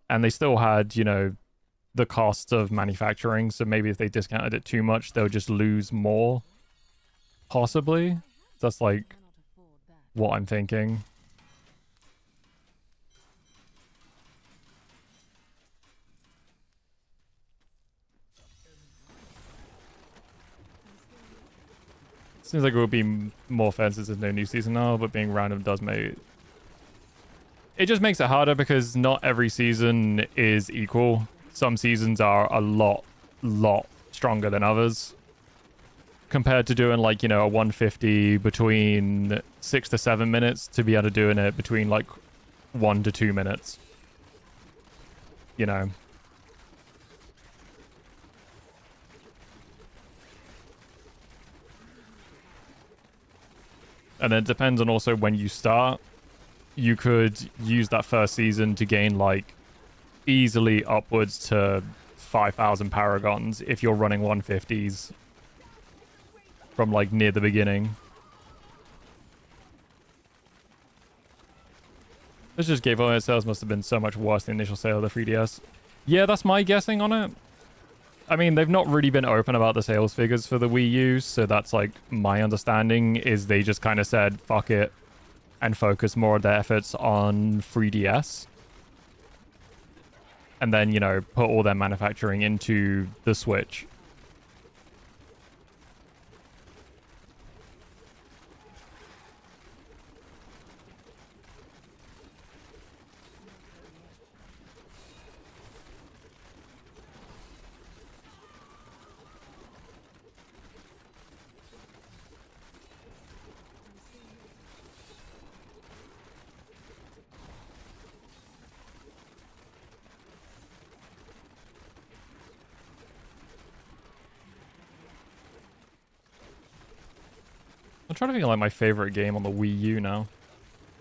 And they still had, the cost of manufacturing. So maybe if they discounted it too much, they'll just lose more. Possibly. That's like what I'm thinking. Seems like it would be more fair since there's no new season now, but being random does make... It just makes it harder because not every season is equal. Some seasons are a lot stronger than others. Compared to doing like, a 150 between 6 to 7 minutes to be able to doing it between like 1 to 2 minutes. And then it depends on also when you start. You could use that first season to gain like easily upwards to 5,000 paragons if you're running 150s from like near the beginning. This just gave away sales must have been so much worse than the initial sale of the 3DS. Yeah, that's my guessing on it. I mean, they've not really been open about the sales figures for the Wii U, so that's like my understanding is they just kind of said, fuck it, and focus more of their efforts on 3DS. And then, you know, put all their manufacturing into the Switch. I'm trying to think of like my favorite game on the Wii U now.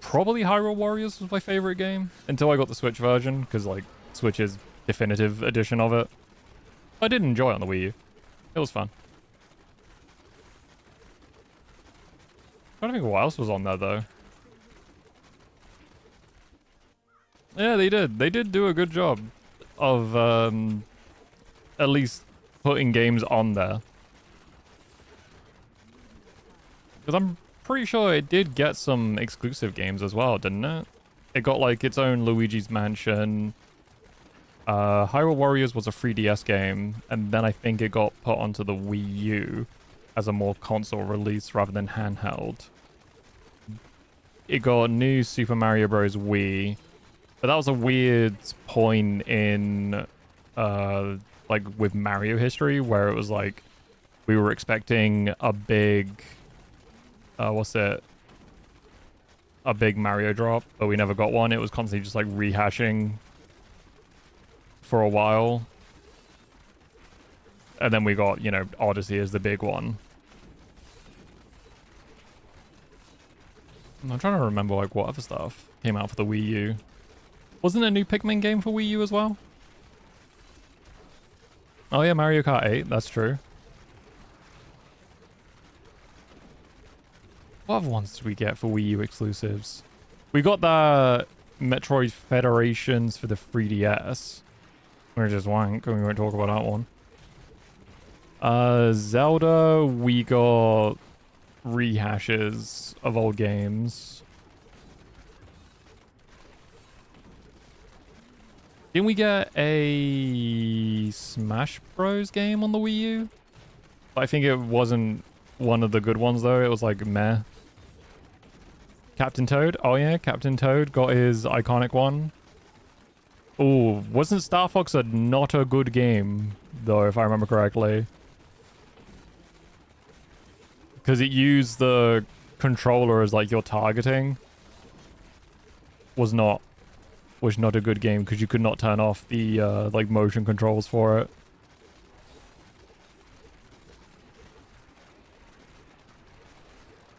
Probably Hyrule Warriors was my favorite game until I got the Switch version, because like Switch's definitive edition of it. I did enjoy it on the Wii U. It was fun. I'm trying to think what else was on there though. Yeah, they did. They did do a good job of at least putting games on there. Because I'm pretty sure it did get some exclusive games as well, didn't it? It got like its own Luigi's Mansion. Hyrule Warriors was a 3DS game, and then I think it got put onto the Wii U as a more console release rather than handheld. It got new Super Mario Bros. Wii, but that was a weird point in like with Mario history where it was like we were expecting a big a big Mario drop, but we never got one. It was constantly just like rehashing for a while. And then we got, you know, Odyssey as the big one. I'm trying to remember like what other stuff came out for the Wii U. Wasn't there a new Pikmin game for Wii U as well? Oh yeah, Mario Kart 8, that's true. What other ones did we get for Wii U exclusives? We got the Metroid Federations for the 3DS. We're just wank, we won't talk about that one. Zelda, we got rehashes of old games. Didn't we get a Smash Bros game on the Wii U? I think it wasn't one of the good ones though. It was like meh. Captain Toad? Oh yeah, Captain Toad got his iconic one. Oh, wasn't Star Fox not a good game though, if I remember correctly? Because it used the controller as like your targeting. Was not a good game because you could not turn off the like motion controls for it.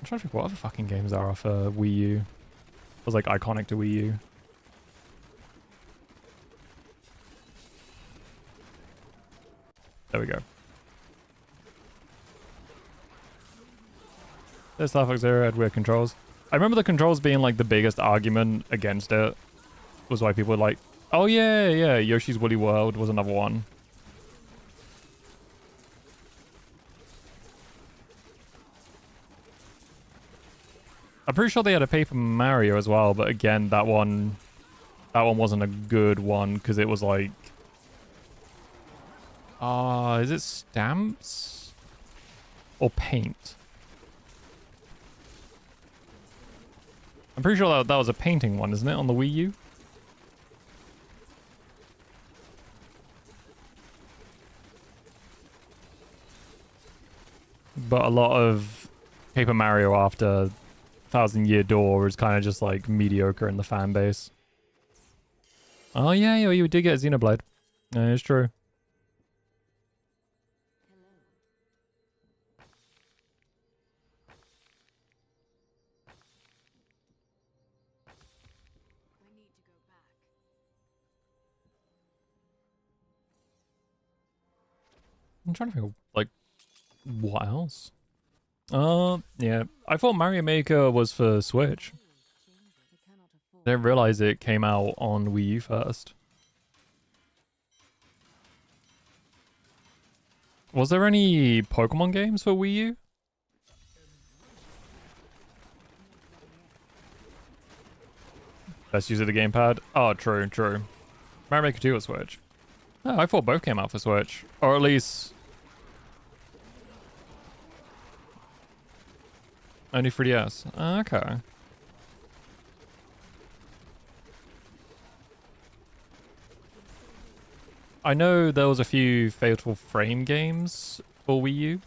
I'm trying to think what other fucking games there are for Wii U. It was like iconic to Wii U. There we go. There's Star Fox Zero had weird controls. I remember the controls being like the biggest argument against it. Was why people were like, oh yeah, Yoshi's Woolly World was another one. I'm pretty sure they had a Paper Mario as well, but again, that one wasn't a good one because it was like, is it stamps or paint? I'm pretty sure that was a painting one, isn't it, on the Wii U? But a lot of Paper Mario after Thousand Year Door is kind of just like mediocre in the fan base. Oh yeah, you did get Xenoblade. Yeah, it's true. I'm trying to think of, like, what else? Yeah. I thought Mario Maker was for Switch. didn't realize it came out on Wii U first. Was there any Pokemon games for Wii U? Best use of the gamepad? Oh, true, true. Mario Maker 2 or Switch? Oh, I thought both came out for Switch. Or at least... only 3DS. Okay. I know there was a few Fatal Frame games for Wii U.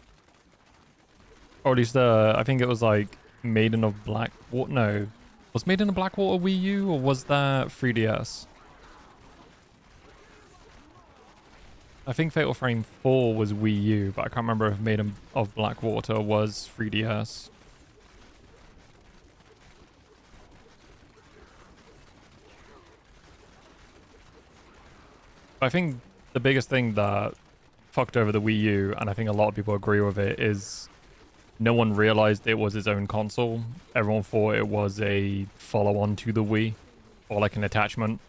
Or at least, I think it was like Maiden of Blackwater. No. Was Maiden of Blackwater Wii U or was that 3DS? I think Fatal Frame 4 was Wii U, but I can't remember if Maiden of Blackwater was 3DS. I think the biggest thing that fucked over the Wii U, and I think a lot of people agree with it, is no one realized it was its own console. Everyone thought it was a follow-on to the Wii, or like an attachment.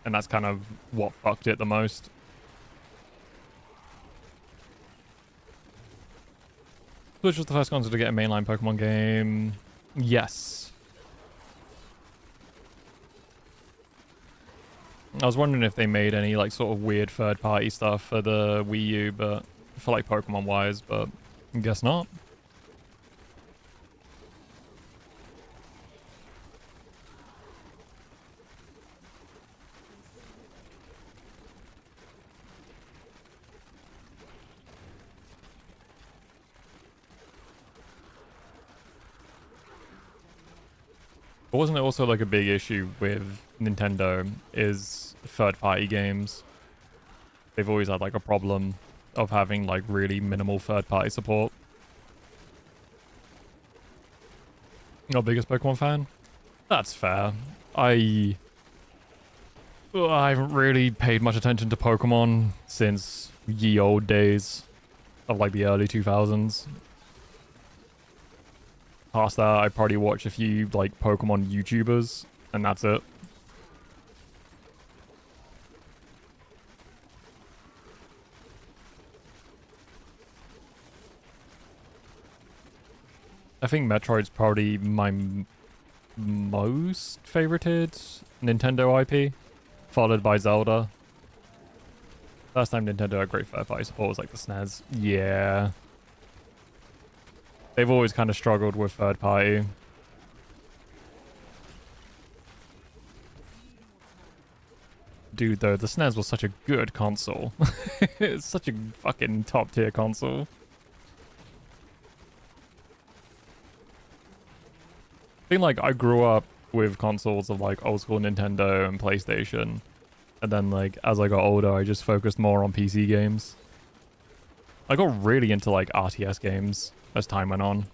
And that's kind of what fucked it the most. Switch was the first console to get a mainline Pokemon game. Yes. I was wondering if they made any like sort of weird third-party stuff for the Wii U, but for like Pokemon-wise, but I guess not. But wasn't it also like a big issue with Nintendo is third-party games? They've always had like a problem of having like really minimal third-party support. Not biggest Pokemon fan? That's fair. I haven't really paid much attention to Pokemon since ye old days of like the early 2000s. Past that, I probably watch a few like Pokemon YouTubers, and that's it. I think Metroid's probably my most favorited Nintendo IP, followed by Zelda. Last time Nintendo had great third-party support was like the SNES. Yeah. They've always kind of struggled with third-party. Dude, though, the SNES was such a good console. It's such a fucking top-tier console. I think, like, I grew up with consoles of, like, old-school Nintendo and PlayStation. And then, like, as I got older, I just focused more on PC games. I got really into, like, RTS games as time went on.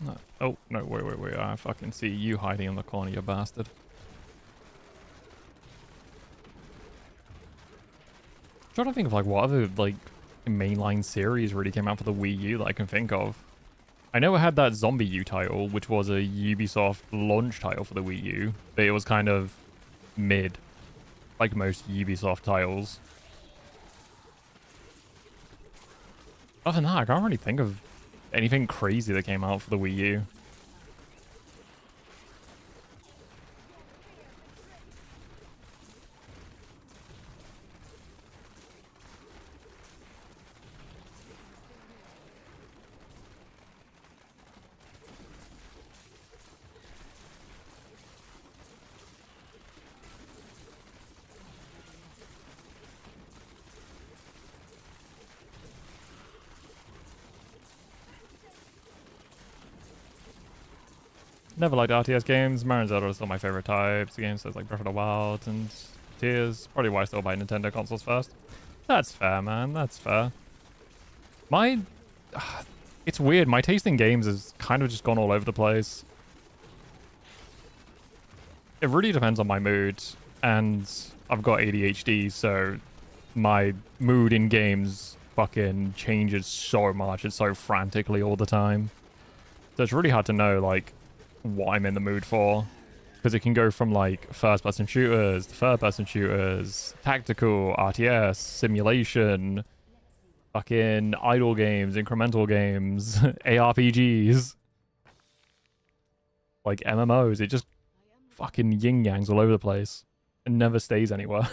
No. Oh, no, wait. I fucking see you hiding in the corner, you bastard. I'm trying to think of, like, what other, like, mainline series really came out for the Wii U that I can think of. I know it had that Zombie U title, which was a Ubisoft launch title for the Wii U, but it was kind of mid, like most Ubisoft titles. Other than that, I can't really think of anything crazy that came out for the Wii U. Never liked RTS games. Mario and Zelda are still my favorite types. The games like Breath of the Wild and Tears. Probably why I still buy Nintendo consoles first. That's fair, man. That's fair. My... it's weird. My taste in games has kind of just gone all over the place. It really depends on my mood. And I've got ADHD, so my mood in games fucking changes so much. It's so frantically all the time. So it's really hard to know, like, what I'm in the mood for. Because it can go from, like, first-person shooters to third-person shooters, tactical, RTS, simulation, fucking idle games, incremental games, ARPGs, like MMOs. It just fucking yin-yangs all over the place and never stays anywhere.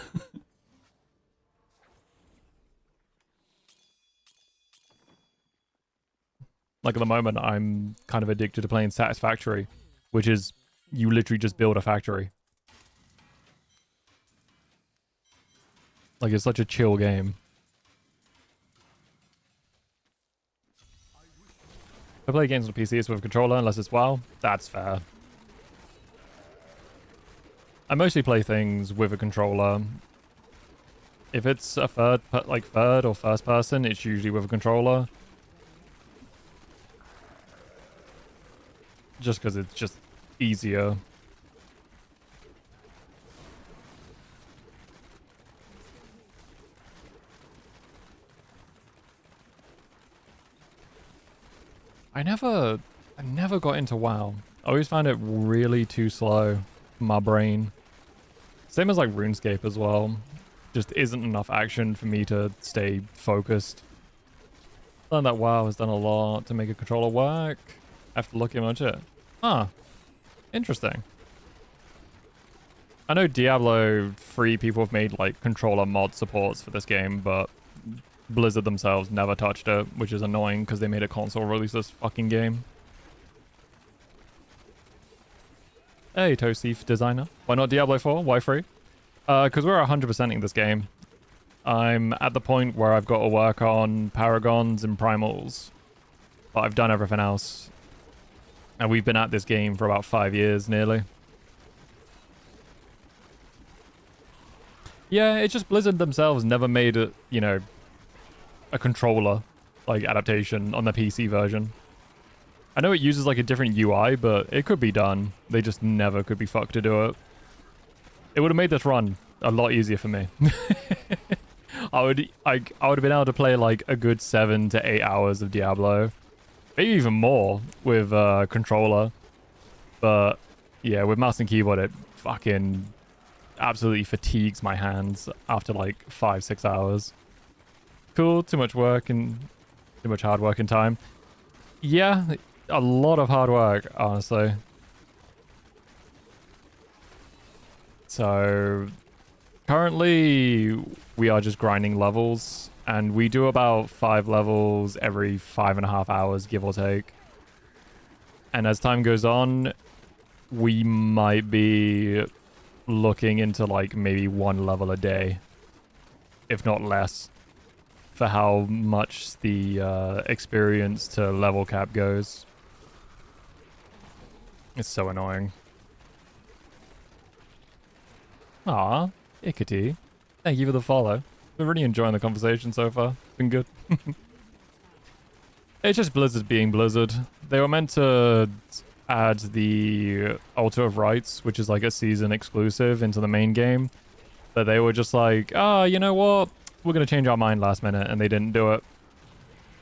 Like at the moment, I'm kind of addicted to playing Satisfactory, which is you literally just build a factory. Like it's such a chill game. I play games on PC, it's with a controller unless it's WoW. That's fair. I mostly play things with a controller. If it's a third or first person, it's usually with a controller. Just because it's just easier. I never got into WoW. I always found it really too slow for my brain. Same as like RuneScape as well. Just isn't enough action for me to stay focused. I learned that WoW has done a lot to make a controller work. After looking much at it. Huh. Interesting. I know Diablo 3 people have made like controller mod supports for this game, but Blizzard themselves never touched it, which is annoying because they made a console release this fucking game. Hey, Toasty designer. Why not Diablo 4? Why 3? Because we're 100%ing this game. I'm at the point where I've got to work on Paragons and Primals. But I've done everything else. And we've been at this game for about 5 years, nearly. Yeah, it's just Blizzard themselves never made a, you know, a controller, like, adaptation on the PC version. I know it uses, like, a different UI, but it could be done. They just never could be fucked to do it. It would have made this run a lot easier for me. I would have been able to play, like, a good 7 to 8 hours of Diablo. Maybe even more with controller. But yeah, with mouse and keyboard, it fucking absolutely fatigues my hands after like 5-6 hours. Cool, too much work and too much hard work and time. Yeah, a lot of hard work, honestly. So currently we are just grinding levels. And we do about 5 levels every 5.5 hours, give or take. And as time goes on, we might be looking into like maybe 1 level a day, if not less, for how much the experience to level cap goes. It's so annoying. Aw, Ikati. Thank you for the follow. Been really enjoying the conversation so far. It's been good. It's just Blizzard being Blizzard. They were meant to add the Altar of Rights, which is like a season exclusive, into the main game. But they were just like, oh, you know what? We're going to change our mind last minute, and they didn't do it.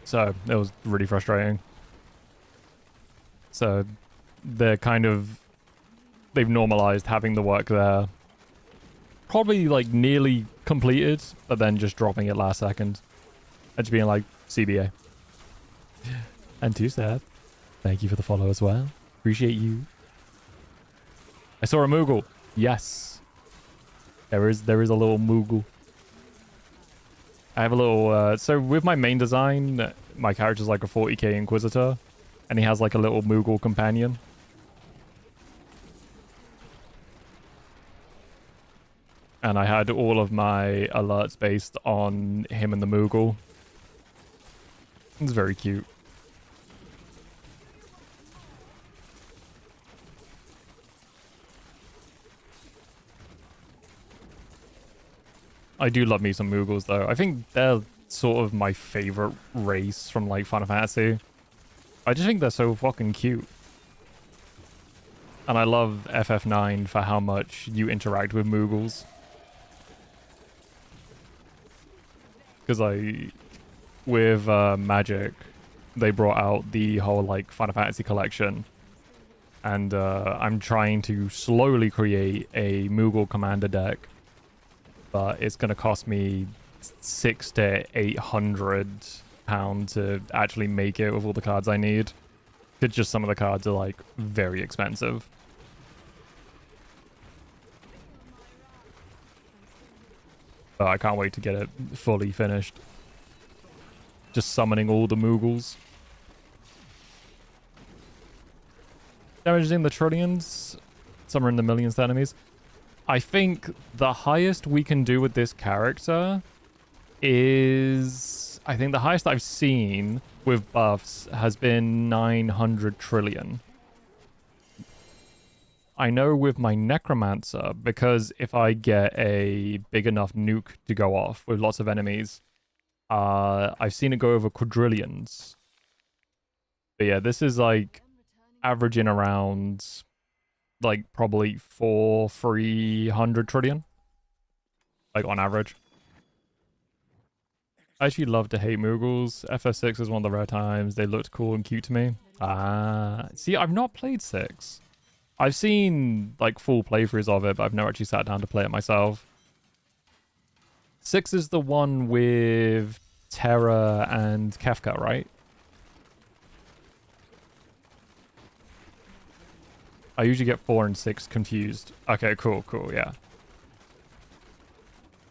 So it was really frustrating. So they're kind of... they've normalized having the work there. Probably like nearly completed, but then just dropping it last second. And just being like, CBA. And too sad. Thank you for the follow as well. Appreciate you. I saw a Moogle. Yes. There is a little Moogle. I have a little, so with my main design, my character's like a 40k Inquisitor. And he has like a little Moogle companion. And I had all of my alerts based on him and the Moogle. It's very cute. I do love me some Moogles though. I think they're sort of my favorite race from like Final Fantasy. I just think they're so fucking cute. And I love FF9 for how much you interact with Moogles. Because with Magic, they brought out the whole like Final Fantasy collection. And I'm trying to slowly create a Moogle commander deck. But it's going to cost me £600 to £800 to actually make it with all the cards I need. Because just some of the cards are like very expensive. But I can't wait to get it fully finished. Just summoning all the Moogles. Damage in the trillions. Some are in the millions to enemies. I think the highest we can do with this character is... I think the highest I've seen with buffs has been 900 trillion. I know with my Necromancer, because if I get a big enough nuke to go off with lots of enemies, I've seen it go over quadrillions. But yeah, this is like averaging around like probably 300 trillion. Like on average. I actually love to hate Moogles. FF6 is one of the rare times they looked cool and cute to me. See, I've not played 6. I've seen like full playthroughs of it, but I've never actually sat down to play it myself. 6 is the one with Terra and Kefka, right? I usually get 4 and 6 confused. Okay, cool, yeah.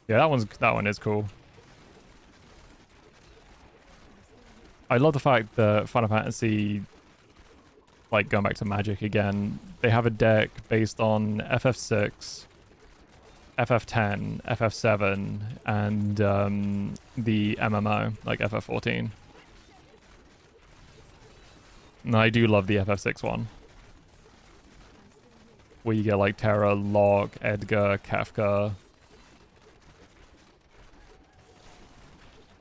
Yeah, that one is cool. I love the fact that Final Fantasy, like going back to Magic again, they have a deck based on FF6, FF10, FF7, and the MMO, like FF14. And I do love the FF6 one. Where you get like Terra, Locke, Edgar, Kefka.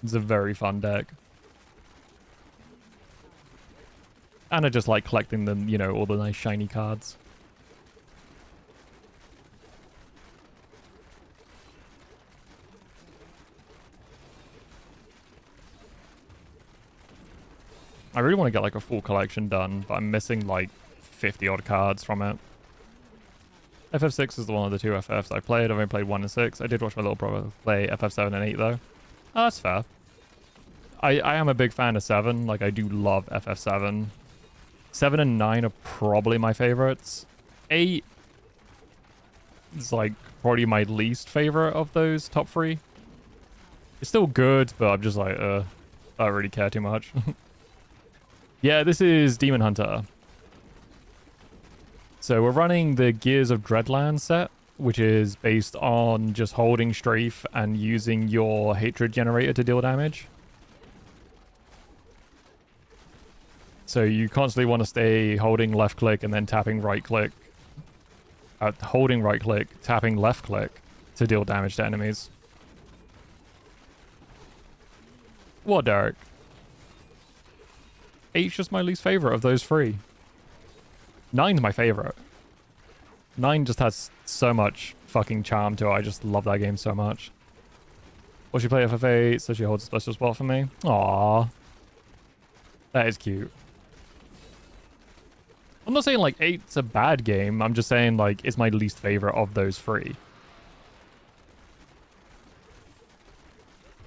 It's a very fun deck. And I just like collecting them, you know, all the nice shiny cards. I really want to get like a full collection done, but I'm missing like 50 odd cards from it. FF6 is the one of the 2 FFs I played. I've only played 1 and 6. I did watch my little brother play FF7 and 8 though. Oh, that's fair. I am a big fan of 7. Like I do love FF7. 7 and 9 are probably my favorites. 8 is like probably my least favorite of those top 3. It's still good, but I'm just like, I don't really care too much. Yeah, this is Demon Hunter. So we're running the Gears of Dreadland set, which is based on just holding strafe and using your hatred generator to deal damage. So you constantly want to stay holding left click and then tapping right click. Holding right click, tapping left click to deal damage to enemies. What, Derek? 8's just my least favorite of those 3. 9's my favorite. 9 just has so much fucking charm to it. I just love that game so much. Well, she play FF8, so she holds a special spot for me. Aww. That is cute. I'm not saying like 8's a bad game. I'm just saying like it's my least favorite of those 3.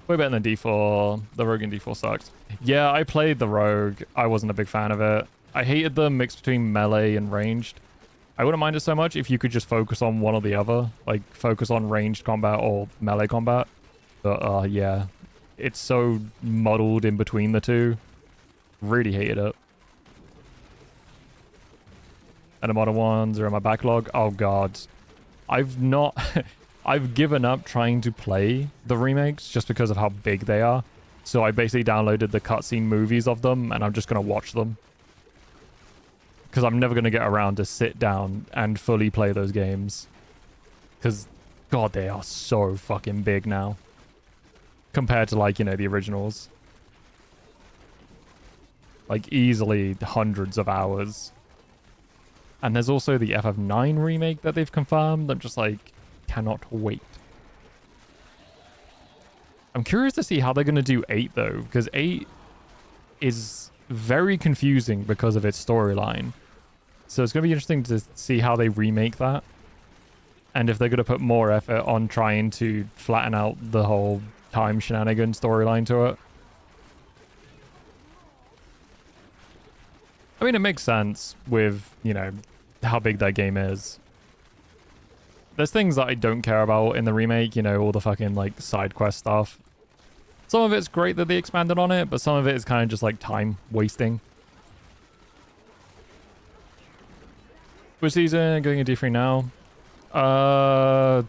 Way better than D4. The Rogue in D4 sucked. Yeah, I played the Rogue. I wasn't a big fan of it. I hated the mix between melee and ranged. I wouldn't mind it so much if you could just focus on one or the other. Like, focus on ranged combat or melee combat. But, yeah. It's so muddled in between the two. Really hated it. And the modern ones are in my backlog. Oh, God. I've not... I've given up trying to play the remakes just because of how big they are. So I basically downloaded the cutscene movies of them, and I'm just going to watch them. Because I'm never going to get around to sit down and fully play those games. Because God, they are so fucking big now. Compared to, like, you know, the originals. Like, easily hundreds of hours. And there's also the FF9 remake that they've confirmed. I'm just like, cannot wait. I'm curious to see how they're going to do 8, though, because 8 is very confusing because of its storyline. So it's going to be interesting to see how they remake that. And if they're going to put more effort on trying to flatten out the whole time shenanigan storyline to it. I mean, it makes sense with, you know, how big that game is. There's things that I don't care about in the remake, you know, all the fucking, like, side quest stuff. Some of it's great that they expanded on it, but some of it is kind of just, like, time wasting. Which season? Going into D3 now? I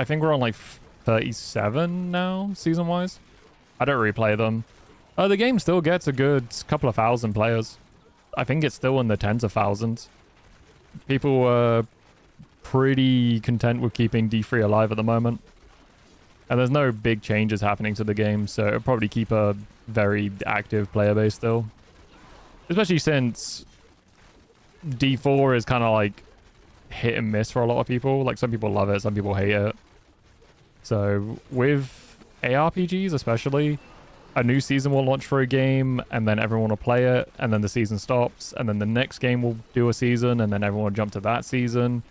think we're on, like, 37 now, season-wise. I don't replay them. The game still gets a good couple of thousand players. I think it's still in the tens of thousands. People are pretty content with keeping D3 alive at the moment. And there's no big changes happening to the game, so it'll probably keep a very active player base still. Especially since D4 is kind of like hit and miss for a lot of people. Like, some people love it, some people hate it. So with ARPGs especially, a new season will launch for a game, and then everyone will play it, and then the season stops, and then the next game will do a season, and then everyone will jump to that season.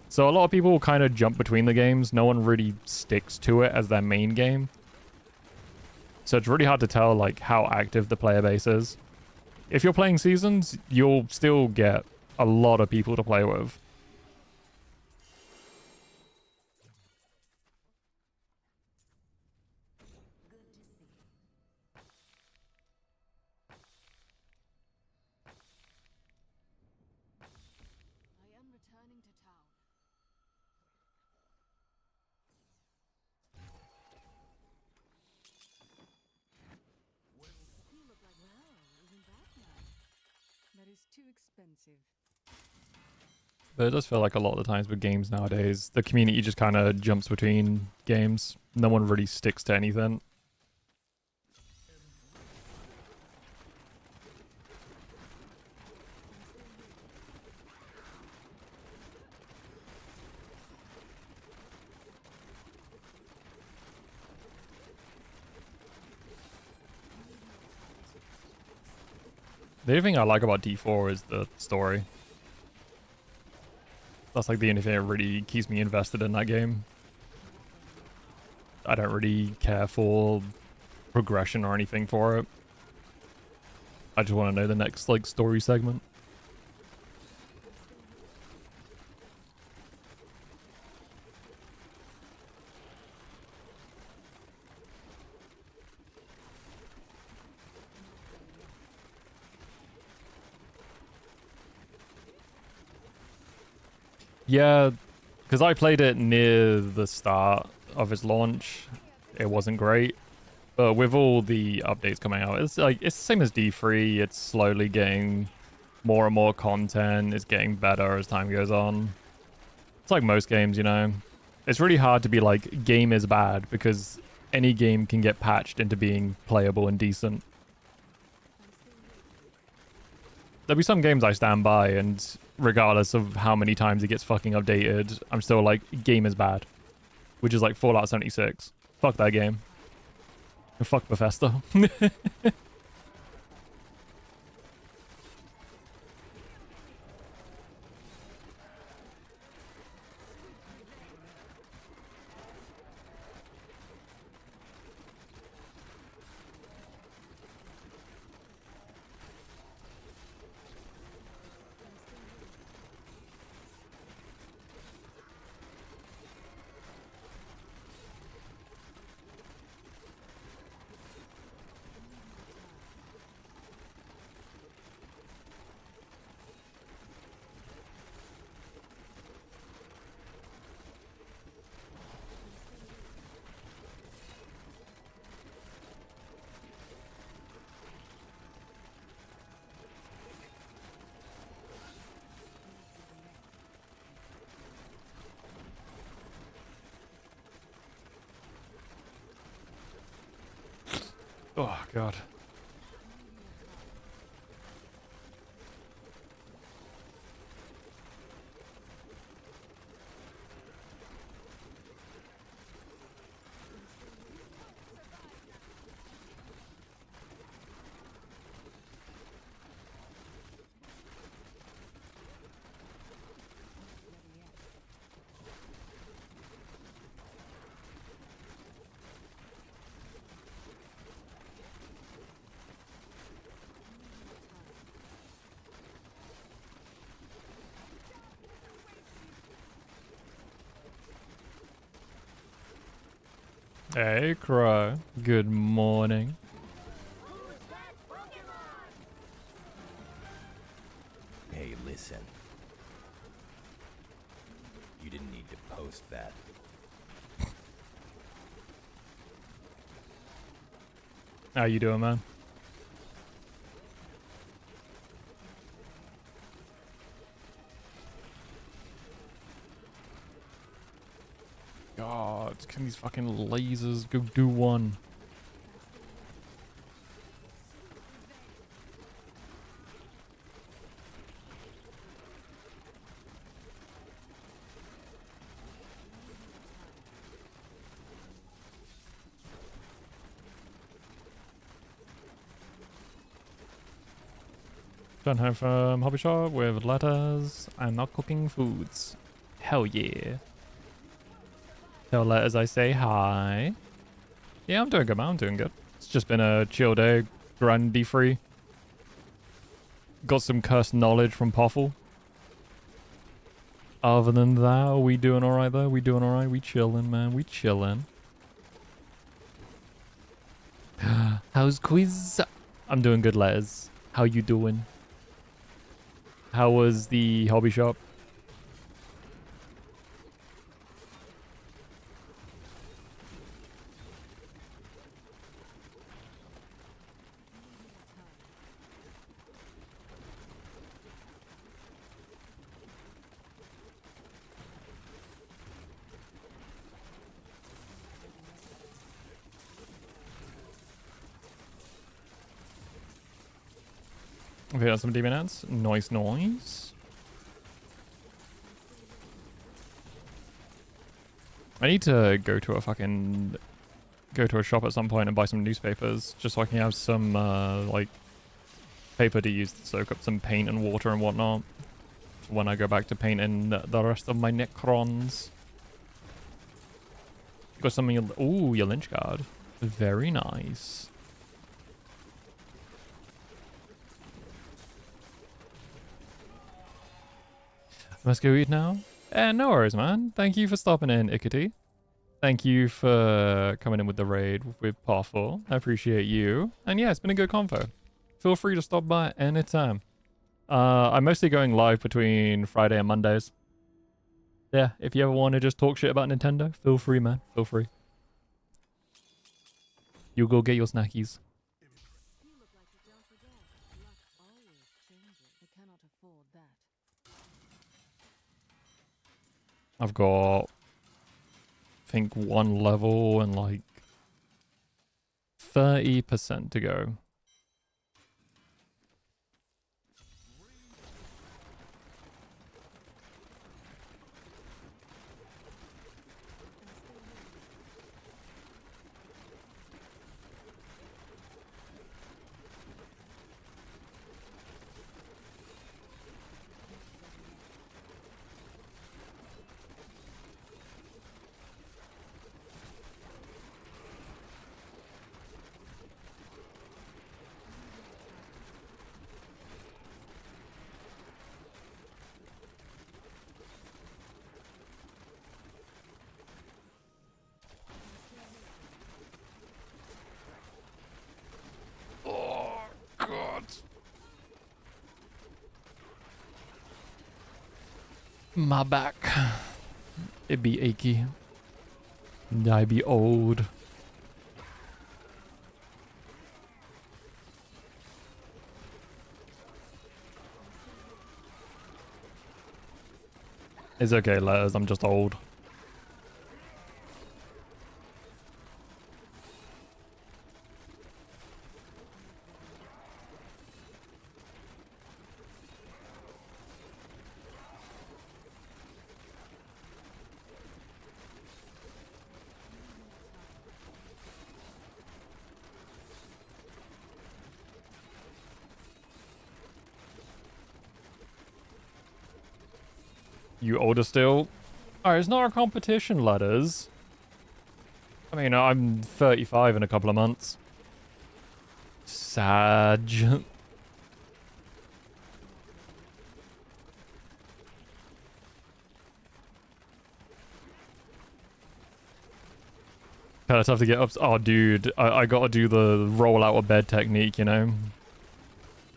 So a lot of people will kind of jump between the games. No one really sticks to it as their main game. So it's really hard to tell, like, how active the player base is. If you're playing seasons, you'll still get a lot of people to play with. I am returning to town. You look like, well, isn't that nice? That is too expensive. But it does feel like a lot of the times with games nowadays, the community just kind of jumps between games. No one really sticks to anything. The only thing I like about D4 is the story. That's like the only thing that really keeps me invested in that game. I don't really care for progression or anything for it. I just want to know the next, like, story segment. Yeah, because I played it near the start of its launch. It wasn't great. But with all the updates coming out, it's like it's the same as D3. It's slowly getting more and more content. It's getting better as time goes on. It's like most games, you know. It's really hard to be like, game is bad, because any game can get patched into being playable and decent. There'll be some games I stand by, and regardless of how many times it gets fucking updated, I'm still like, game is bad. Which is like Fallout 76. Fuck that game. And fuck Bethesda. Oh, God. Hey, Crow. Good morning. Hey, listen. You didn't need to post that. How you doing, man? God, can these fucking lasers go do one? Done home from hobby shop with letters. I'm not cooking foods. Hell yeah. Tell letters I say hi. Yeah, I'm doing good, man. I'm doing good. It's just been a chill day. Grandy free. Got some cursed knowledge from Poffle. Other than that, we doing alright though? We doing alright? We chilling, man. We chilling. How's quiz? I'm doing good, letters. How you doing? How was the hobby shop? Okay, got some demon ants. Noise, noise. I need to go to a shop at some point and buy some newspapers just so I can have some like paper to use to soak up some paint and water and whatnot when I go back to painting the rest of my Necrons. Got something. Ooh, your lynch guard. Very nice. Must go eat now? No worries, man. Thank you for stopping in, Ikity. Thank you for coming in with the raid with Poffle. I appreciate you. And yeah, it's been a good convo. Feel free to stop by anytime. I'm mostly going live between Friday and Mondays. Yeah, if you ever want to just talk shit about Nintendo, feel free, man. Feel free. You go get your snackies. You look like you don't forget. Luck always changes. I cannot afford that. I've got, I think, one level and like 30% to go. My back. It be achy. And I be old. It's okay, letters. I'm just old. You older still? Oh, it's not a competition, ladders. I mean, I'm 35 in a couple of months. Sag. Kinda tough to get up. Oh, dude, I gotta do the roll out of bed technique, you know?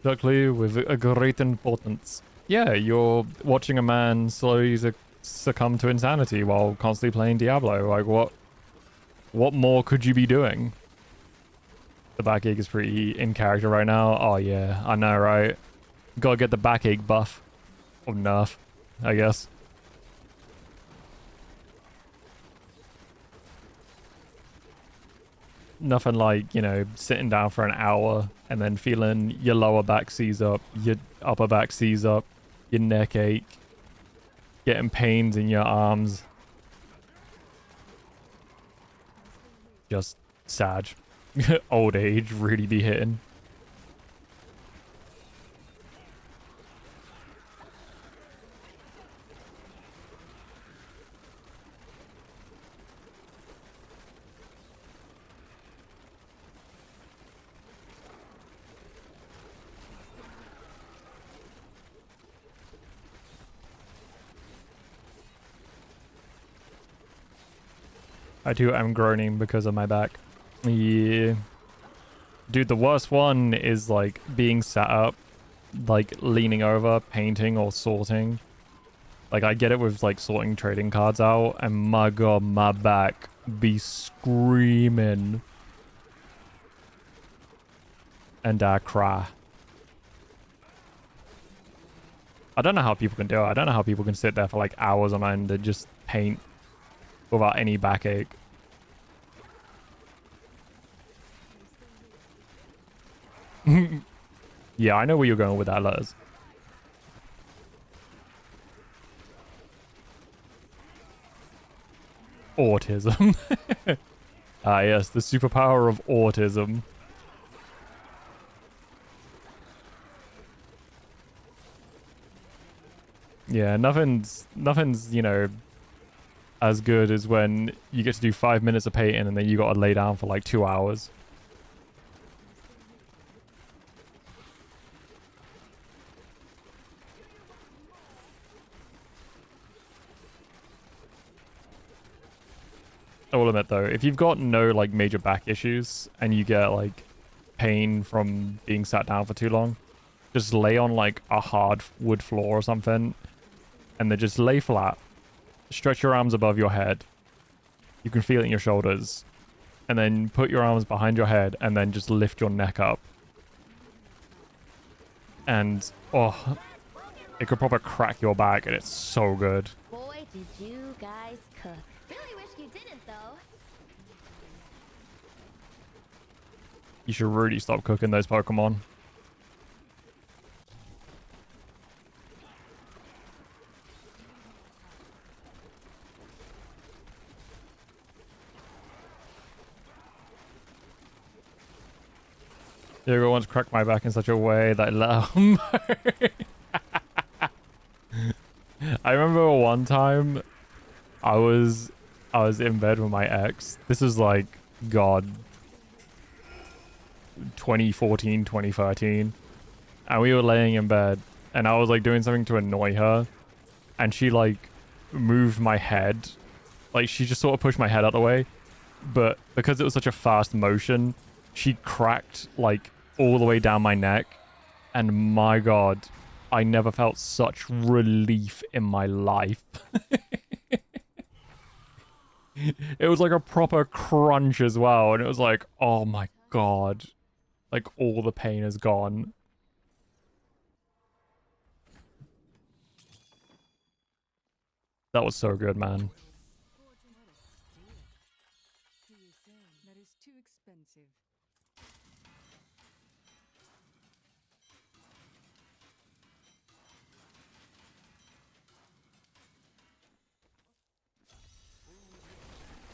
Luckily, with a great importance. Yeah, you're watching a man slowly succumb to insanity while constantly playing Diablo. Like, what more could you be doing? The backache is pretty in character right now. Oh, yeah, I know, right? Gotta get the backache buff. Or nerf, I guess. Nothing like, you know, sitting down for an hour and then feeling your lower back seize up, your upper back seize up, your neck ache, getting pains in your arms. Just sad. Old age really be hitting. I too am groaning because of my back. Yeah. Dude, the worst one is like being sat up, like leaning over, painting or sorting. Like I get it with like sorting trading cards out, and my god, my back be screaming. And I cry. I don't know how people can do it. I don't know how people can sit there for like hours on end and just paint without any backache. Yeah, I know where you're going with that, letters. Autism. Ah, yes, the superpower of autism. Yeah, nothing's, you know, as good as when you get to do 5 minutes of painting and then you gotta lay down for like 2 hours. I will admit though, if you've got no like major back issues and you get like pain from being sat down for too long, just lay on like a hard wood floor or something and then just lay flat. Stretch your arms above your head. You can feel it in your shoulders. And then put your arms behind your head and then just lift your neck up. And, oh, it could probably crack your back and it's so good. Boy, did you guys cook. Really wish you didn't, though. You should really stop cooking those Pokemon. Diego once cracked my back in such a way that I let him. I remember one time I was in bed with my ex. This is like, God, 2014, 2013. And we were laying in bed and I was like doing something to annoy her. And she like moved my head. Like she just sort of pushed my head out the way. But because it was such a fast motion, she cracked like all the way down my neck. And my God, I never felt such relief in my life. It was like a proper crunch as well. And it was like, oh my God. Like all the pain is gone. That was so good, man. See you soon. That is too expensive.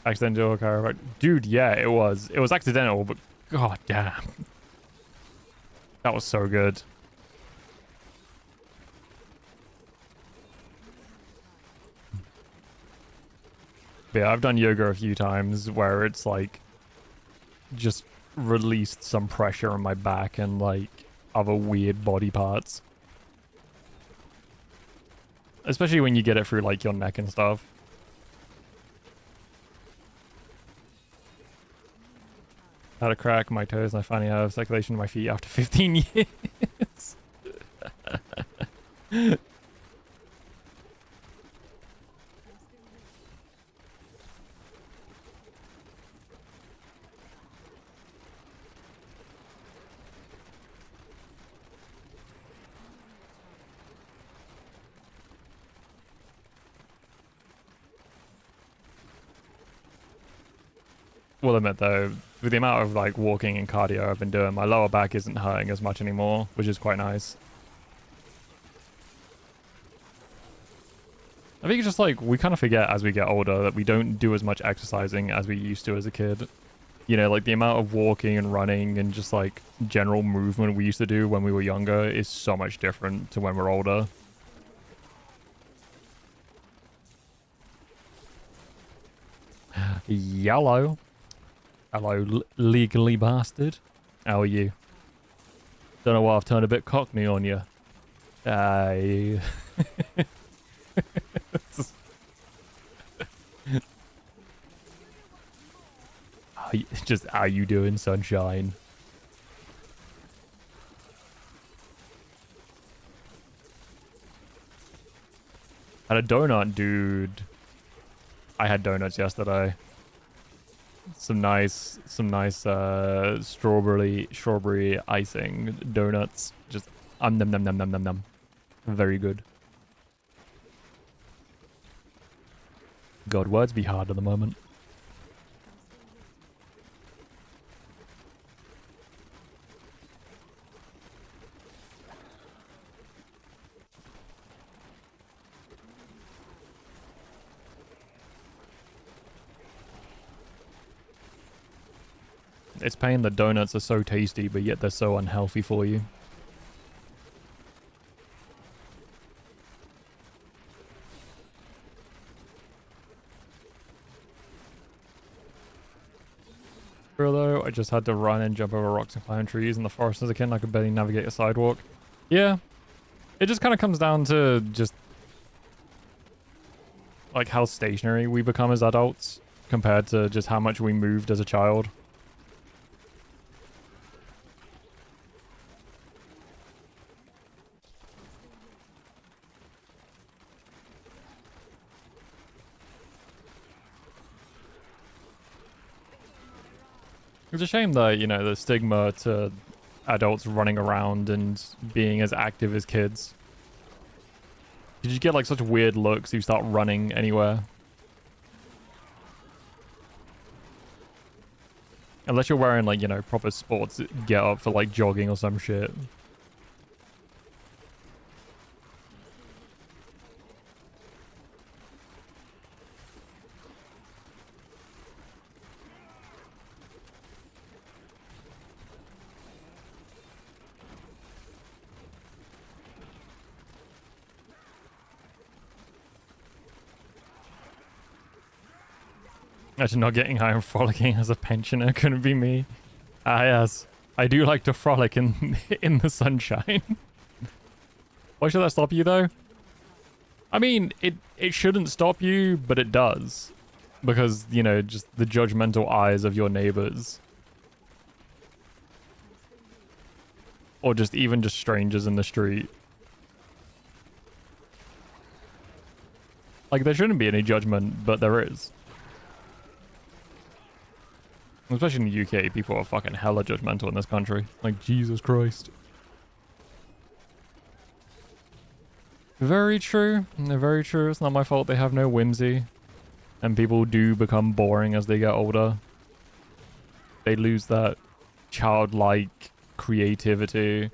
Accidental chiropractic. Dude, yeah, it was. It was accidental, but god damn. That was so good. But yeah, I've done yoga a few times where it's like just released some pressure on my back and like other weird body parts. Especially when you get it through like your neck and stuff. Had a crack in my toes and I finally have circulation in my feet after 15 years. Will admit though, with the amount of like walking and cardio I've been doing, my lower back isn't hurting as much anymore, which is quite nice. I think it's just like we kind of forget as we get older that we don't do as much exercising as we used to as a kid. You know, like the amount of walking and running and just like general movement we used to do when we were younger is so much different to when we're older. Yellow. Hello, legally bastard. How are you? Don't know why I've turned a bit cockney on you. Aye. Just how you doing, sunshine? Had a donut, dude. I had donuts yesterday. Some nice strawberry icing donuts. Just num num num num num num. Very good. God, words be hard at the moment. It's pain that donuts are so tasty, but yet they're so unhealthy for you. Though, I just had to run and jump over rocks and climb trees in the forest as a kid, and I could barely navigate a sidewalk. Yeah. It just kind of comes down to just like how stationary we become as adults compared to just how much we moved as a child. It's a shame that, you know, the stigma to adults running around and being as active as kids. Did you get like such weird looks if you start running anywhere? Unless you're wearing like, you know, proper sports get up for like jogging or some shit. Actually, not getting high and frolicking as a pensioner couldn't be me. Ah, yes. I do like to frolic in in the sunshine. Why should that stop you, though? I mean, it shouldn't stop you, but it does. Because, you know, just the judgmental eyes of your neighbors. Or just even just strangers in the street. Like, there shouldn't be any judgment, but there is. Especially in the UK, people are fucking hella judgmental in this country. Like, Jesus Christ. Very true. Very true. It's not my fault they have no whimsy. And people do become boring as they get older. They lose that childlike creativity.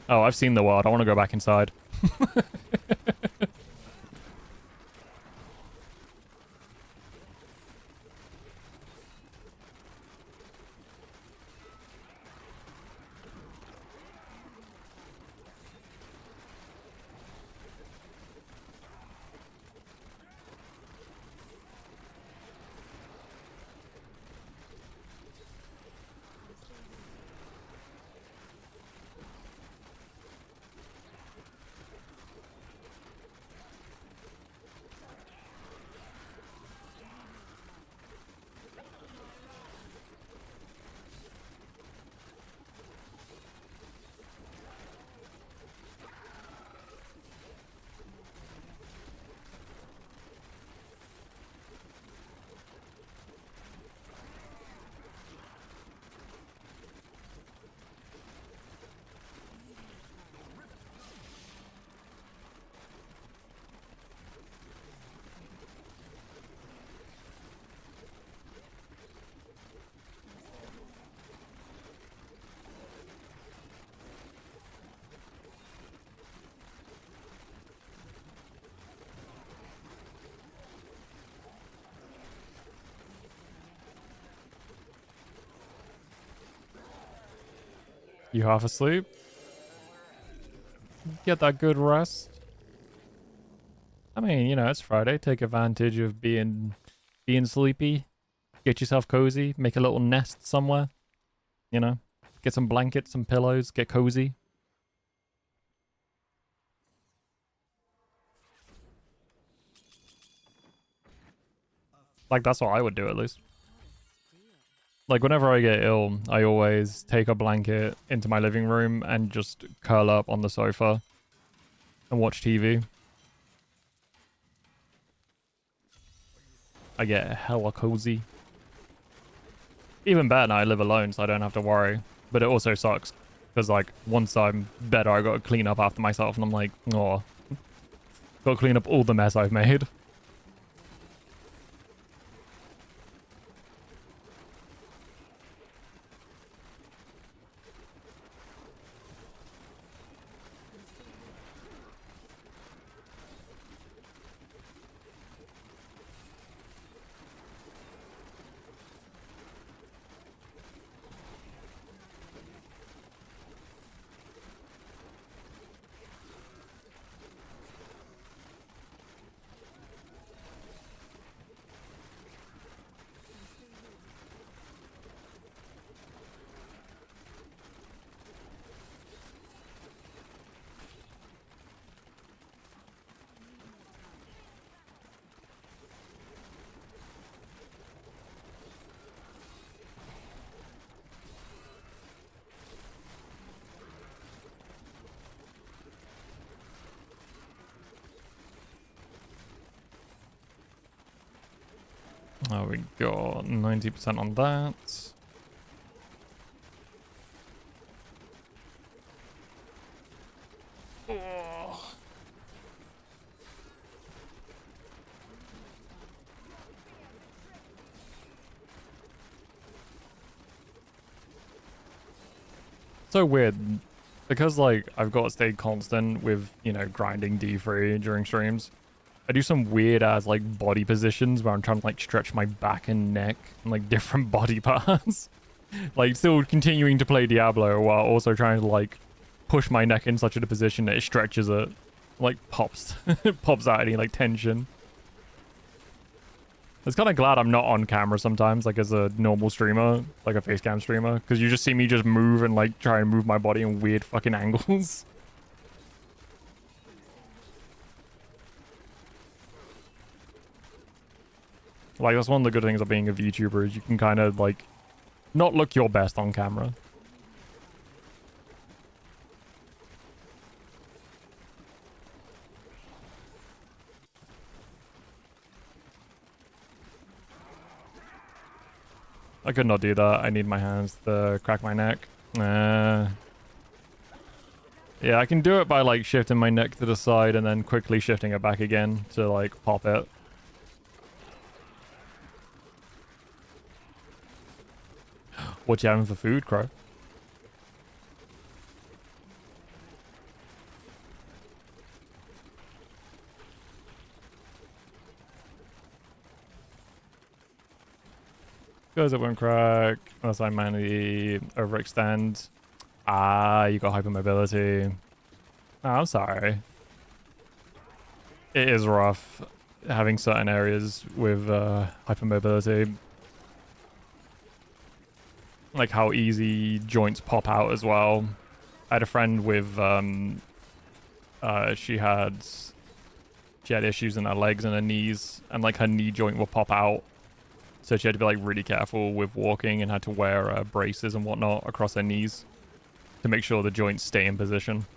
Oh, I've seen the world. I want to go back inside. You half asleep? Get that good rest. I mean, you know, it's Friday. Take advantage of being sleepy. Get yourself cozy. Make a little nest somewhere. You know, get some blankets, some pillows. Get cozy. Like, that's what I would do, at least. Like, whenever I get ill, I always take a blanket into my living room and just curl up on the sofa and watch TV. I get hella cozy. Even better now I live alone, so I don't have to worry. But it also sucks, because, like, once I'm better, I gotta clean up after myself, and I'm like, oh. Gotta clean up all the mess I've made. Oh, we got 90% on that. Oh. So weird. Because, like, I've got to stay constant with, you know, grinding D3 during streams. I do some weird ass like body positions where I'm trying to like stretch my back and neck and like different body parts. Like still continuing to play Diablo while also trying to like push my neck in such a position that it stretches it. Like pops. Pops out any like tension. It's kind of glad I'm not on camera sometimes, like as a normal streamer, like a facecam streamer, because you just see me just move and like try and move my body in weird fucking angles. Like, that's one of the good things of being a VTuber is you can kind of, like, not look your best on camera. I could not do that. I need my hands to crack my neck. Yeah, I can do it by, like, shifting my neck to the side and then quickly shifting it back again to, like, pop it. What you having for food, Crow? Goes it won't crack unless I manually overextend. Ah, you got hypermobility. Oh, I'm sorry. It is rough having certain areas with hypermobility. Like how easy joints pop out as well. I had a friend with she had issues in her legs and her knees, and like her knee joint will pop out, so she had to be like really careful with walking and had to wear braces and whatnot across her knees to make sure the joints stay in position.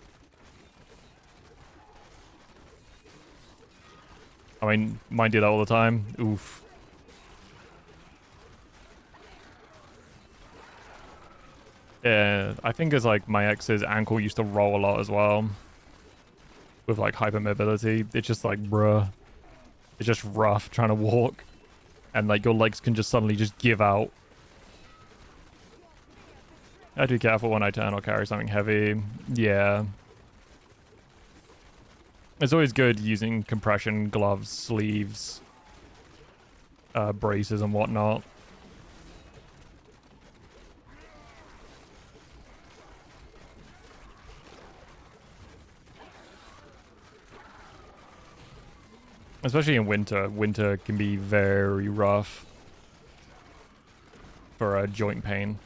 I mean, mine do that all the time. Oof. Yeah, I think it's like my ex's ankle used to roll a lot as well. With like hypermobility. It's just like, bruh. It's just rough trying to walk. And like your legs can just suddenly just give out. I have to be careful when I turn or carry something heavy. Yeah. It's always good using compression gloves, sleeves, braces and whatnot. Especially in winter. Winter can be very rough for a joint pain.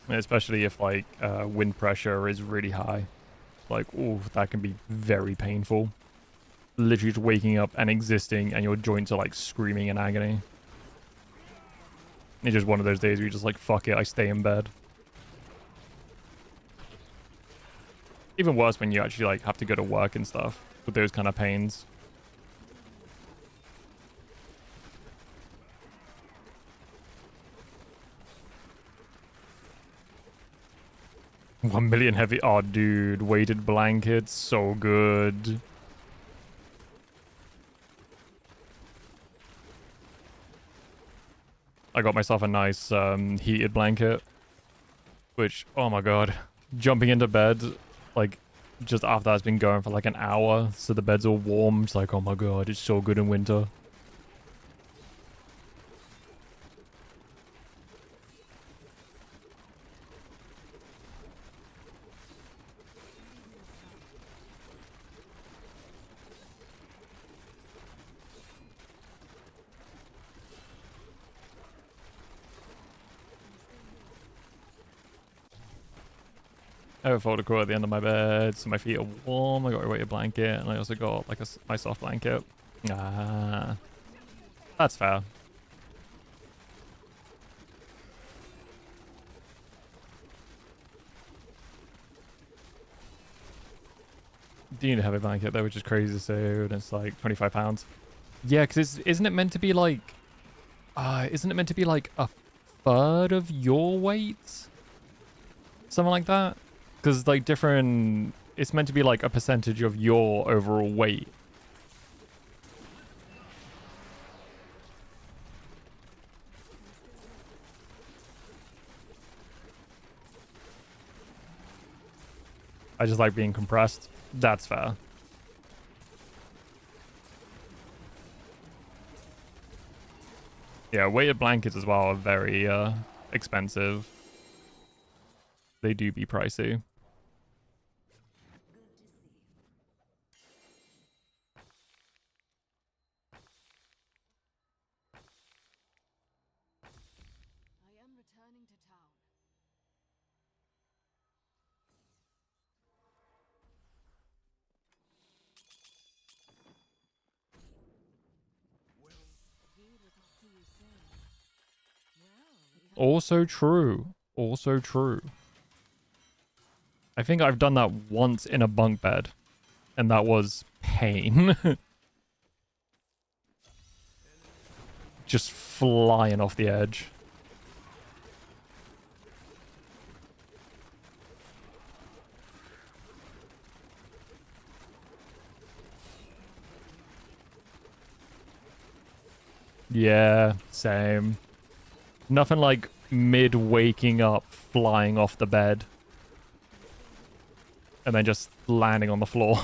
Especially if like wind pressure is really high. Like, ooh, that can be very painful. Literally just waking up and existing and your joints are like screaming in agony. It's just one of those days where you're just like, fuck it, I stay in bed. Even worse when you actually like have to go to work and stuff with those kind of pains. $1 million heavy. Oh, dude, weighted blankets, so good. I got myself a nice heated blanket, which, oh my god, jumping into bed, like, just after that's been going for like an hour, so the bed's all warm, it's like, oh my god, it's so good in winter. I have a photo coat at the end of my bed, so my feet are warm. I got a weighted blanket, and I also got like my soft blanket. Ah, that's fair. Do you need a heavy blanket though, which is crazy to say, and it's like £25. Yeah, because isn't it meant to be like, isn't it meant to be like a third of your weight? Something like that? Because like different, it's meant to be like a percentage of your overall weight. I just like being compressed. That's fair. Yeah, weighted blankets as well are very expensive. They do be pricey. I am returning to town. See you soon. Well, Also true. Also true. I think I've done that once in a bunk bed, and that was pain. Just flying off the edge. Yeah, same. Nothing like mid waking up, flying off the bed. And then just landing on the floor.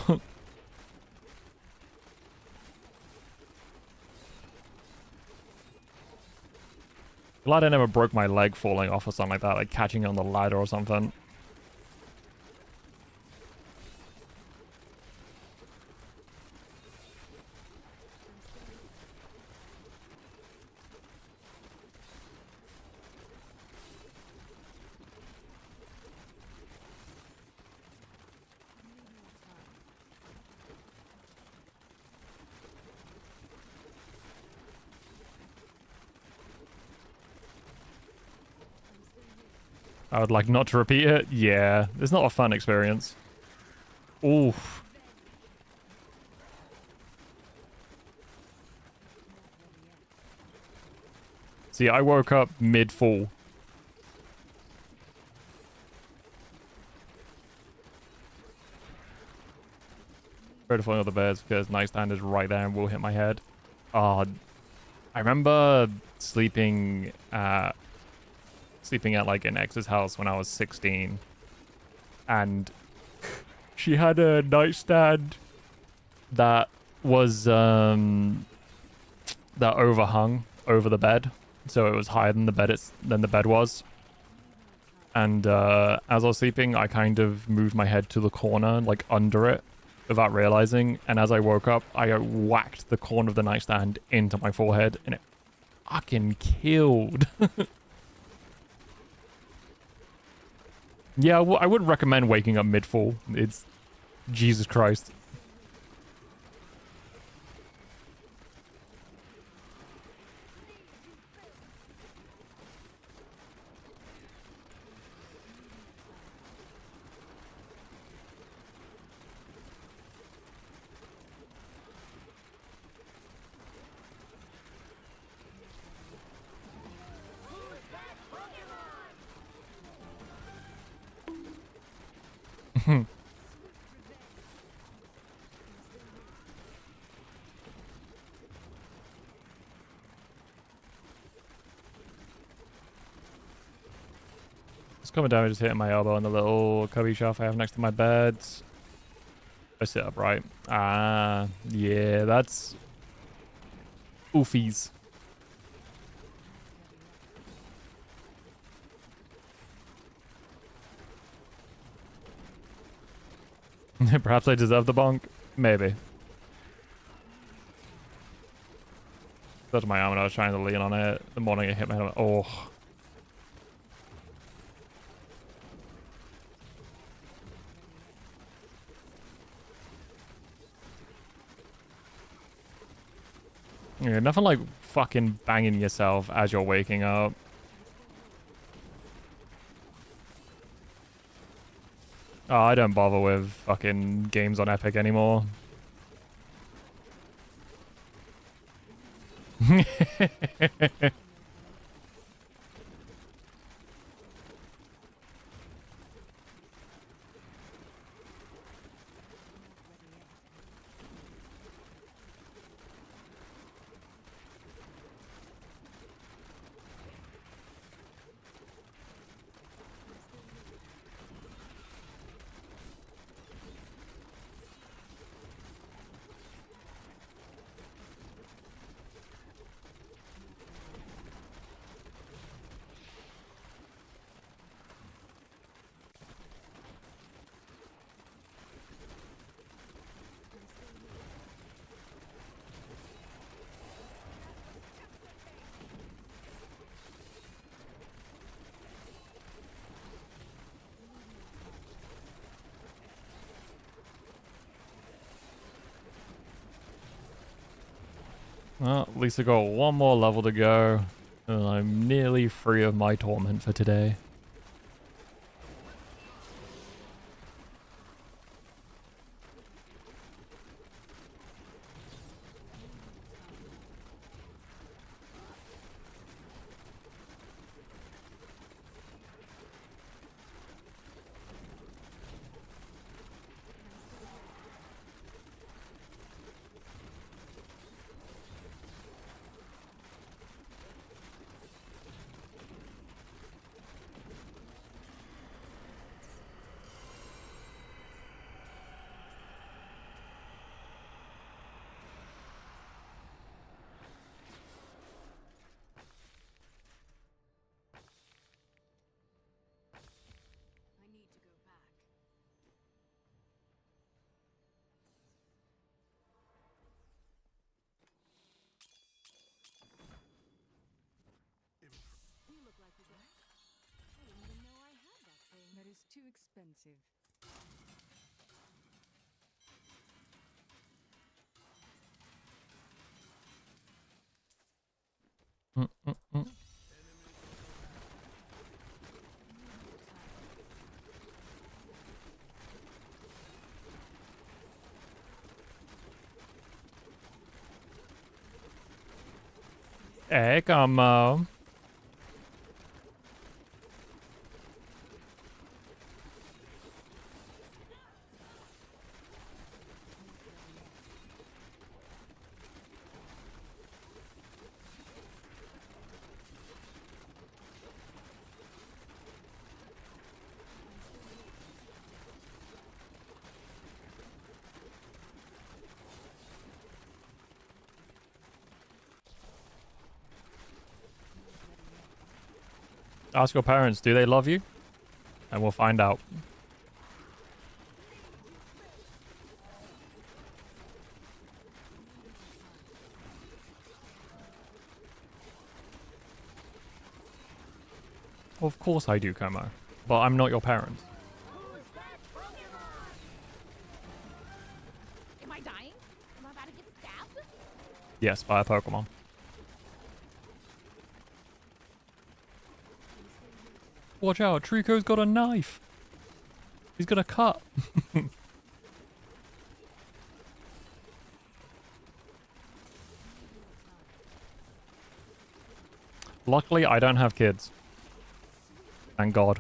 Glad I never broke my leg falling off or something like that, like catching on the ladder or something. I would like not to repeat it. Yeah, it's not a fun experience. Oof. See, I woke up mid-fall. Go to falling off the beds because nightstand is right there and will hit my head. I remember sleeping at like an ex's house when I was 16, and she had a nightstand that was that overhung over the bed, so it was higher than the bed was. And as I was sleeping, I kind of moved my head to the corner, like under it, without realizing, and as I woke up, I whacked the corner of the nightstand into my forehead, and it fucking killed. Yeah, I wouldn't recommend waking up mid-fall. It's Jesus Christ. It's coming down, just hitting my elbow on the little cubby shelf I have next to my bed. I sit upright. Ah, yeah, that's oofies. Perhaps I deserve the bonk. Maybe. That's my arm and I was trying to lean on it. The morning it hit my head. Oh. Yeah, nothing like fucking banging yourself as you're waking up. Oh, I don't bother with fucking games on Epic anymore. Well, at least I got one more level to go, and I'm nearly free of my torment for today. I need to go back. You look like you got. I didn't even know I had that thing. That is too expensive. Hey, come. Ask your parents, do they love you? And we'll find out. Of course I do, Como. But I'm not your parent. Am I dying? Am I about to get stabbed? Yes, by a Pokemon. Watch out, Trico's got a knife. He's gonna cut. Luckily, I don't have kids. Thank God.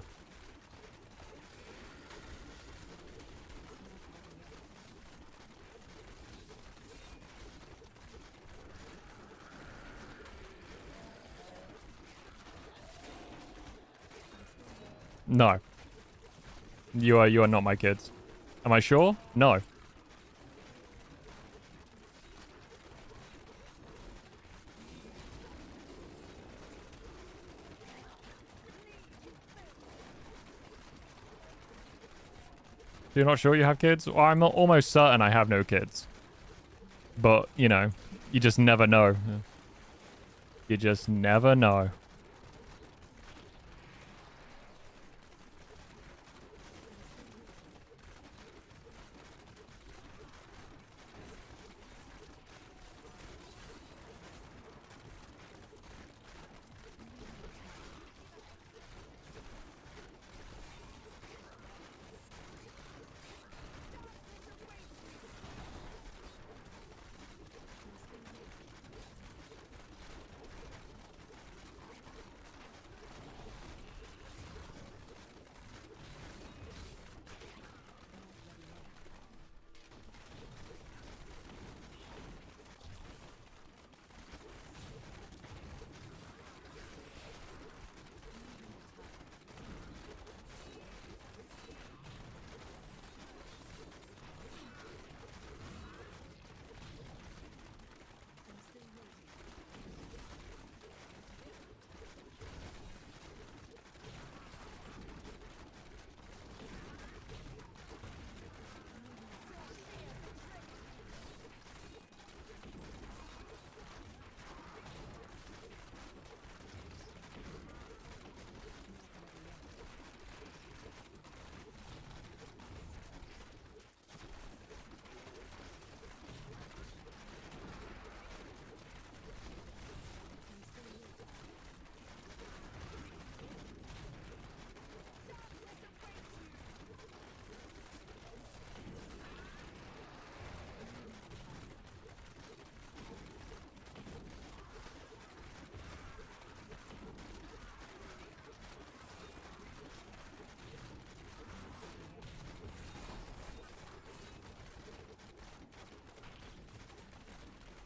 No. You are not my kids. Am I sure? No. You're not sure you have kids? Well, I'm almost certain I have no kids. But, you know, you just never know. You just never know.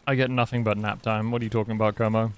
I get nothing but nap time. What are you talking about, Como?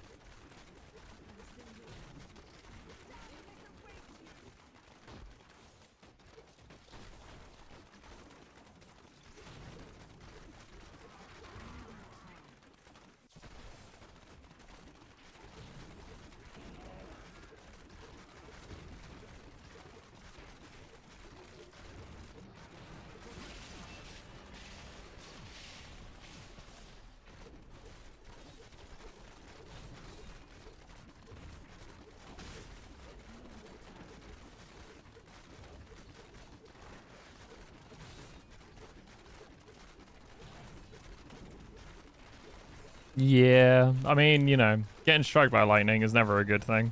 Yeah, I mean, you know, getting struck by lightning is never a good thing.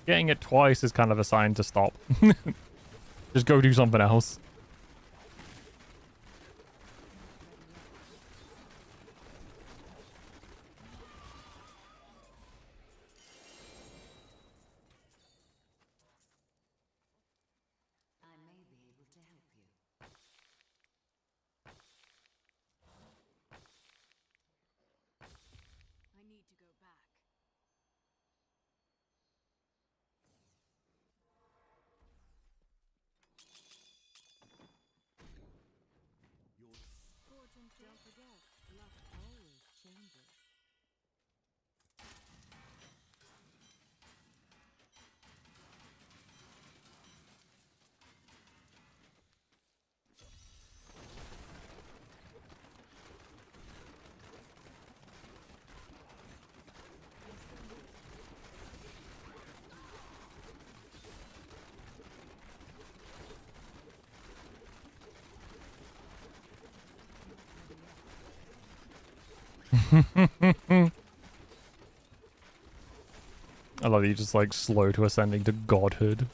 Getting it twice is kind of a sign to stop. Just go do something else. I may be able to help you. I need to go back. Fortune, don't forget, luck always changes. I love that you just like slow to ascending to godhood.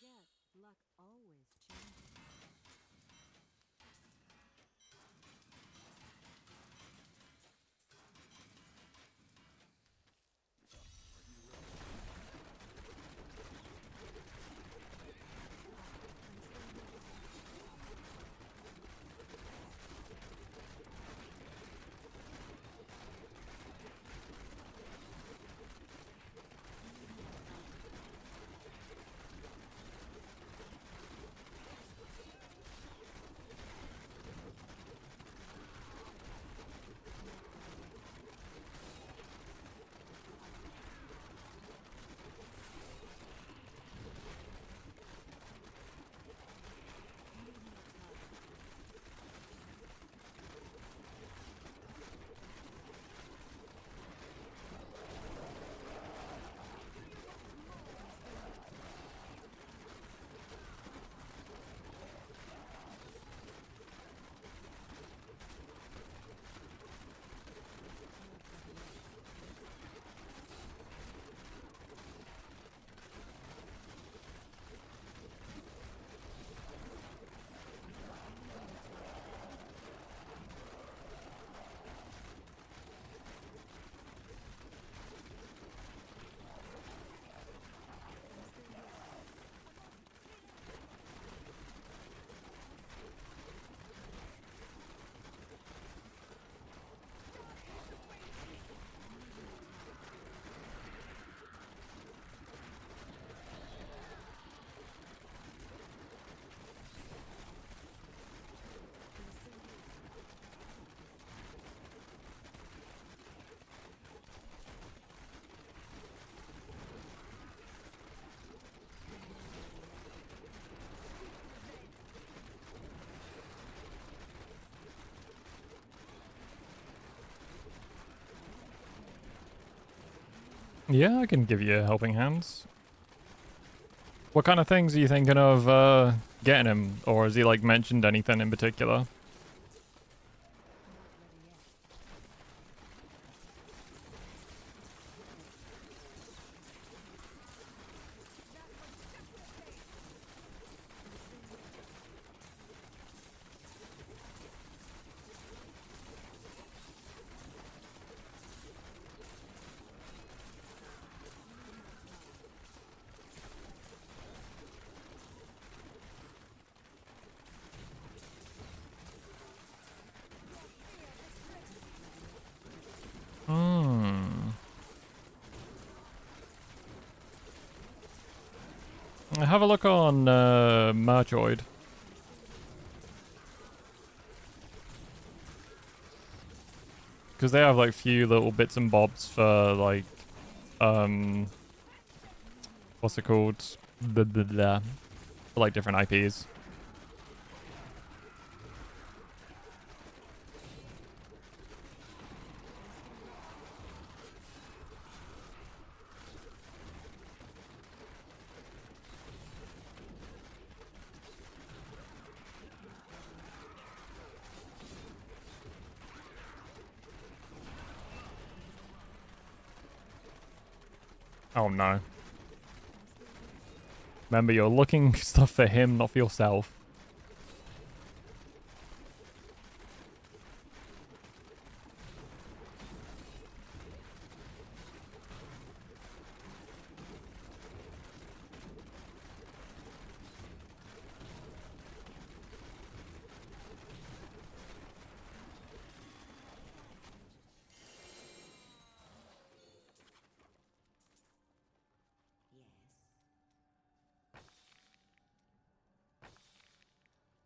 forget, luck always changes. Yeah, I can give you helping hands. What kind of things are you thinking of getting him? Or has he like mentioned anything in particular? Have a look on Merchoid. Because they have like few little bits and bobs for like, what's it called? Blah, blah, blah. For like different IPs. Oh no. Remember, you're looking stuff for him, not for yourself.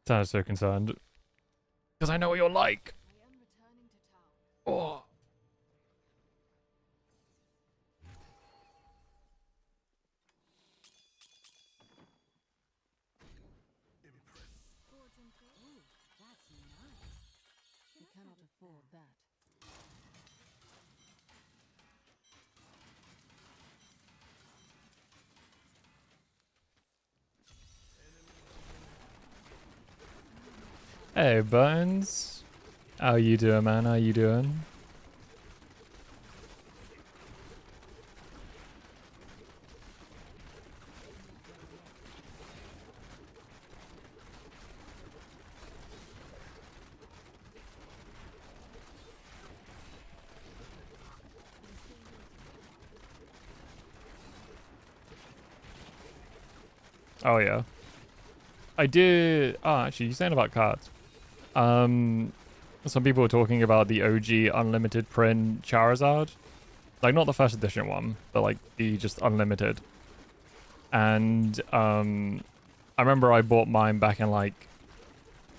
Sounds so concerned. Because I know what you're like. I am returning to town. Oh. Ooh, that's nice. We cannot afford that. Hey, Bones. How you doing, man? How you doing? Oh yeah. I did. Oh, actually, you're saying about cards. Some people were talking about the OG unlimited print Charizard, like not the first edition one, but like the just unlimited. And I remember I bought mine back in like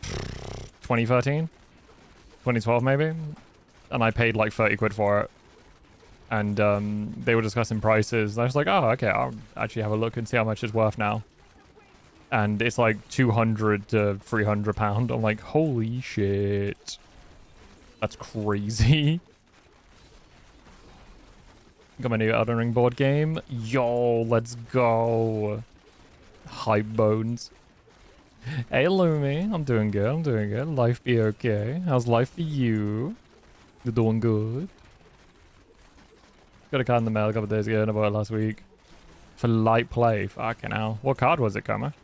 2013, 2012 maybe, and I paid like 30 quid for it. And they were discussing prices. And I was like, oh, okay, I'll actually have a look and see how much it's worth now. And it's like 200 to 300 pound. I'm like, holy shit. That's crazy. Got my new Elden Ring board game. Yo, let's go. Hype bones. Hey, Lumi. I'm doing good. I'm doing good. Life be okay. How's life for you? You're doing good. Got a card in the mail a couple of days ago and I bought it last week. For light play. Fucking hell. What card was it, Comer?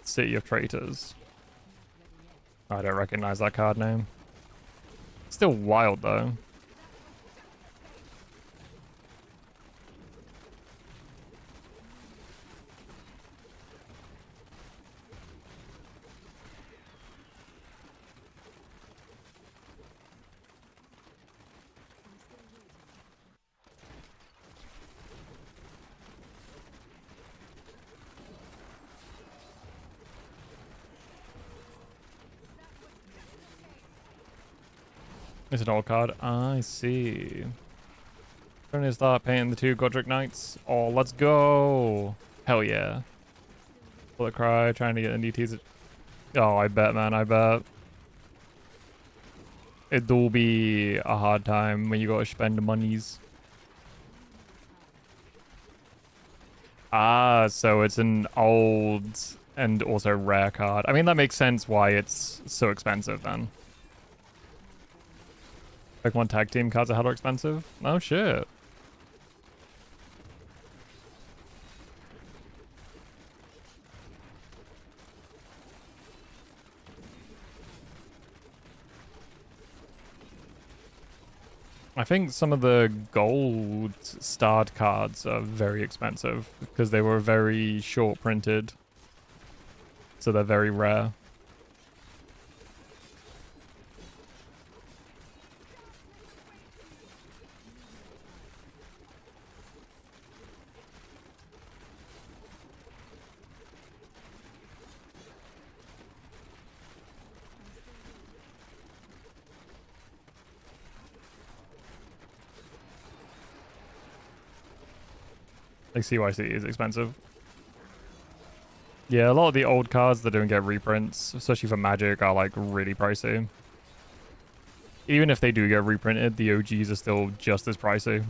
City of Traitors. I don't recognize that card name. Still wild though. It's an old card. I see. Going to start painting the 2 Godric Knights. Oh, let's go. Hell yeah. Bullet Cry, trying to get the new teaser. Oh, I bet, man. I bet. It'll be a hard time when you gotta spend the monies. Ah, so it's an old and also rare card. I mean, that makes sense why it's so expensive then. Pokemon Tag Team cards are hella expensive? Oh shit. I think some of the gold starred cards are very expensive because they were very short printed. So they're very rare. Like CYC is expensive. Yeah, a lot of the old cards that don't get reprints, especially for Magic, are like really pricey. Even if they do get reprinted, the OGs are still just as pricey.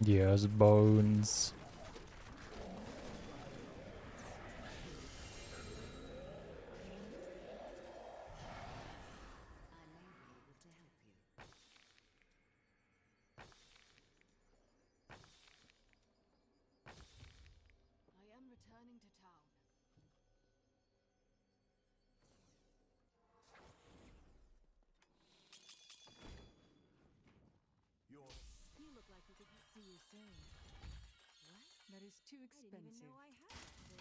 Yes, bones. soon. What? That is too expensive. I didn't even know I had that thing.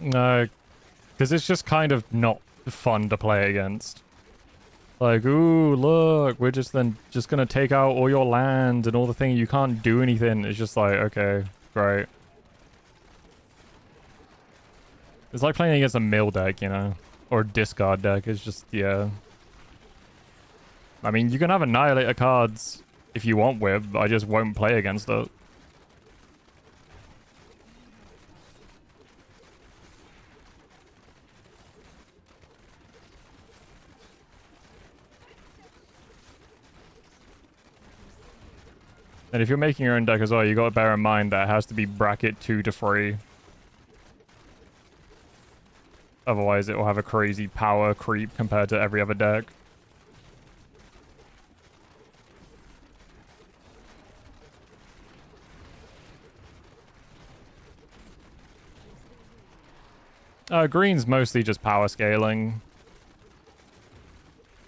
No, because it's just kind of not fun to play against. Like, ooh, look, we're just gonna take out all your land and all the thing. You can't do anything. It's just like, okay, great. It's like playing against a mill deck, you know, or discard deck. It's just, yeah. I mean, you can have Annihilator cards if you want with, I just won't play against it. And if you're making your own deck as well, you got to bear in mind that it has to be bracket 2 to 3. Otherwise, it will have a crazy power creep compared to every other deck. Green's mostly just power scaling.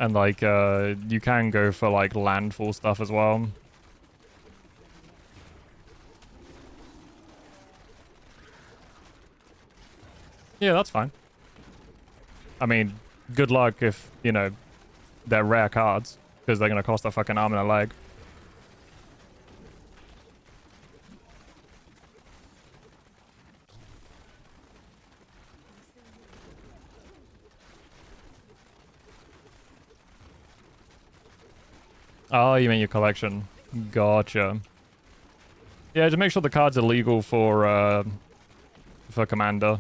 And like, you can go for like landfall stuff as well. Yeah, that's fine. I mean, good luck if, you know, they're rare cards, because they're going to cost a fucking arm and a leg. Oh, you mean your collection. Gotcha. Yeah, to make sure the cards are legal for Commander.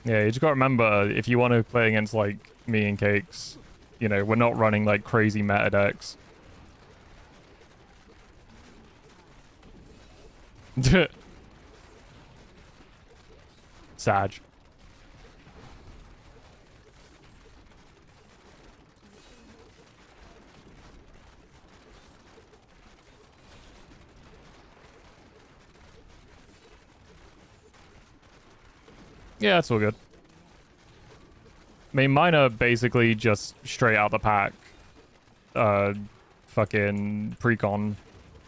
Yeah, you just gotta remember, if you want to play against, like, me and Cakes, you know, we're not running, like, crazy meta decks. Sag. Yeah, that's all good. I mean, mine are basically just straight out the pack. Fucking precon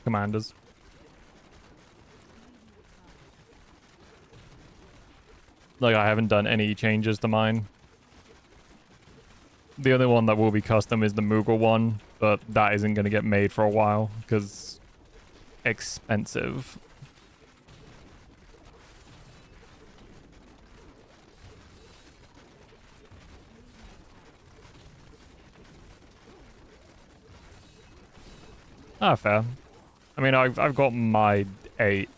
commanders. Like, I haven't done any changes to mine. The only one that will be custom is the Moogle one, but that isn't going to get made for a while, because expensive. Ah, fair. I mean, I've got my 8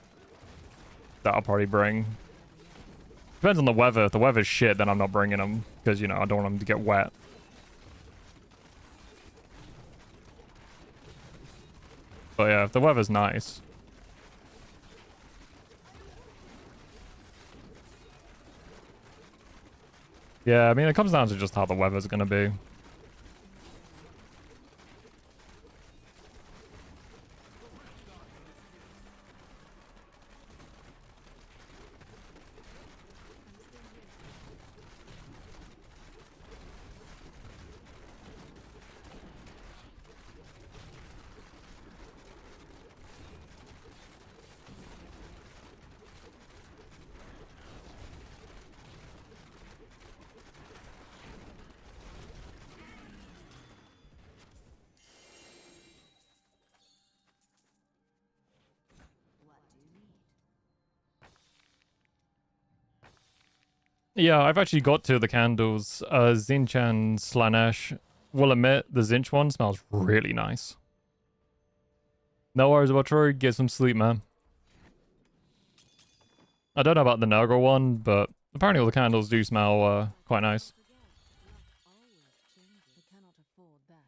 that I'll probably bring. Depends on the weather. If the weather's shit, then I'm not bringing them, because, you know, I don't want them to get wet. But yeah, if the weather's nice. Yeah, I mean, it comes down to just how the weather's gonna be. Yeah, I've actually got two of the candles. Zinch and Slanesh. Will admit, the Zinch one smells really nice. No worries about Troy. Get some sleep, man. I don't know about the Nurgle one, but apparently all the candles do smell quite nice. Luck always changes. We cannot afford that.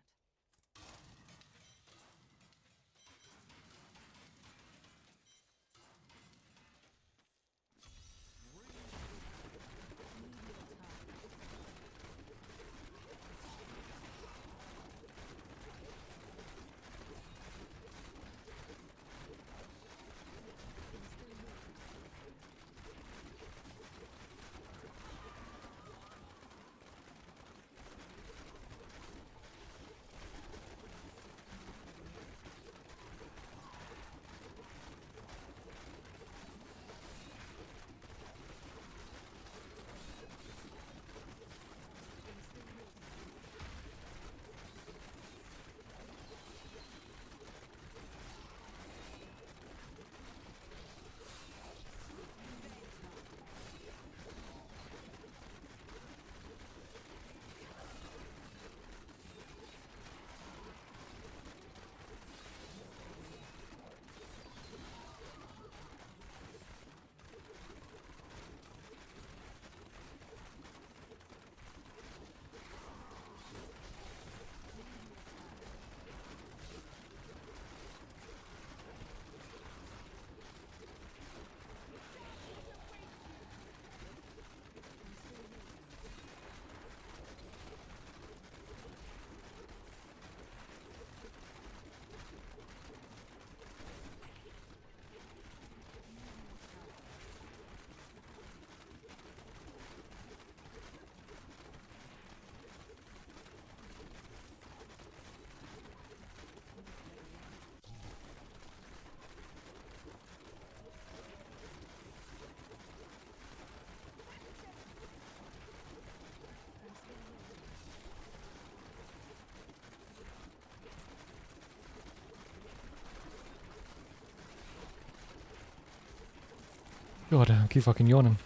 God, I keep fucking yawning.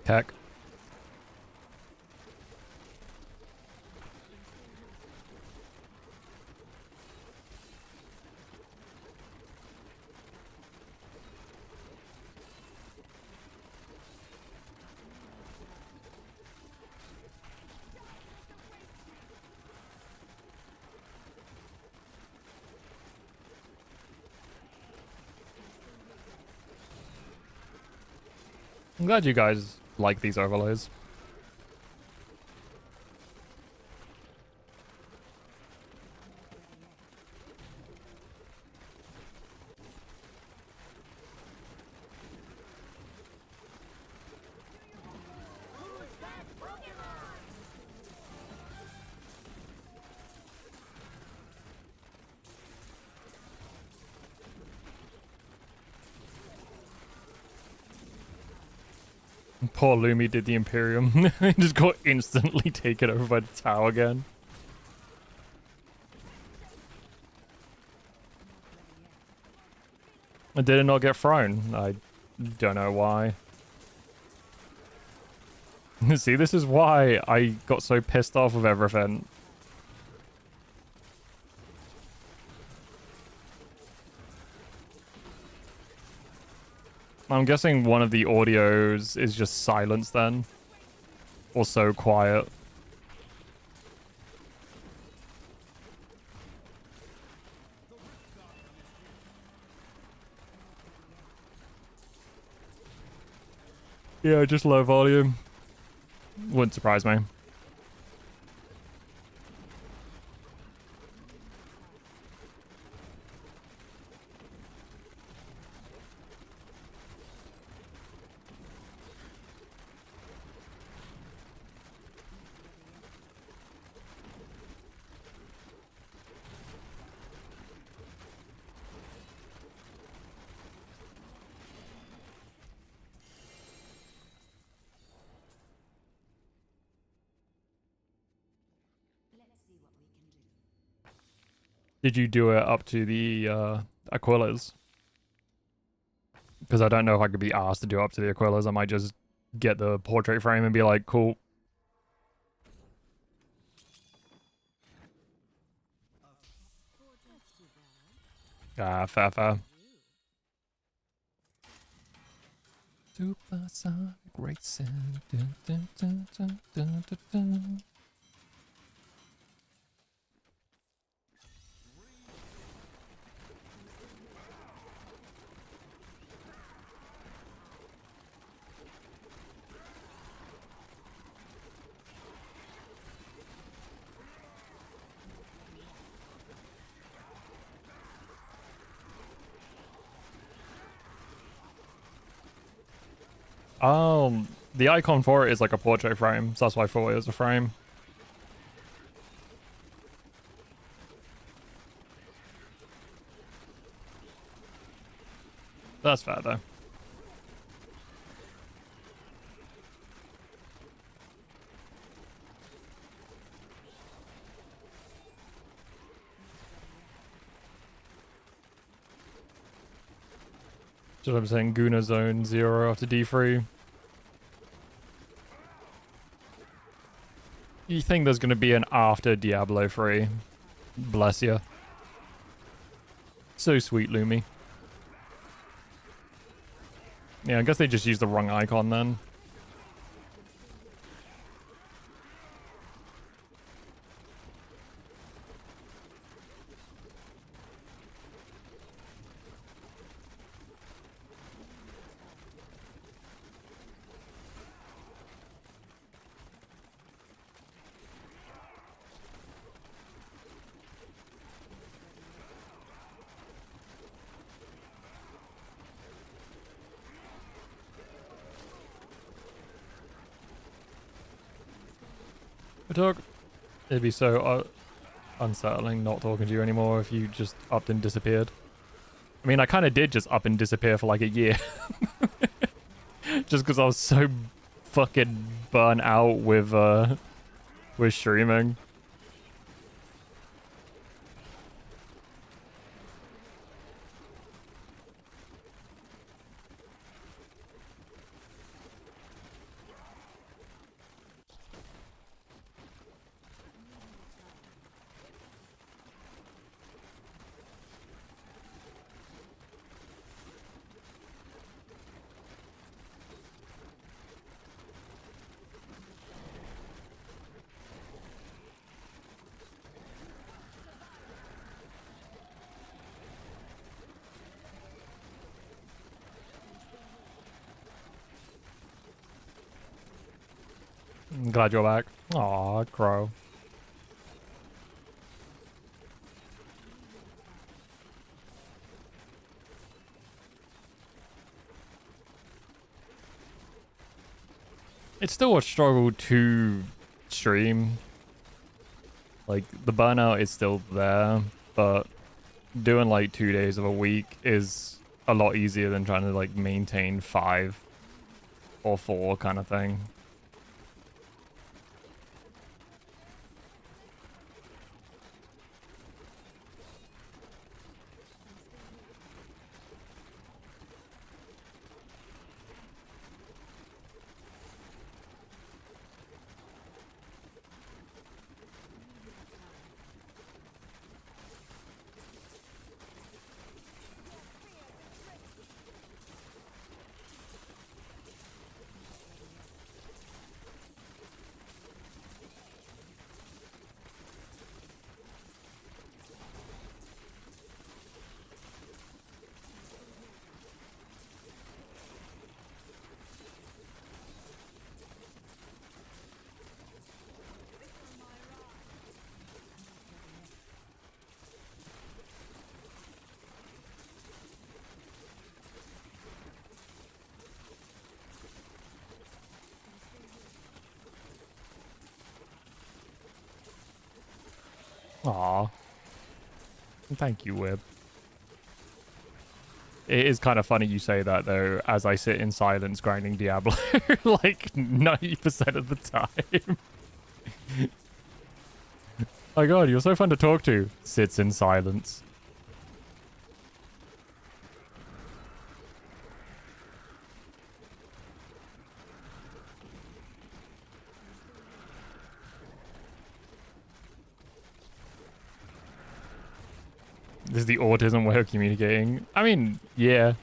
Heck. I'm glad you guys like these overlays. Poor Lumi did the Imperium. He just got instantly taken over by the tower again. And did it not get thrown? I don't know why. See, this is why I got so pissed off with everything. I'm guessing one of the audios is just silence then. Or so quiet. Yeah, just low volume. Wouldn't surprise me. Did you do it up to the Aquilas? Because I don't know if I could be asked to do up to the Aquilas. I might just get the portrait frame and be like, cool. Ah, fair. Supersonic racing. Dun, dun, dun, dun, dun, dun, dun. The icon for it is like a portrait frame, so that's why I thought it was a frame. That's fair though. Just I'm saying Guna zone 0 after D3. You think there's going to be an after Diablo 3? Bless you. So sweet, Lumi. Yeah, I guess they just used the wrong icon then. It'd be so unsettling not talking to you anymore if you just upped and disappeared. I mean, I kind of did just up and disappear for like a year. Just because I was so fucking burnt out with streaming. I'm glad you're back. Aw, Crow. It's still a struggle to stream. Like, the burnout is still there, but doing like 2 days of a week is a lot easier than trying to like maintain 5 or 4 kind of thing. Aw. Thank you, Wib. It is kind of funny you say that, though, as I sit in silence grinding Diablo, like, 90% of the time. My god, you're so fun to talk to. Sits in silence. This is the autism way of communicating. I mean, yeah.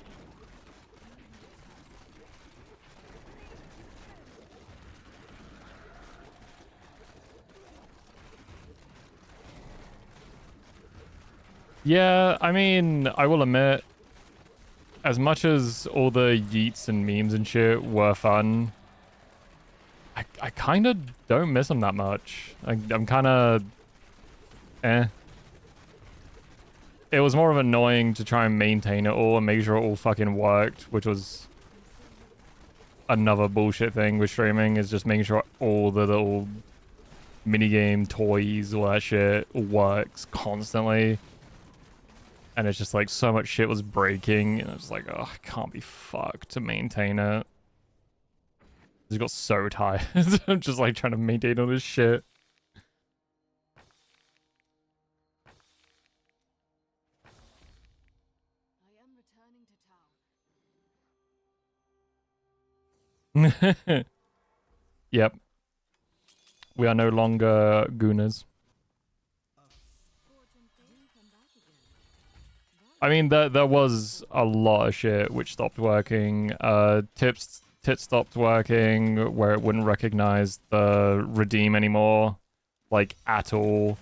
Yeah, I mean, I will admit, as much as all the yeets and memes and shit were fun, I kind of don't miss them that much. I'm kind of... eh. It was more of annoying to try and maintain it all and make sure it all fucking worked, which was another bullshit thing with streaming, is just making sure all the little minigame toys, all that shit works constantly. And it's just like so much shit was breaking, and it's like, oh, I can't be fucked to maintain it. I just got so tired. I'm just like trying to maintain all this shit. Yep. We are no longer gooners. I mean, there was a lot of shit which stopped working. Tit stopped working, where it wouldn't recognize the redeem anymore, like, at all.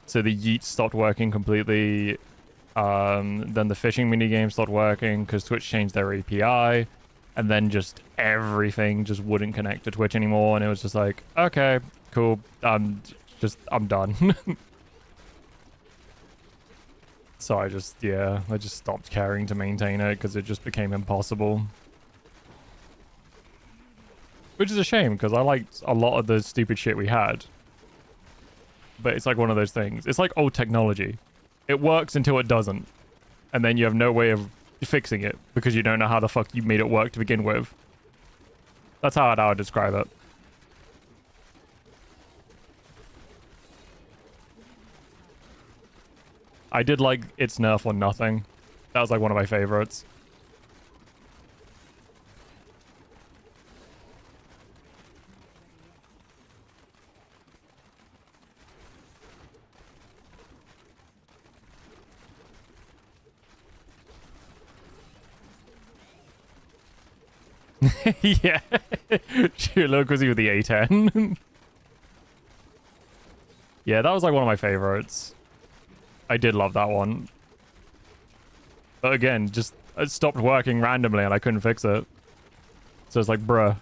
So the yeet stopped working completely. Then the fishing minigame stopped working because Twitch changed their API. And then just everything just wouldn't connect to Twitch anymore. And it was just like, okay, cool. I'm done. So I just stopped caring to maintain it because it just became impossible. Which is a shame, because I liked a lot of the stupid shit we had. But it's like one of those things. It's like old technology. It works until it doesn't. And then you have no way of fixing it because you don't know how the fuck you made it work to begin with. That's how I would describe it. I did like its nerf or nothing. That was like one of my favorites. Yeah. Shoot, look, was he with the A10? Yeah, that was like one of my favorites. I did love that one. But again, just it stopped working randomly and I couldn't fix it. So it's like, bruh.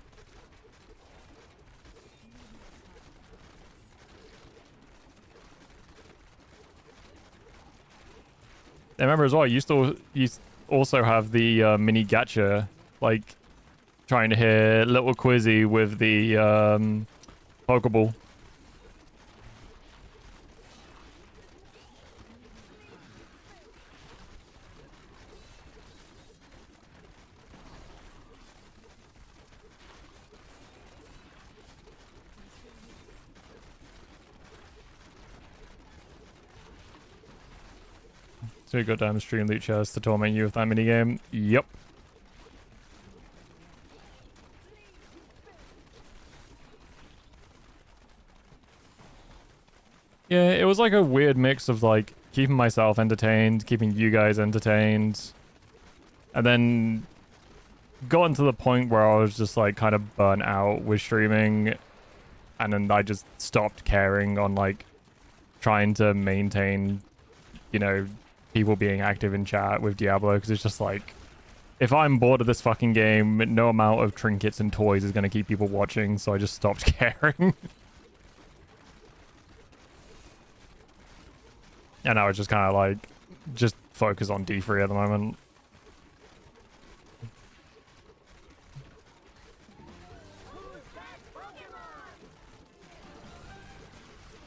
I remember as well, you also have the mini gacha, like trying to hit little Quizzy with the Pokeball. So you got damn stream loot chest to torment you with that minigame? Yep. Yeah, it was like a weird mix of like keeping myself entertained, keeping you guys entertained, and then gotten to the point where I was just like kind of burnt out with streaming, and then I just stopped caring on like trying to maintain, you know, people being active in chat with Diablo, because it's just like, if I'm bored of this fucking game, no amount of trinkets and toys is going to keep people watching, so I just stopped caring. And I was just kind of like, just focus on D3 at the moment.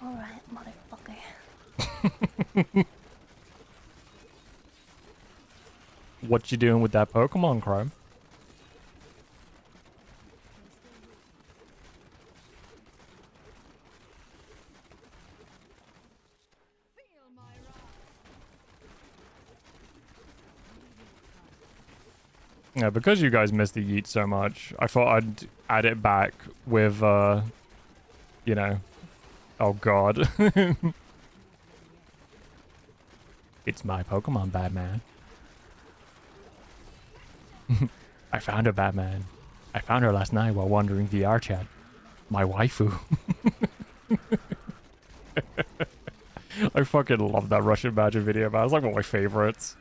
Alright, motherfucker. What you doing with that Pokemon, Chrome? Yeah, because you guys missed the yeet so much, I thought I'd add it back with, you know, oh god. It's my Pokemon, Batman. I found her, Batman. I found her last night while wandering VR chat. My waifu. I fucking love that Russian Magic video, man. It's like one of my favorites.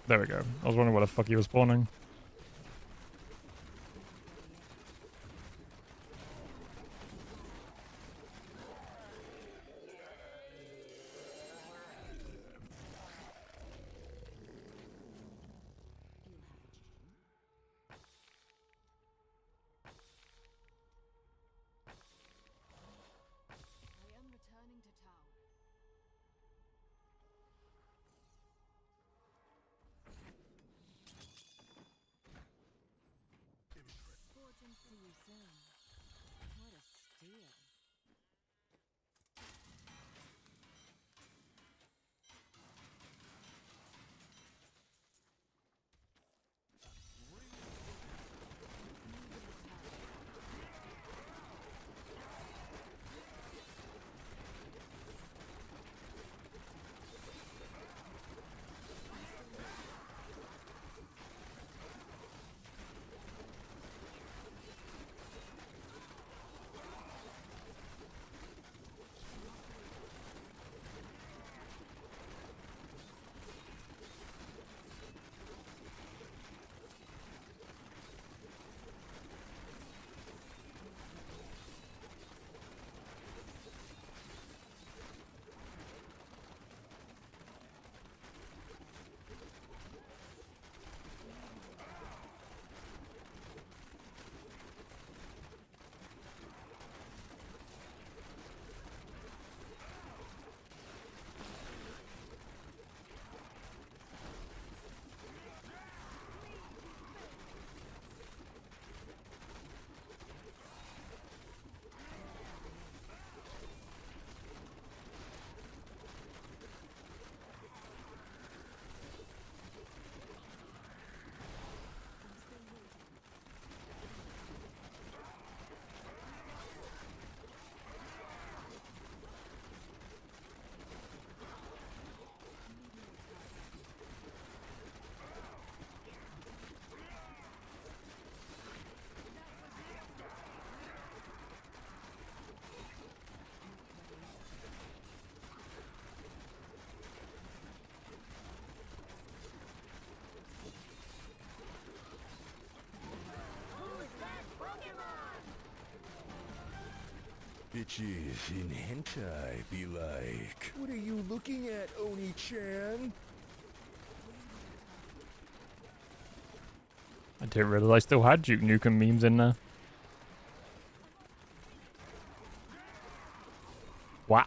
There we go. I was wondering where the fuck he was spawning. See you soon. What a steal. Bitches in hentai be like, what are you looking at, Oni-chan? I didn't realize I still had Duke Nukem memes in there. Wow.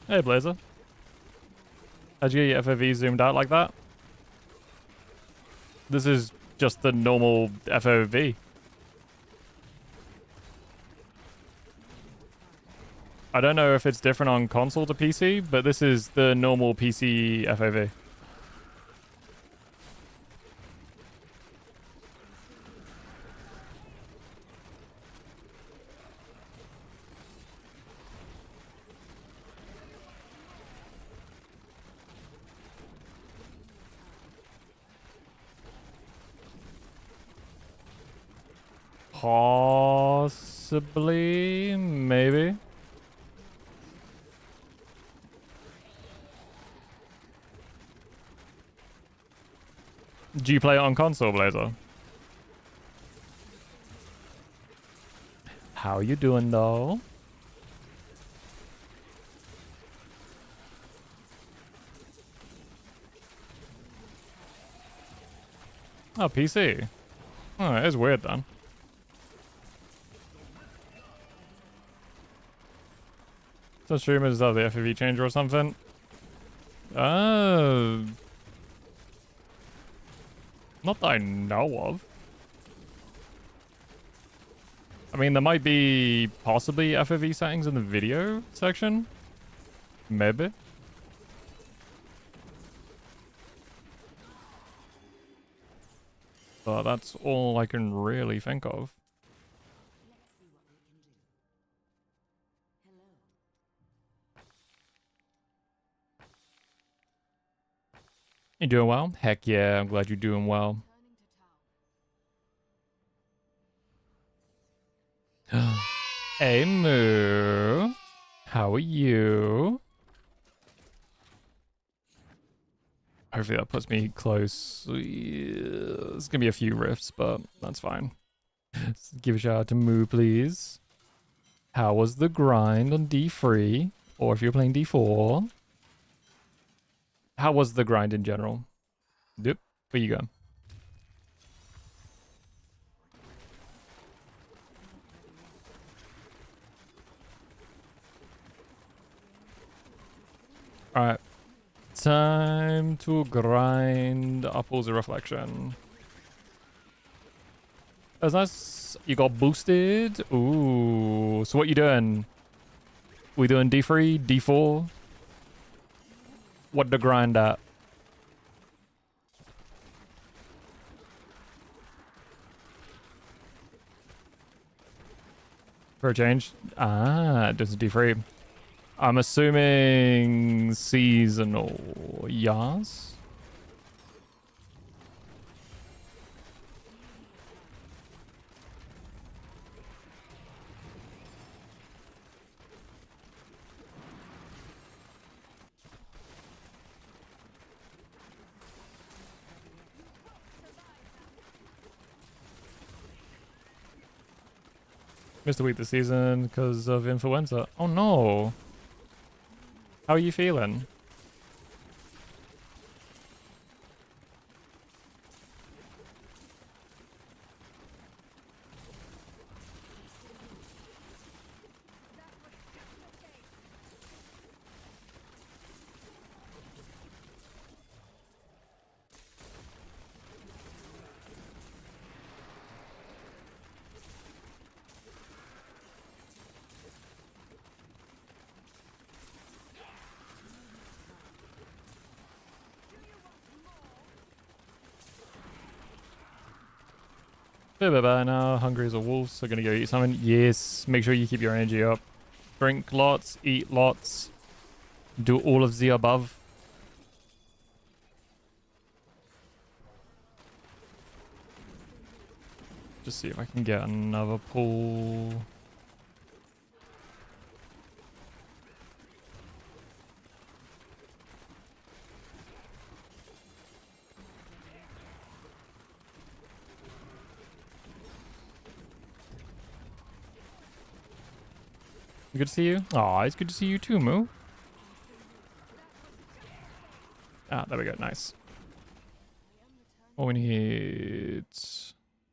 Hey, Blazer. How'd you get your FOV zoomed out like that? This is just the normal FOV. I don't know if it's different on console to PC, but this is the normal PC FOV. Possibly, maybe. Do you play it on console, Blazer? How you doing, though? Oh, PC. Oh, it is weird then. Some streamers have the FOV changer or something. Oh. Not that I know of. I mean, there might be possibly FOV settings in the video section. Maybe. But that's all I can really think of. You doing well? Heck yeah, I'm glad you're doing well. Hey, Moo. How are you? Hopefully that puts me close. There's gonna be a few rifts, but that's fine. Give a shout out to Moo, please. How was the grind on D3? Or if you're playing D4. How was the grind in general? Yep, where you go? Alright. Time to grind Apples of Reflection. That's nice. You got boosted. Ooh. So what you doing? We doing D3, D4? What the grind at? For a change? Ah, it does a D3. I'm assuming seasonal. Yes. Missed a week this season because of influenza. Oh no. How are you feeling? Now hungry as a wolf, so gonna go eat something. Yes, make sure you keep your energy up. Drink lots, eat lots, do all of the above. Just see if I can get another pull. Good to see you. Aw, it's good to see you too, Moo. Ah, there we go. Nice. Oh, we need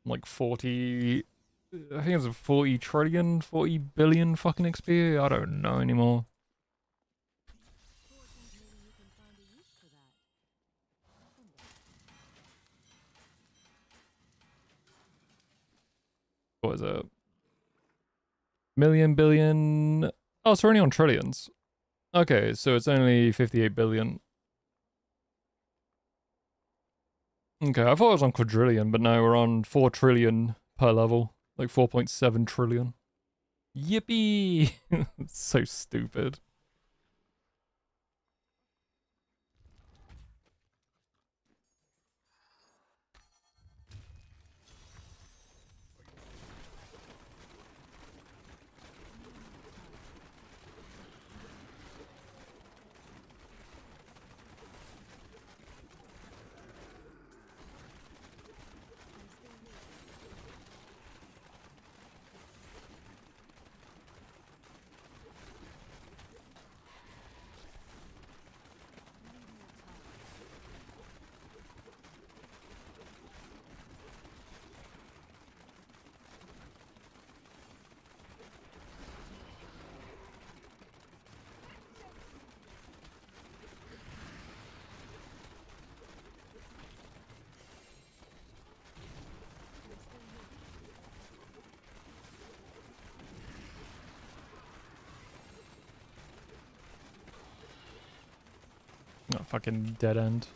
like 40. I think it's a 40 trillion, 40 billion fucking XP. I don't know anymore. What is it? Million, billion. Oh, it's already on trillions. Okay, so it's only 58 billion. Okay, I thought it was on quadrillion, but no, we're on 4 trillion per level. Like 4.7 trillion. Yippee! It's so stupid. Oh, fucking dead end.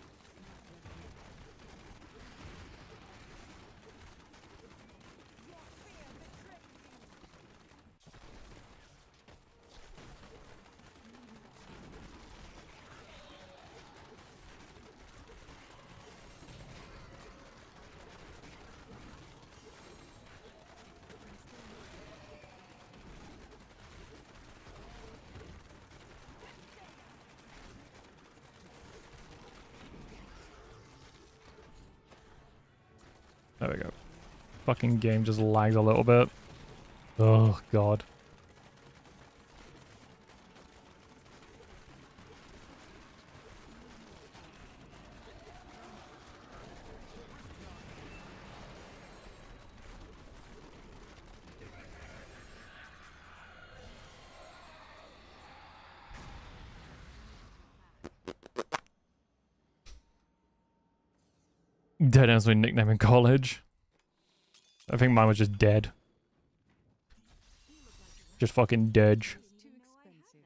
There we go. Fucking game just lags a little bit. Oh, God. Dead end's my nickname in college. I think mine was just dead. Just fucking dead. Too expensive.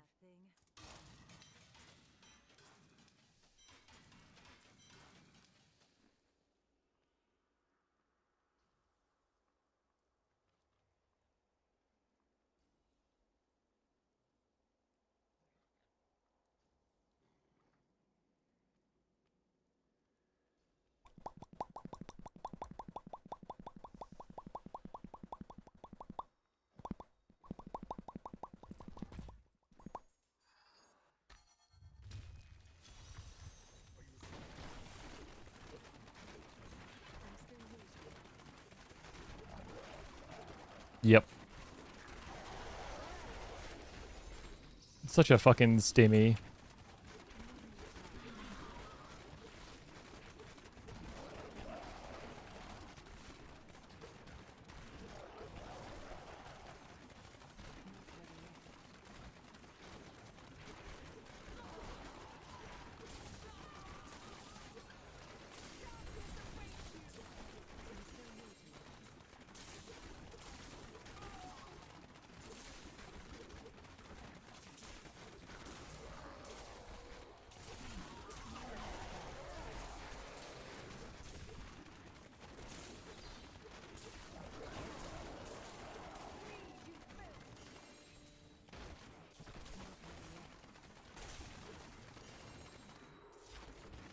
Yep. Such a fucking stimmy.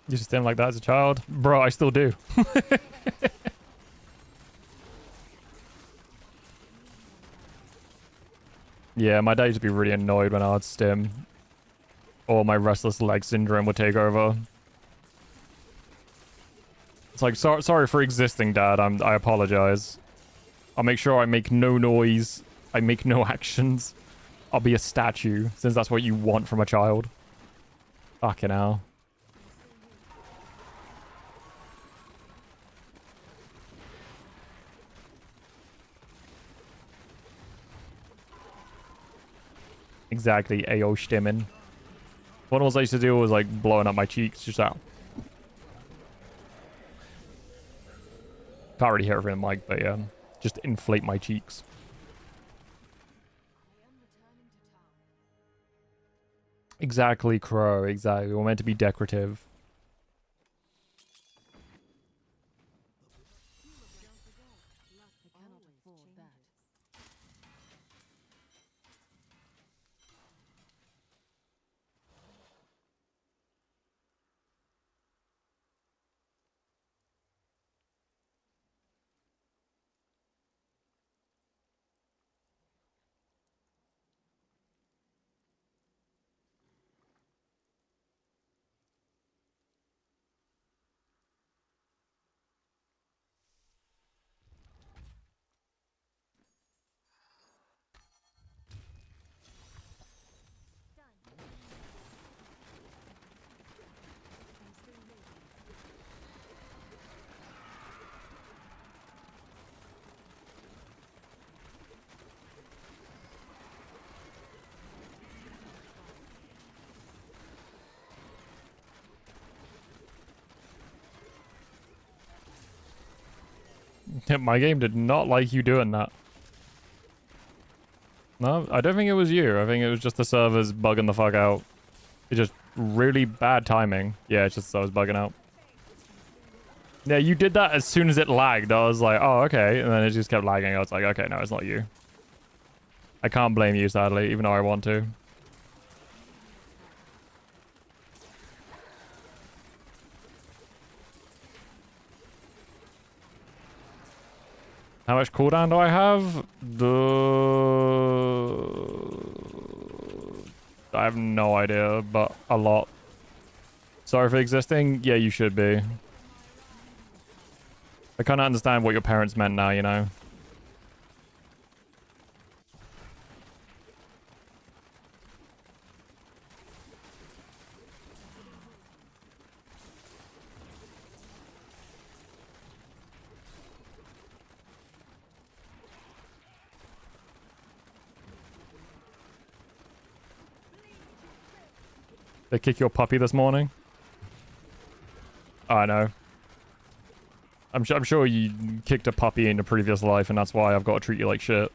You just didn't like that as a child? Bro, I still do. Yeah, my dad used to be really annoyed when I would stim. Or my restless leg syndrome would take over. It's like, sorry for existing, Dad. I apologize. I'll make sure I make no noise. I make no actions. I'll be a statue, since that's what you want from a child. Fucking hell. Exactly, AO stimmen. One of the ones I used to do was like blowing up my cheeks, just out. Can't really hear it from the mic, but yeah, just inflate my cheeks. Exactly, Crow, exactly. We're meant to be decorative. I cannot afford that. My game did not like you doing that. No, I don't think it was you. I think it was just the servers bugging the fuck out. It's just really bad timing. Yeah, it's just I was bugging out. Yeah, you did that as soon as it lagged. I was like, oh, okay. And then it just kept lagging. I was like, okay, no, it's not you. I can't blame you, sadly, even though I want to. How much cooldown do I have? I have no idea, but a lot. Sorry for existing? Yeah, you should be. I kind of understand what your parents meant now, you know? They kick your puppy this morning? Oh, I know. I'm sure you kicked a puppy in a previous life, and that's why I've got to treat you like shit.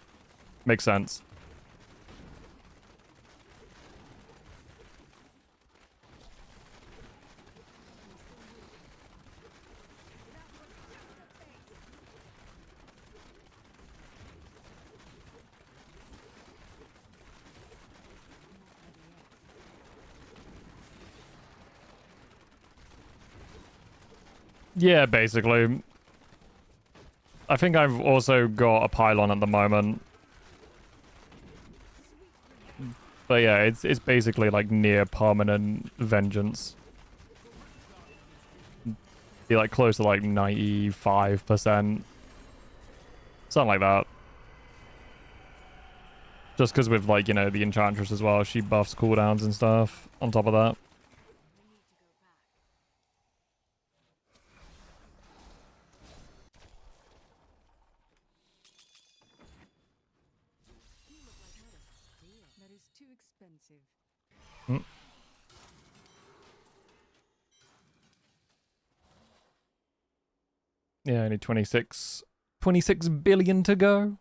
Makes sense. Yeah, basically. I think I've also got a pylon at the moment. But yeah, it's basically like near permanent vengeance. Be like close to like 95%. Something like that. Just because with like, you know, the Enchantress as well, she buffs cooldowns and stuff on top of that. That is too expensive. Mm. Yeah, only 26 billion to go.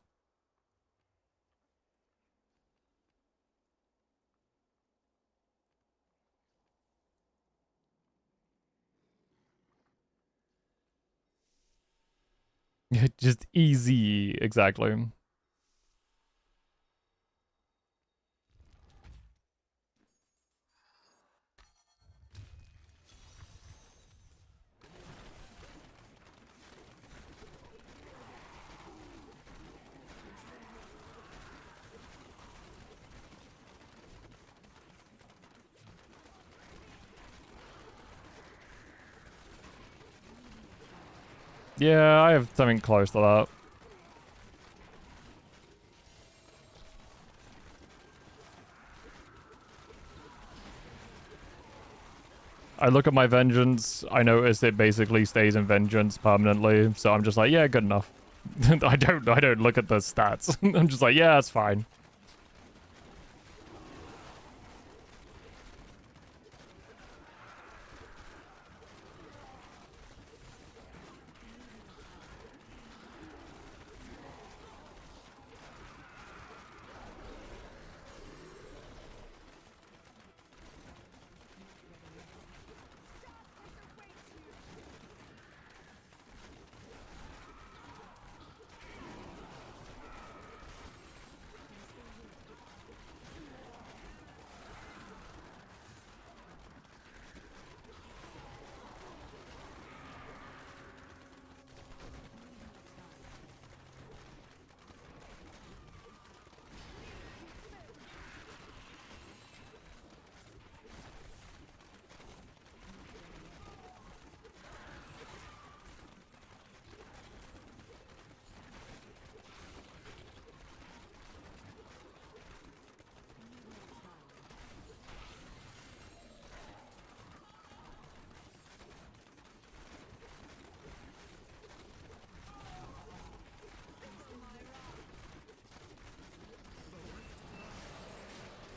Just easy, exactly. Yeah, I have something close to that. I look at my vengeance, I notice it basically stays in vengeance permanently, so I'm just like, yeah, good enough. I don't look at the stats. I'm just like, yeah, it's fine.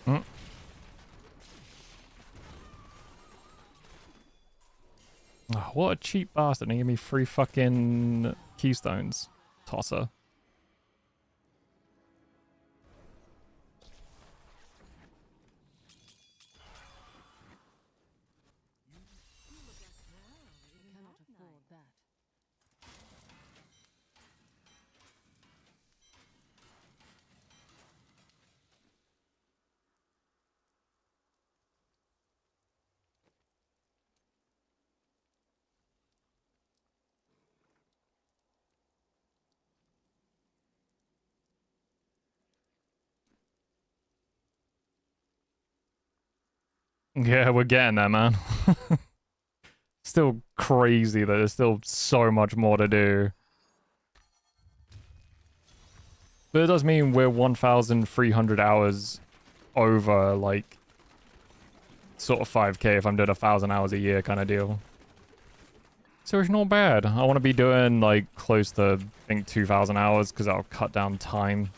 Mm. Oh, what a cheap bastard. He gave me 3 fucking keystones. Tosser. We cannot afford that. Yeah, we're getting there, man. Still crazy that there's still so much more to do. But it does mean we're 1,300 hours over, like, sort of 5k if I'm doing 1,000 hours a year kind of deal. So it's not bad. I want to be doing, like, close to, I think, 2,000 hours because that'll cut down time.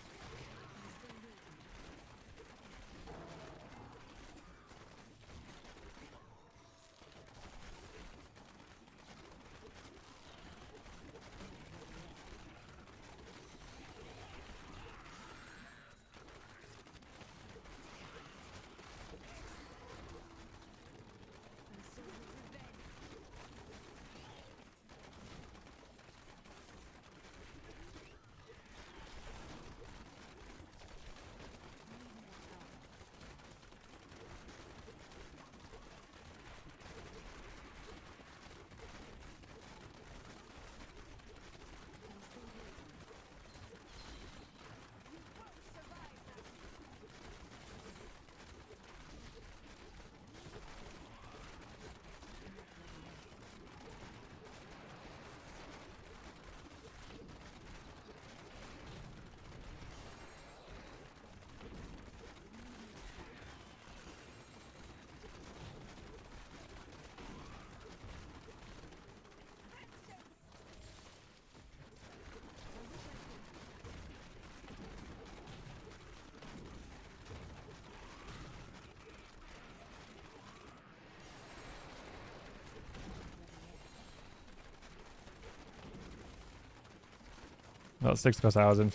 About 60 plus hours in.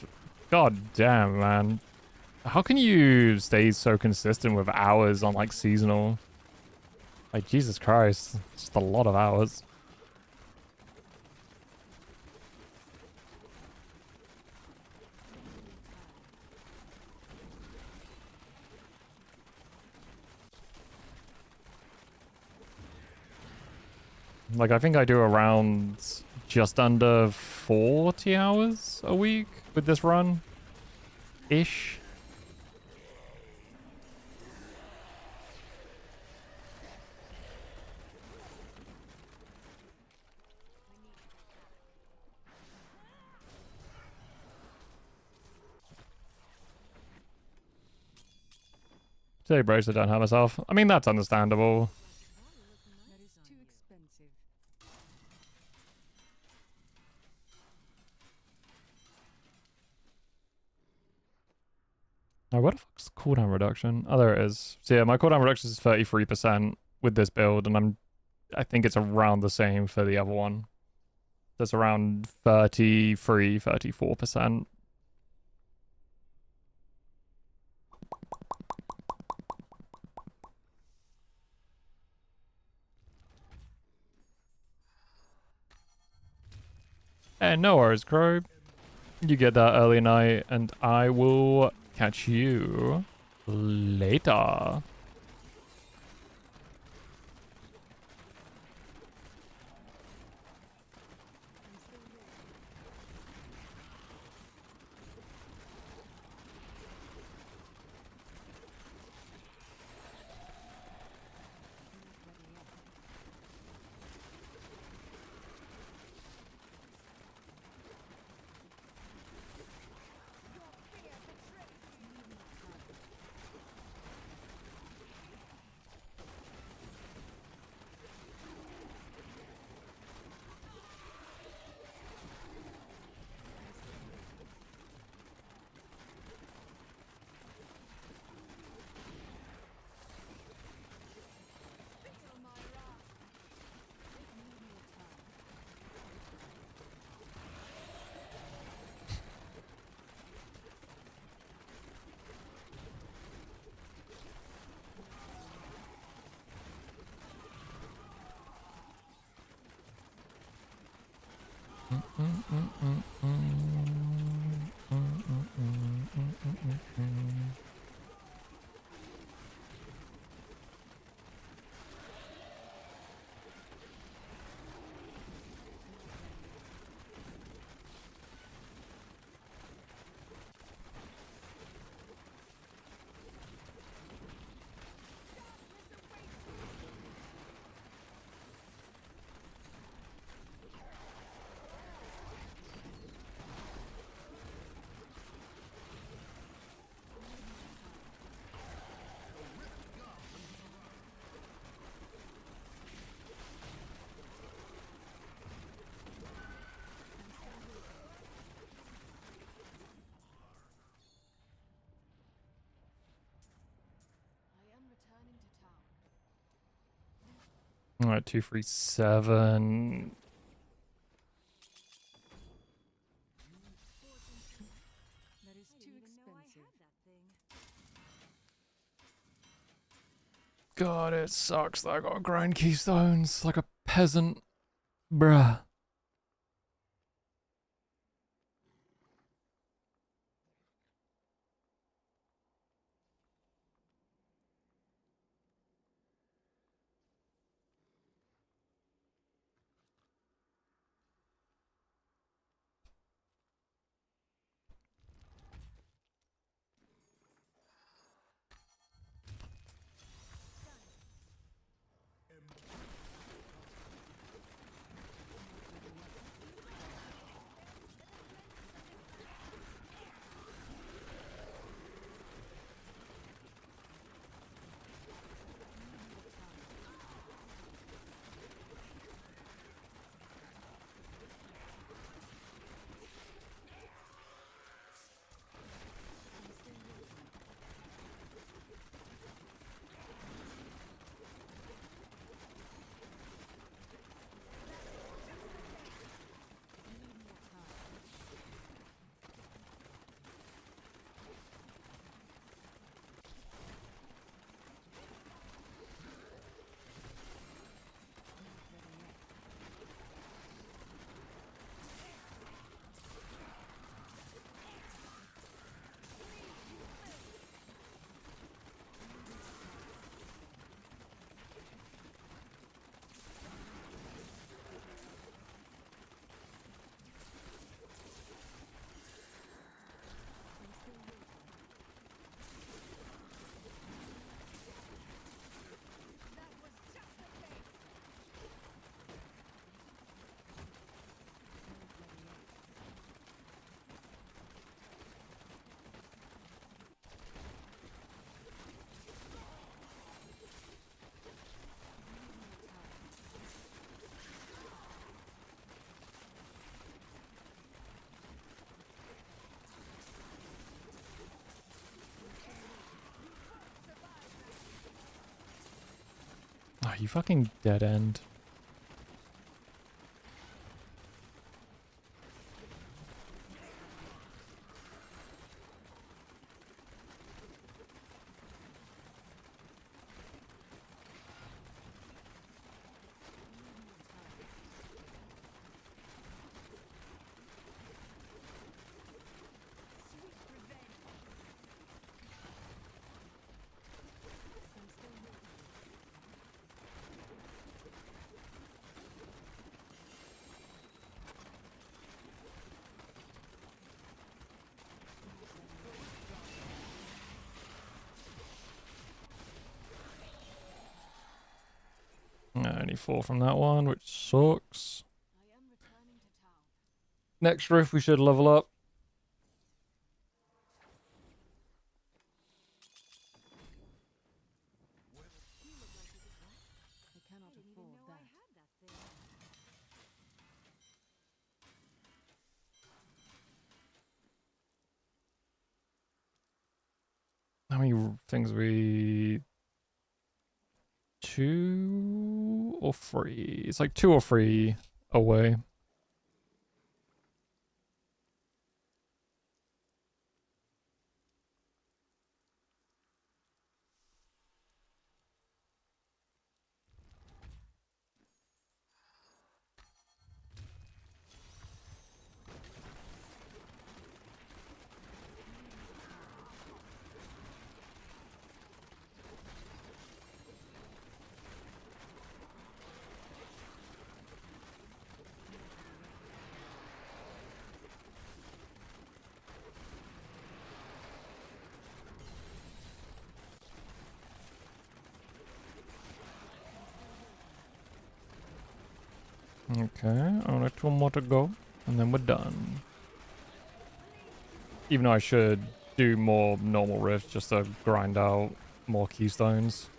God damn, man. How can you stay so consistent with hours on, like, seasonal? Like, Jesus Christ. It's just a lot of hours. Like, I think I do around just under 40 hours a week with this run. Ish. Say brace, I don't hurt myself. I mean, that's understandable. That is too expensive. Oh, what the fuck's cooldown reduction? Oh, there it is. So yeah, my cooldown reduction is 33% with this build, and I think it's around the same for the other one. That's around 33, 34%. And no worries, Crow. You get that early night, and I will catch you later. All right, 237. That is too expensive. God, it sucks that I gotta grind keystones like a peasant. Bruh. Oh, you fucking dead end. Only 4 from that one, which sucks. I am returning to town. Next riff, we should level up. I cannot afford that. I had that thing. How many things we... 2 or 3? It's like 2 or 3 away. Okay, only 2 more to go, and then we're done. Even though I should do more normal riffs just to grind out more keystones.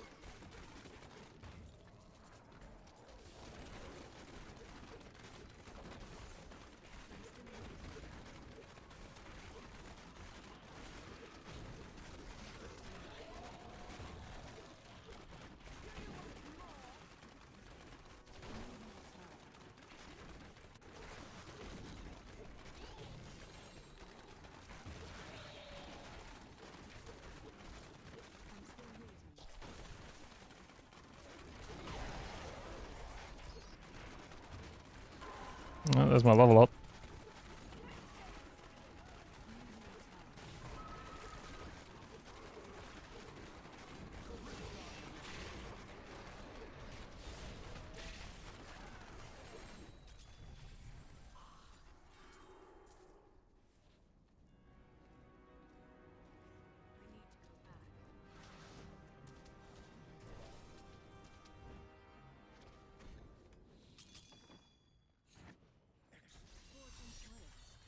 Oh, there's my level up.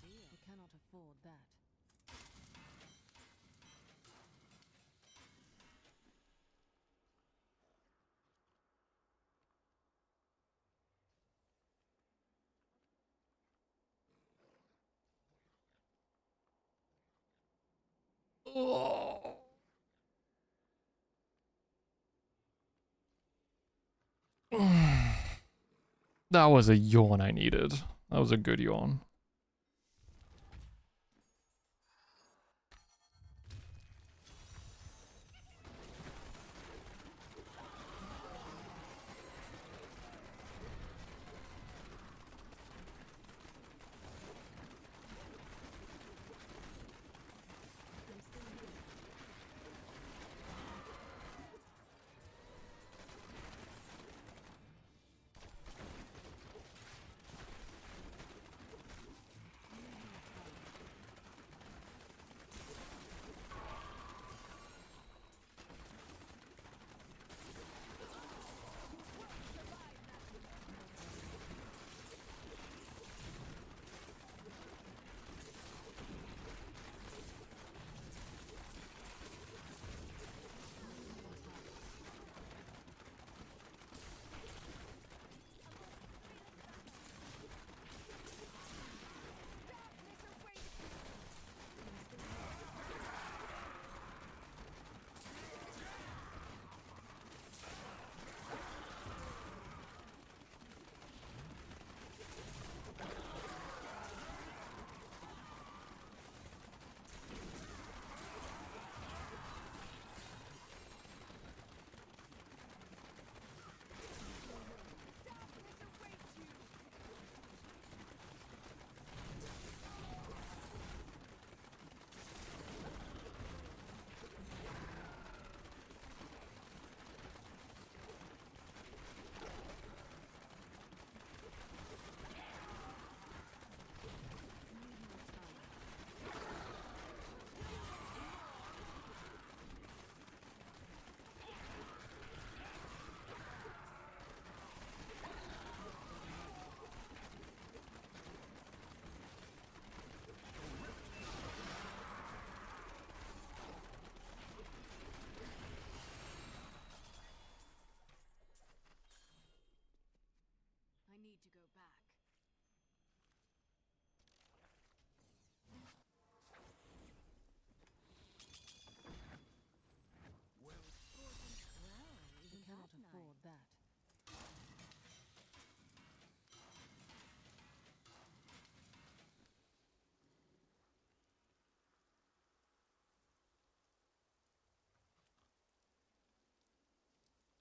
I cannot afford that. That was a yawn I needed. That was a good yawn.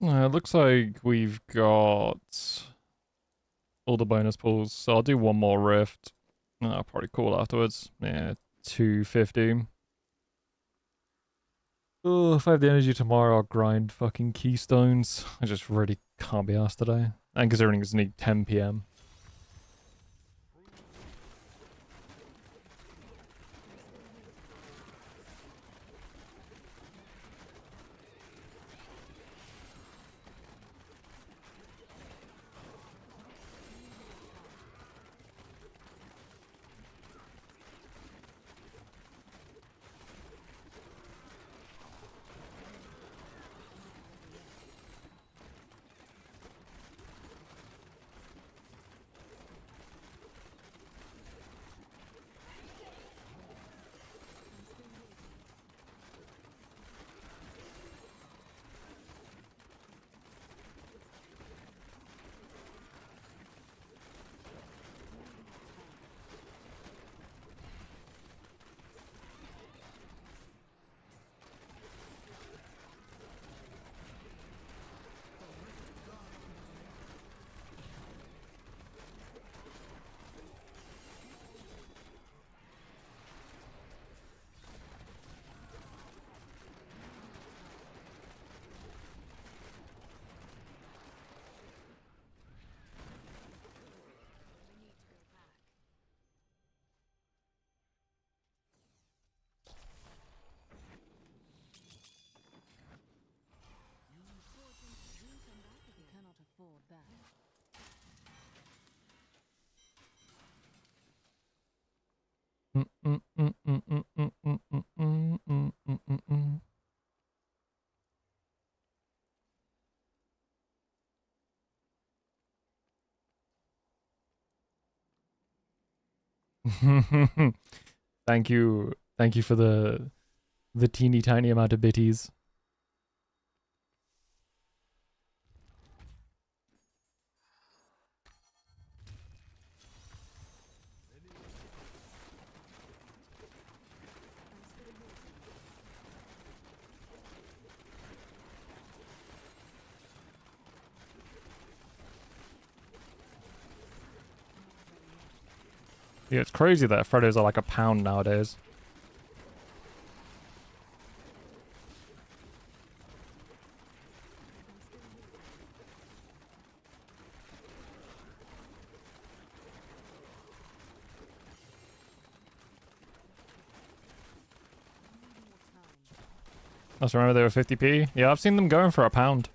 It looks like we've got all the bonus pulls, so I'll do one more rift. I'll probably call afterwards. Yeah, 250. Oh, if I have the energy tomorrow, I'll grind fucking keystones. I just really can't be asked today. And considering it's only 10 PM. You cannot afford that. Thank you. Thank you for the teeny tiny amount of bitties. Yeah, it's crazy that Freddos are like £1 nowadays. I just remember they were 50p. Yeah, I've seen them going for £1.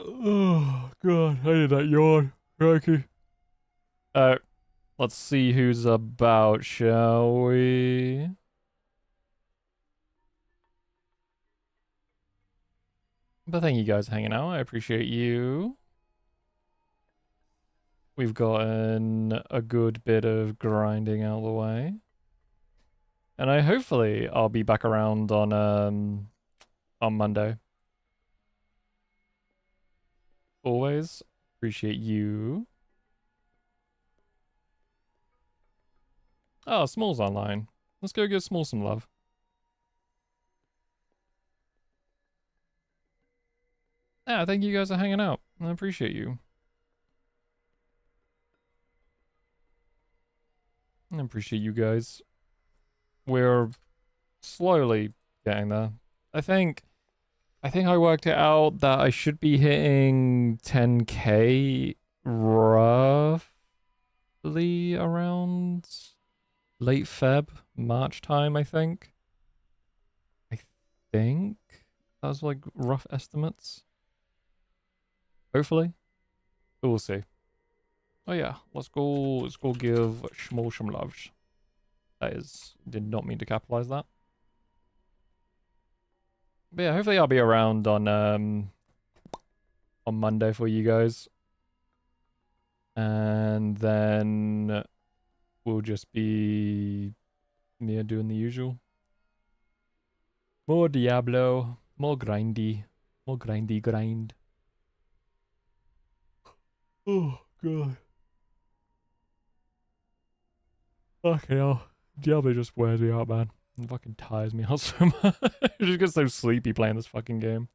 Oh, God. I did that yawn. Crikey. Let's see who's about, shall we? But thank you guys for hanging out. I appreciate you. We've gotten a good bit of grinding out of the way. And hopefully I'll be back around on Monday. Always appreciate you. Oh, Small's online. Let's go give Small some love. Yeah, thank you guys for hanging out. I appreciate you. I appreciate you guys. We're slowly getting there. I think I worked it out that I should be hitting 10k roughly around late Feb, March time, I think. I think that was like rough estimates. Hopefully. But we'll see. Oh yeah, let's go give Shmol some love. Did not mean to capitalize that. But yeah, hopefully I'll be around on Monday for you guys. And then we'll just be doing the usual. More Diablo, more grindy grind. Oh god. Okay, Diablo just wears me out, man. It fucking tires me out so much. I just get so sleepy playing this fucking game.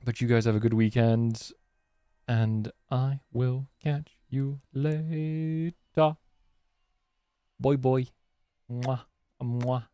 But you guys have a good weekend. And I will catch you later. Boy. Mwah. Mwah.